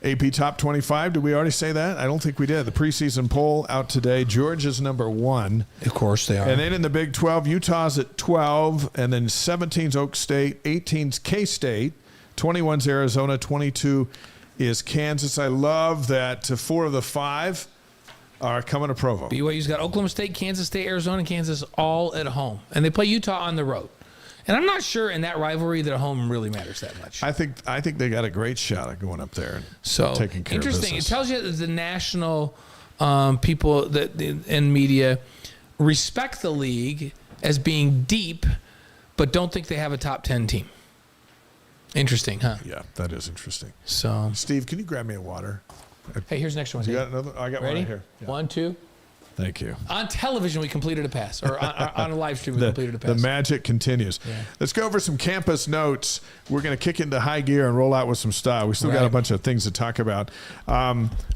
AP Top 25, did we already say that? I don't think we did. The preseason poll out today. Georgia's number 1. Of course they are. And then in the Big 12, Utah's at 12, and then 17's Oak State, 18's K-State, 21's Arizona, 22 is Kansas. I love that 4 of the 5 are coming to Provo. BYU's got Oklahoma State, Kansas State, Arizona, and Kansas all at home. And they play Utah on the road. And I'm not sure in that rivalry that a home really matters that much. I think they got a great shot at going up there and So taking care of interesting. business. It tells you that the national people and media respect the league as being deep, but don't think they have a top 10 team. Interesting, huh? Yeah, that is interesting. So, Steve, can you grab me a water? hey, here's the next one. You got another? I got one Ready? right here. Yeah. 1, 2. Thank you. On television, we completed a pass, or on a live stream, we completed a The pass. magic continues. Yeah. Let's go over some campus notes. We're going to kick into high gear and roll out with some style. We still got a Right. bunch of things to talk about.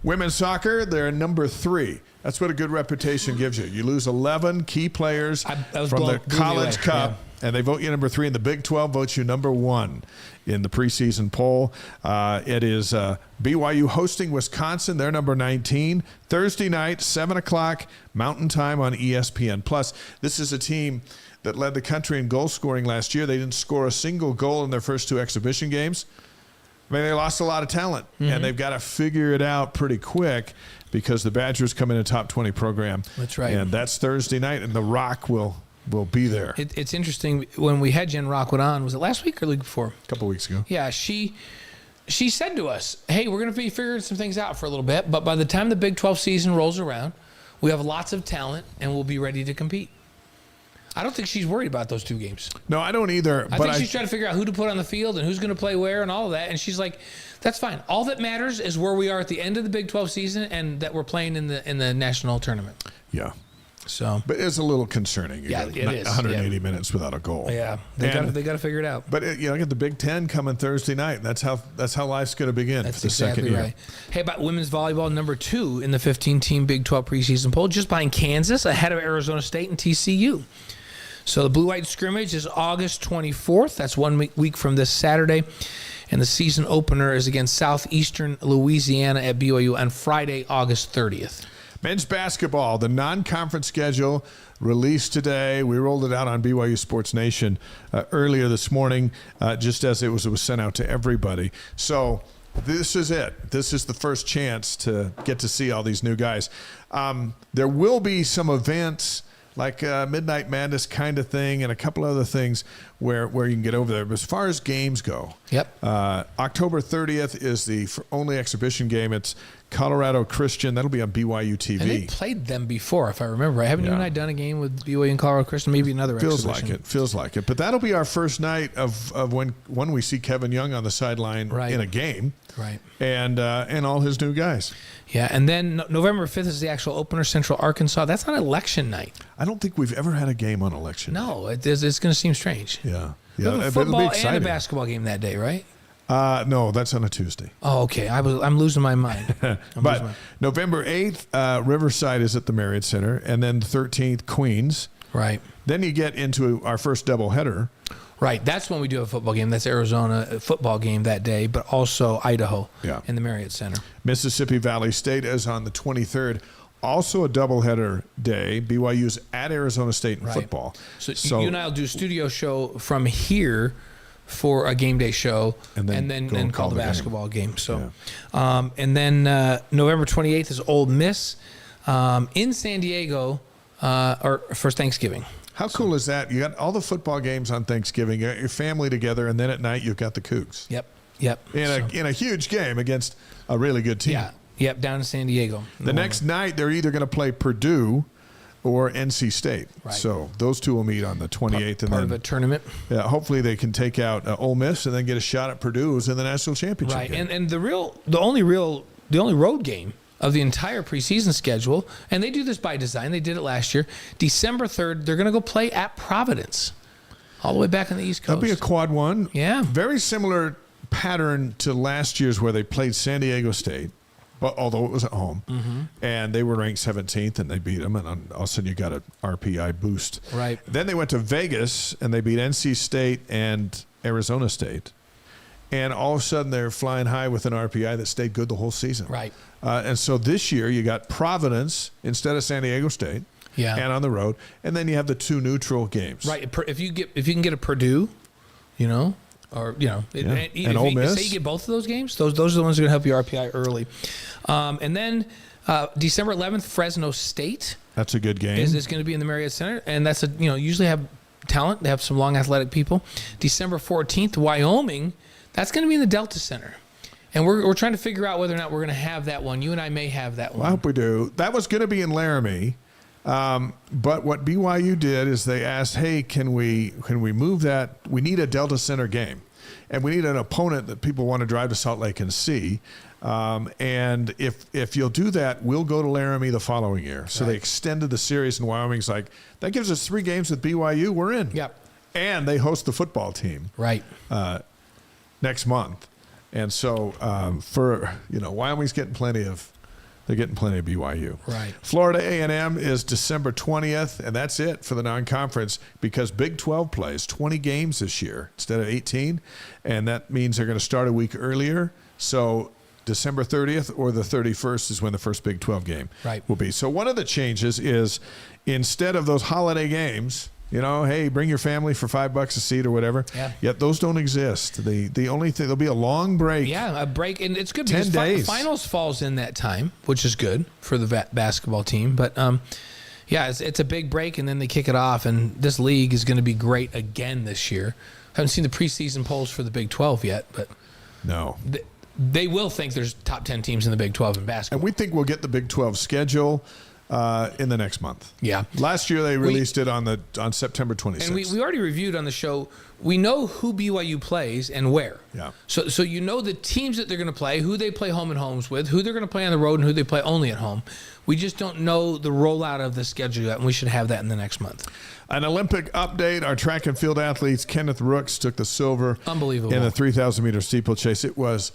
Women's soccer, they're number 3. That's what a good reputation gives you. You lose 11 key players I was from blew the me College away. Cup, and they vote you number 3, and the Big 12 votes you number 1 in the preseason poll. It is BYU hosting Wisconsin. They're number 19. Thursday night, 7 o'clock Mountain Time on ESPN+. This is a team that led the country in goal scoring last year. They didn't score a single goal in their first 2 exhibition games. I mean, they lost a lot of talent, and they've got to figure it out pretty quick because the Badgers come in a top 20 program. That's right. And that's Thursday night, and the ROC will be there. It's interesting. When we had Jen Rockwood on, was it last week or the week before? A couple weeks ago. Yeah, she said to us, hey, we're going to be figuring some things out for a little bit, but by the time the Big 12 season rolls around, we have lots of talent and we'll be ready to compete. I don't think she's worried about those 2 games. No, I don't either. I think she's trying to figure out who to put on the field and who's going to play where and all of that. And she's like, that's fine. All that matters is where we are at the end of the Big 12 season and that we're playing in the national tournament. Yeah. So, But it's a little concerning. You Yeah, go it is. 180 minutes without a goal. yeah, they And- got to figure it out. But you know, I get the Big Ten coming Thursday night. That's how life's going to begin That's for the exactly second year. right. Hey, about women's volleyball, number 2 in the 15-team Big 12 preseason poll, just behind Kansas, ahead of Arizona State and TCU. So the blue-white scrimmage is August 24th. That's 1 week from this Saturday. And the season opener is against Southeastern Louisiana at BYU on Friday, August 30th. Men's basketball, the non-conference schedule released today. We rolled it out on BYU Sports Nation earlier this morning, just as it was sent out to everybody. So this is it. This is the first chance to get to see all these new guys. There will be some events like Midnight Madness kind of thing and a couple other things where you can get over there. But as far as games go, October 30th is the only exhibition game. It's Colorado Christian. That'll be on BYU TV. And they played them before, if I remember. Haven't you and I done a game with BYU and Colorado Christian? Maybe another exhibition. Feels like it. But that'll be our first night of when we see Kevin Young on the sideline in a game. Right. And all his new guys. Yeah, and then November 5th is the actual opener, Central Arkansas. That's on election night. I don't think we've ever had a game on election night. No, it's going to seem strange. Yeah. We have a football and a basketball game that day, right? No, that's on a Tuesday. Oh, okay. I'm losing my mind. But November 8th, Riverside is at the Marriott Center, and then 13th, Queens. Right. Then you get into our first doubleheader. Right. That's when we do a football game. That's Arizona football game that day, but also Idaho in the Marriott Center. Mississippi Valley State is on the 23rd. Also a doubleheader day. BYU's at Arizona State in football. So you and I will do a studio show from here for a game day show, and then call the basketball game. So, and then November 28th is Ole Miss in San Diego or for Thanksgiving. How cool is that? You got all the football games on Thanksgiving. You got your family together, and then at night you've got the Cougs. Yep. In a huge game against a really good team. Yeah. Yep. Down in San Diego. The next night they're either going to play Purdue or NC State. Right. So those two will meet on the 28th. Part of a tournament. Yeah, hopefully they can take out Ole Miss and then get a shot at Purdue who's in the national championship. Right. game. And the only road game of the entire preseason schedule, and they do this by design. They did it last year. December 3rd, they're going to go play at Providence, all the way back on the East Coast. That'll be a quad one. Yeah. Very similar pattern to last year's where they played San Diego State, but although it was at home, and they were ranked 17th and they beat them, and all of a sudden you got an RPI boost. Right. Then they went to Vegas and they beat NC State and Arizona State. And all of a sudden they're flying high with an RPI that stayed good the whole season. Right. And so this year you got Providence instead of San Diego State. Yeah. And on the road, and then you have the two neutral games. Right. If you can get a Purdue, and Ole Miss. Say you get both of those games, those are the ones that are going to help your RPI early. And then December 11th, Fresno State. That's a good game. Is going to be in the Marriott Center, and that's usually have talent. They have some long athletic people. December 14th, Wyoming. That's going to be in the Delta Center. And we're trying to figure out whether or not we're going to have that one. You and I may have that one. Well, I hope we do. That was going to be in Laramie. But what BYU did is they asked, hey, can we move that? We need a Delta Center game. And we need an opponent that people want to drive to Salt Lake and see. And if you'll do that, we'll go to Laramie the following year. So they extended the series, and Wyoming's like, that gives us 3 games with BYU. We're in. Yep. And they host the football team. Right. Next month. And so Wyoming's getting plenty of BYU. Right. Florida A&M is December 20th, and that's it for the non-conference because Big 12 plays 20 games this year instead of 18, and that means they're going to start a week earlier. So December 30th or the 31st is when the first Big 12 game will be. So one of the changes is instead of those holiday games, hey, bring your family for $5 a seat or whatever. Yeah. Yet those don't exist. The only thing, there'll be a long break. Yeah, a break, and it's good 10 because days. Finals falls in that time, which is good for the basketball team. But it's a big break, and then they kick it off. And this league is going to be great again this year. Haven't seen the preseason polls for the Big 12 yet, but no, they will think there's top 10 teams in the Big 12 in basketball. And we think we'll get the Big 12 schedule in the next month. Yeah. Last year they released it on September 26th. And we already reviewed on the show. We know who BYU plays and where. Yeah. So you know the teams that they're going to play, who they play home and homes with, who they're going to play on the road, and who they play only at home. We just don't know the rollout of the schedule yet, and we should have that in the next month. An Olympic update. Our track and field athletes, Kenneth Rooks, took the silver Unbelievable. in the 3,000-meter steeplechase. It was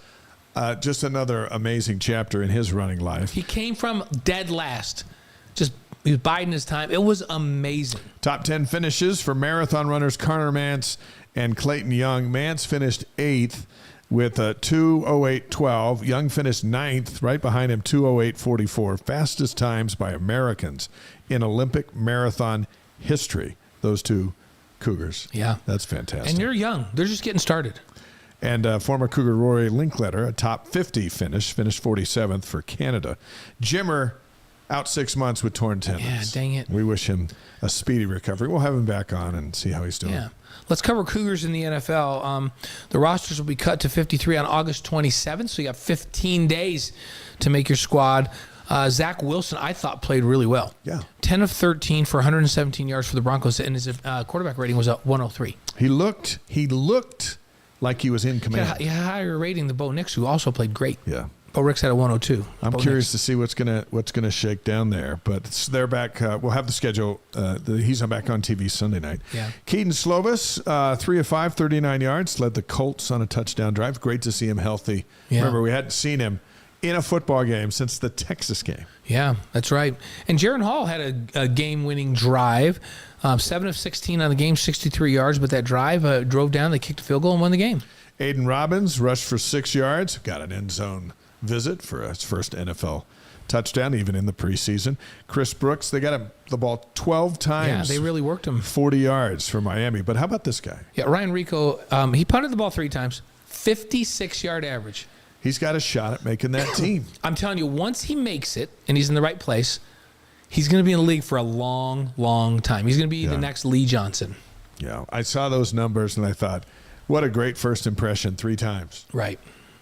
just another amazing chapter in his running life. He came from dead last. He was biding his time. It was amazing. Top 10 finishes for marathon runners Connor Mance and Clayton Young. Mance finished 8th with a 2:08.12. Young finished 9th, right behind him, 2:08.44. Fastest times by Americans in Olympic marathon history. Those two Cougars. Yeah. That's fantastic. And you're young. They're just getting started. And former Cougar Rory Linkletter, a top 50 finished 47th for Canada. Jimmer, out 6 months with torn tendons. Yeah, dang it. We wish him a speedy recovery. We'll have him back on and see how he's doing. Yeah. Let's cover Cougars in the NFL. The rosters will be cut to 53 on August 27th, so you got 15 days to make your squad. Zach Wilson, I thought, played really well. Yeah. 10 of 13 for 117 yards for the Broncos, and his quarterback rating was at 103. He looked like he was in command. He had a higher rating than Bo Nix, who also played great. Yeah. Bo Nix had a 102. I'm Bo curious Nix. to see what's gonna shake down there, but they're back. We'll have the schedule. He's back on TV Sunday night. Yeah. Keaton Slovis, 3 of 5, 39 yards, led the Colts on a touchdown drive. Great to see him healthy. Yeah. Remember, we hadn't seen him in a football game since the Texas game. Yeah, that's right. And Jaron Hall had a game-winning drive, 7 of 16 on the game, 63 yards, but that drive drove down, they kicked a field goal and won the game. Aiden Robbins rushed for 6 yards, got an end zone visit for his first NFL touchdown, even in the preseason. Chris Brooks, they got him the ball 12 times. Yeah, they really worked him. 40 yards for Miami. But how about this guy? Yeah, Ryan Rico, he punted the ball 3 times, 56-yard average. He's got a shot at making that team. I'm telling you, once he makes it and he's in the right place, he's going to be in the league for a long, long time. He's going to be the next Lee Johnson. Yeah, I saw those numbers and I thought, what a great first impression 3 times. Right.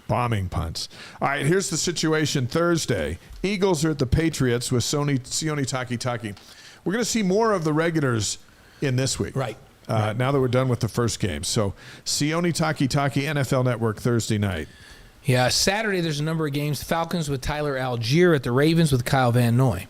Bombing punts. All right, here's the situation Thursday. Eagles are at the Patriots with Sione Takitaki. We're going to see more of the regulars in this week. Right. Now that we're done with the first game. So Sione Takitaki, NFL Network, Thursday night. Yeah, Saturday there's a number of games. Falcons with Tyler Algier at the Ravens with Kyle Van Noy.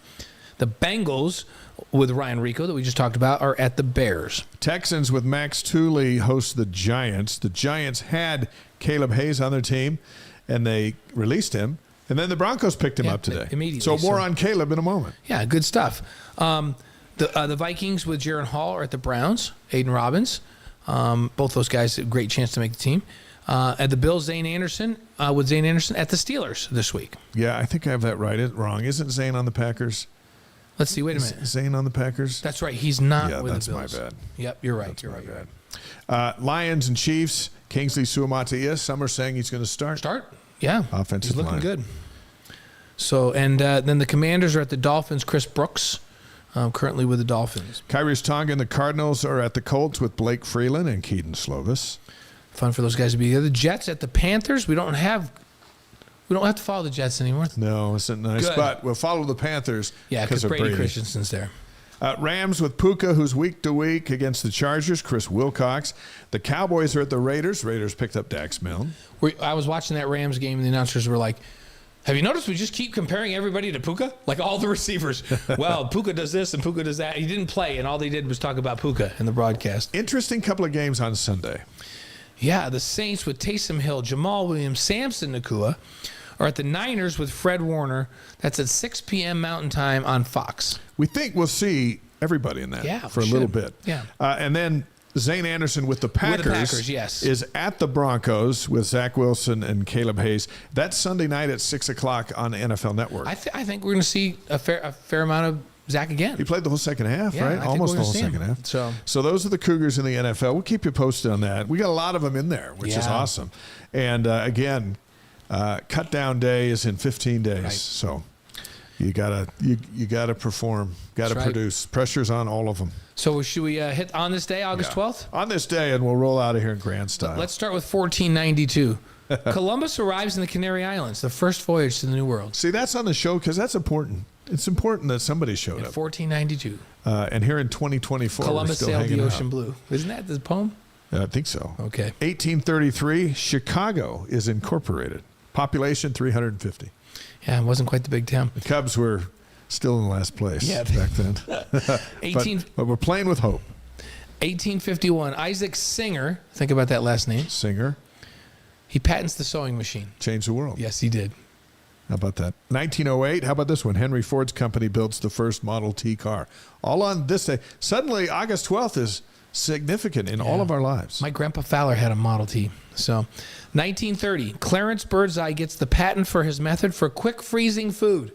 The Bengals with Ryan Rico that we just talked about are at the Bears. Texans with Max Tooley host the Giants. The Giants had Caleb Hayes on their team, and they released him. And then the Broncos picked him up today. Immediately. So more on Caleb in a moment. Yeah, good stuff. The Vikings with Jaron Hall are at the Browns. Aiden Robbins. Both those guys, a great chance to make the team. At the Bills, Zane Anderson with Zane Anderson at the Steelers this week. Yeah, I think I have that right. Wrong. Isn't Zane on the Packers? Let's see. Wait a minute. Zane on the Packers? That's right. He's not Yeah, with that's the Bills. my bad. Yep, you're right. That's You're my right. You're bad. right. Lions and Chiefs, Kingsley Suamataia. Some are saying he's going to start. Yeah. Offensive He's looking line. good. So, and then the Commanders are at the Dolphins. Chris Brooks, currently with the Dolphins. Kyrie's Tonga and the Cardinals are at the Colts with Blake Freeland and Keaton Slovis. Fun for those guys to be there. The Jets at the Panthers. We don't have to follow the Jets anymore. No, isn't nice. Good. But we'll follow the Panthers. Yeah, because of Brady Christensen's there. Rams with Puka, who's week to week against the Chargers. Chris Wilcox. The Cowboys are at the Raiders. Raiders picked up Dax Milne. I was watching that Rams game, and the announcers were like, have you noticed we just keep comparing everybody to Puka? Like all the receivers. Well, Puka does this and Puka does that. He didn't play, and all they did was talk about Puka in the broadcast. Interesting couple of games on Sunday. Yeah, the Saints with Taysom Hill, Jamal Williams, Samson Nakua are at the Niners with Fred Warner. That's at 6 p.m. Mountain Time on Fox. We think we'll see everybody in that for a little bit. Yeah. And then Zane Anderson with the Packers, yes. is at the Broncos with Zach Wilson and Caleb Hayes. That's Sunday night at 6 o'clock on NFL Network. I think we're going to see a fair amount of Zach again. He played the whole second half, Yeah, right? I think Almost we're the gonna whole see him. second half. So those are the Cougars in the NFL. We'll keep you posted on that. We got a lot of them in there, which is Yeah. awesome. And again, cut down day is in 15 days. Right. So you gotta perform, gotta That's right. produce. Pressure's on all of them. So should we hit on this day, August 12th? On this day, and we'll roll out of here in grand style. Let's start with 1492. Columbus arrives in the Canary Islands, the first voyage to the New World. See, that's on the show because that's important. It's important that somebody showed In up. 1492. And here in 2024, Columbus we're still sailed the hanging ocean out. blue. Isn't that the poem? I think so. Okay. 1833, Chicago is incorporated. Population 350. Yeah, it wasn't quite the big town. The Cubs were still in last place back then. 18 but we're playing with hope. 1851. Isaac Singer. Think about that last name. Singer He patents the sewing machine. changed the world. Yes, he did. How about that? 1908. How about this one? Henry Ford's company builds the first Model T car. All on this day. Suddenly, August 12th is significant in all of our lives. My grandpa Fowler had a Model T. So, 1930. Clarence Birdseye gets the patent for his method for quick freezing food.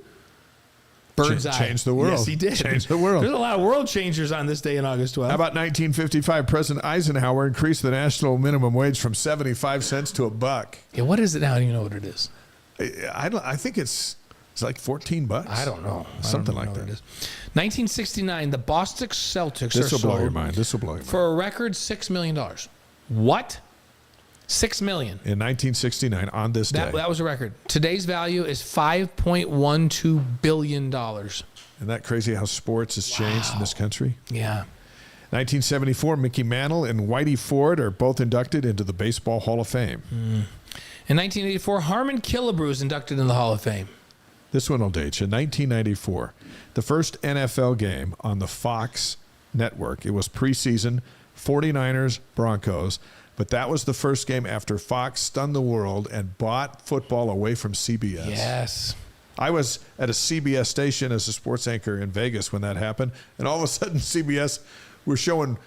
Birdseye Changed the world. Yes, he did. Changed the world. There's a lot of world changers on this day in August 12th. How about 1955? President Eisenhower increased the national minimum wage from 75 cents to $1. Yeah, what is it now? I don't even know what it is. I think it's like $14. I don't know. Something I don't like know that. what it is. 1969, the Boston Celtics This are will blow your sold mind. This will blow your mind. for a record $6 million. What? $6 million. In 1969, on this day. That was a record. Today's value is $5.12 billion. Isn't that crazy how sports has changed in this country? Yeah. 1974, Mickey Mantle and Whitey Ford are both inducted into the Baseball Hall of Fame. In 1984, Harmon Killebrew is inducted in the Hall of Fame. This one will date you. 1994, the first NFL game on the Fox network. It was preseason, 49ers, Broncos. But that was the first game after Fox stunned the world and bought football away from CBS. Yes. I was at a CBS station as a sports anchor in Vegas when that happened, and all of a sudden CBS we're showing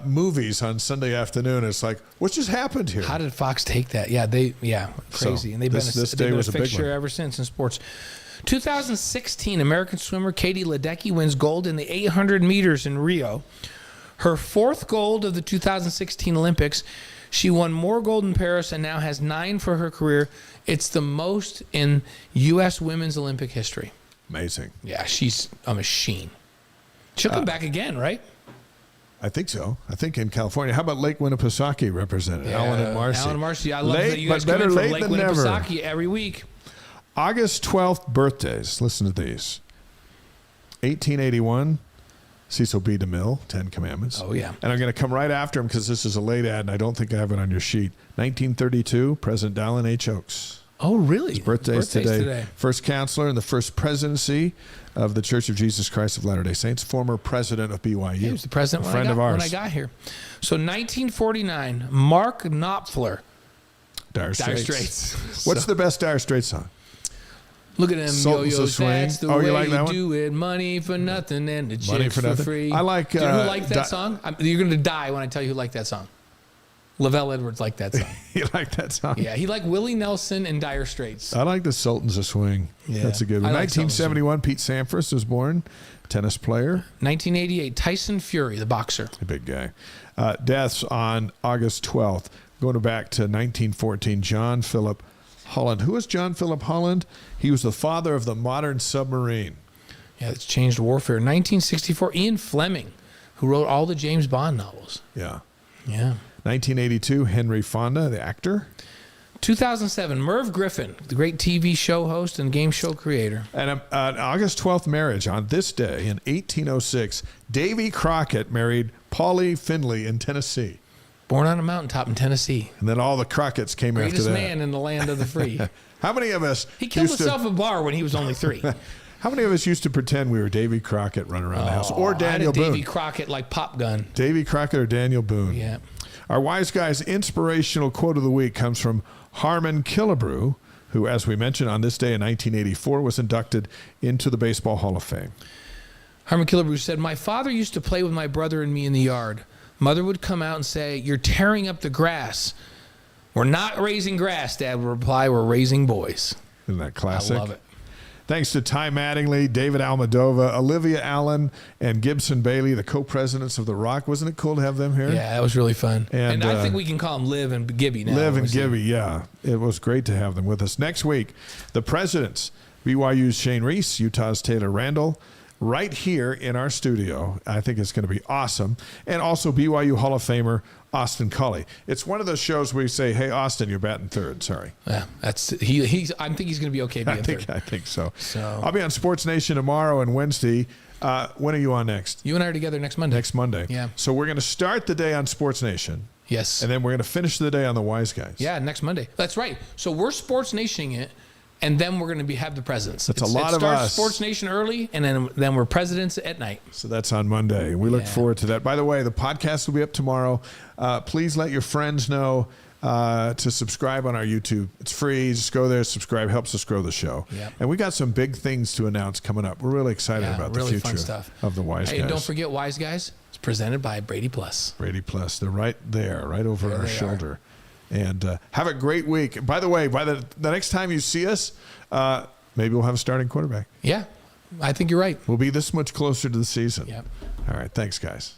movies on Sunday afternoon. It's like, what just happened here? How did Fox take that? Crazy. So, and they've this day been a was a big fixture one. ever since in sports. 2016, American swimmer Katie Ledecky wins gold in the 800 meters in Rio. Her fourth gold of the 2016 Olympics. She won more gold in Paris and now has 9 for her career. It's the most in U.S. women's Olympic history. Amazing. Yeah, she's a machine. She'll come back again, right? I think so. I think in California. How about Lake Winnipesaukee represented? Alan and Marcy. Alan and Marcy. I love Late, that you guys but come in better from late Lake than never. Winnipesaukee every week. August 12th birthdays. Listen to these. 1881, Cecil B. DeMille, 10 Commandments. Oh, yeah. And I'm going to come right after him because this is a late ad and I don't think I have it on your sheet. 1932, President Dallin H. Oaks. Oh, really? His birthday's today. First counselor in the first presidency of the Church of Jesus Christ of Latter-day Saints, former president of BYU. He was the president friend of ours. when I got here. So 1949, Mark Knopfler. Dire Straits. Straits. What's the best Dire Straits song? Look at them Sultans of yo-yos. Swing. That's the Oh, you way like that one? do it. Money for nothing and the Money chicks for for nothing. free. I like, Do you know who liked Di- that song? You're going to die when I tell you who liked that song. Lavelle Edwards liked that song. You like that song? Yeah, he liked Willie Nelson and Dire Straits. I like the Sultans of Swing. Yeah. That's a good one. I like Sultans of 1971, Pete Sampras was born, tennis player, 1988, Tyson Fury, the boxer. a big guy. Deaths on August 12th, going back to 1914, John Philip Holland. Who is John Philip Holland? He was the father of the modern submarine. Yeah, it's changed warfare. 1964, Ian Fleming, who wrote all the James Bond novels. Yeah. Yeah. 1982, Henry Fonda, the actor. 2007, Merv Griffin, the great TV show host and game show creator. And an August 12th marriage on this day in 1806, Davy Crockett married Polly Finley in Tennessee. Born on a mountaintop in Tennessee. And then all the Crockett's came Greatest after that. man in the land of the free. How many of us He killed used himself at a bar when he was only 3. How many of us used to pretend we were Davy Crockett running around the house? Or Daniel I had a Boone? Davy Crockett like pop gun. Davy Crockett or Daniel Boone? Yeah. Our Wise Guys inspirational quote of the week comes from Harmon Killebrew, who, as we mentioned, on this day in 1984 was inducted into the Baseball Hall of Fame. Harmon Killebrew said, "My father used to play with my brother and me in the yard. Mother would come out and say, 'You're tearing up the grass.' 'We're not raising grass,' Dad would reply. 'We're raising boys.'" Isn't that classic? I love it. Thanks to Ty Mattingly, David Almodova, Olivia Allen, and Gibson Bailey, the co-presidents of the ROC. Wasn't it cool to have them here? Yeah, that was really fun. And, And I think we can call them Liv and Gibby now. Liv and Gibby, yeah. It was great to have them with us. Next week, the presidents, BYU's Shane Reese, Utah's Taylor Randall, right here in our studio. I think it's going to be awesome. And also BYU Hall of Famer Austin Culley. It's one of those shows where you say, "Hey, Austin, you're batting third." Sorry. Yeah, that's he's. I think he's going to be okay being third. I think so. So I'll be on Sports Nation tomorrow and Wednesday. When are you on next? You and I are together next Monday. Next Monday. Yeah. So we're going to start the day on Sports Nation. Yes. And then we're going to finish the day on the Wise Guys. Yeah, next Monday. That's right. So we're Sports Nationing it, and then we're going to have the presidents. That's a lot it of starts us. Sports Nation early, and then we're presidents at night. So that's on Monday. We look forward to that. By the way, the podcast will be up tomorrow. Please let your friends know to subscribe on our YouTube. It's free. Just go there, subscribe. Helps us grow the show. Yep. And we got some big things to announce coming up. We're really excited about the really future fun stuff. of the Wise Guys. Hey, don't forget Wise Guys. It's presented by Brady Plus. Brady Plus. They're right there, right over There our they shoulder. And have a great week. By the way, by the next time you see us, maybe we'll have a starting quarterback. Yeah, I think you're right. We'll be this much closer to the season. Yep. All right. Thanks, guys.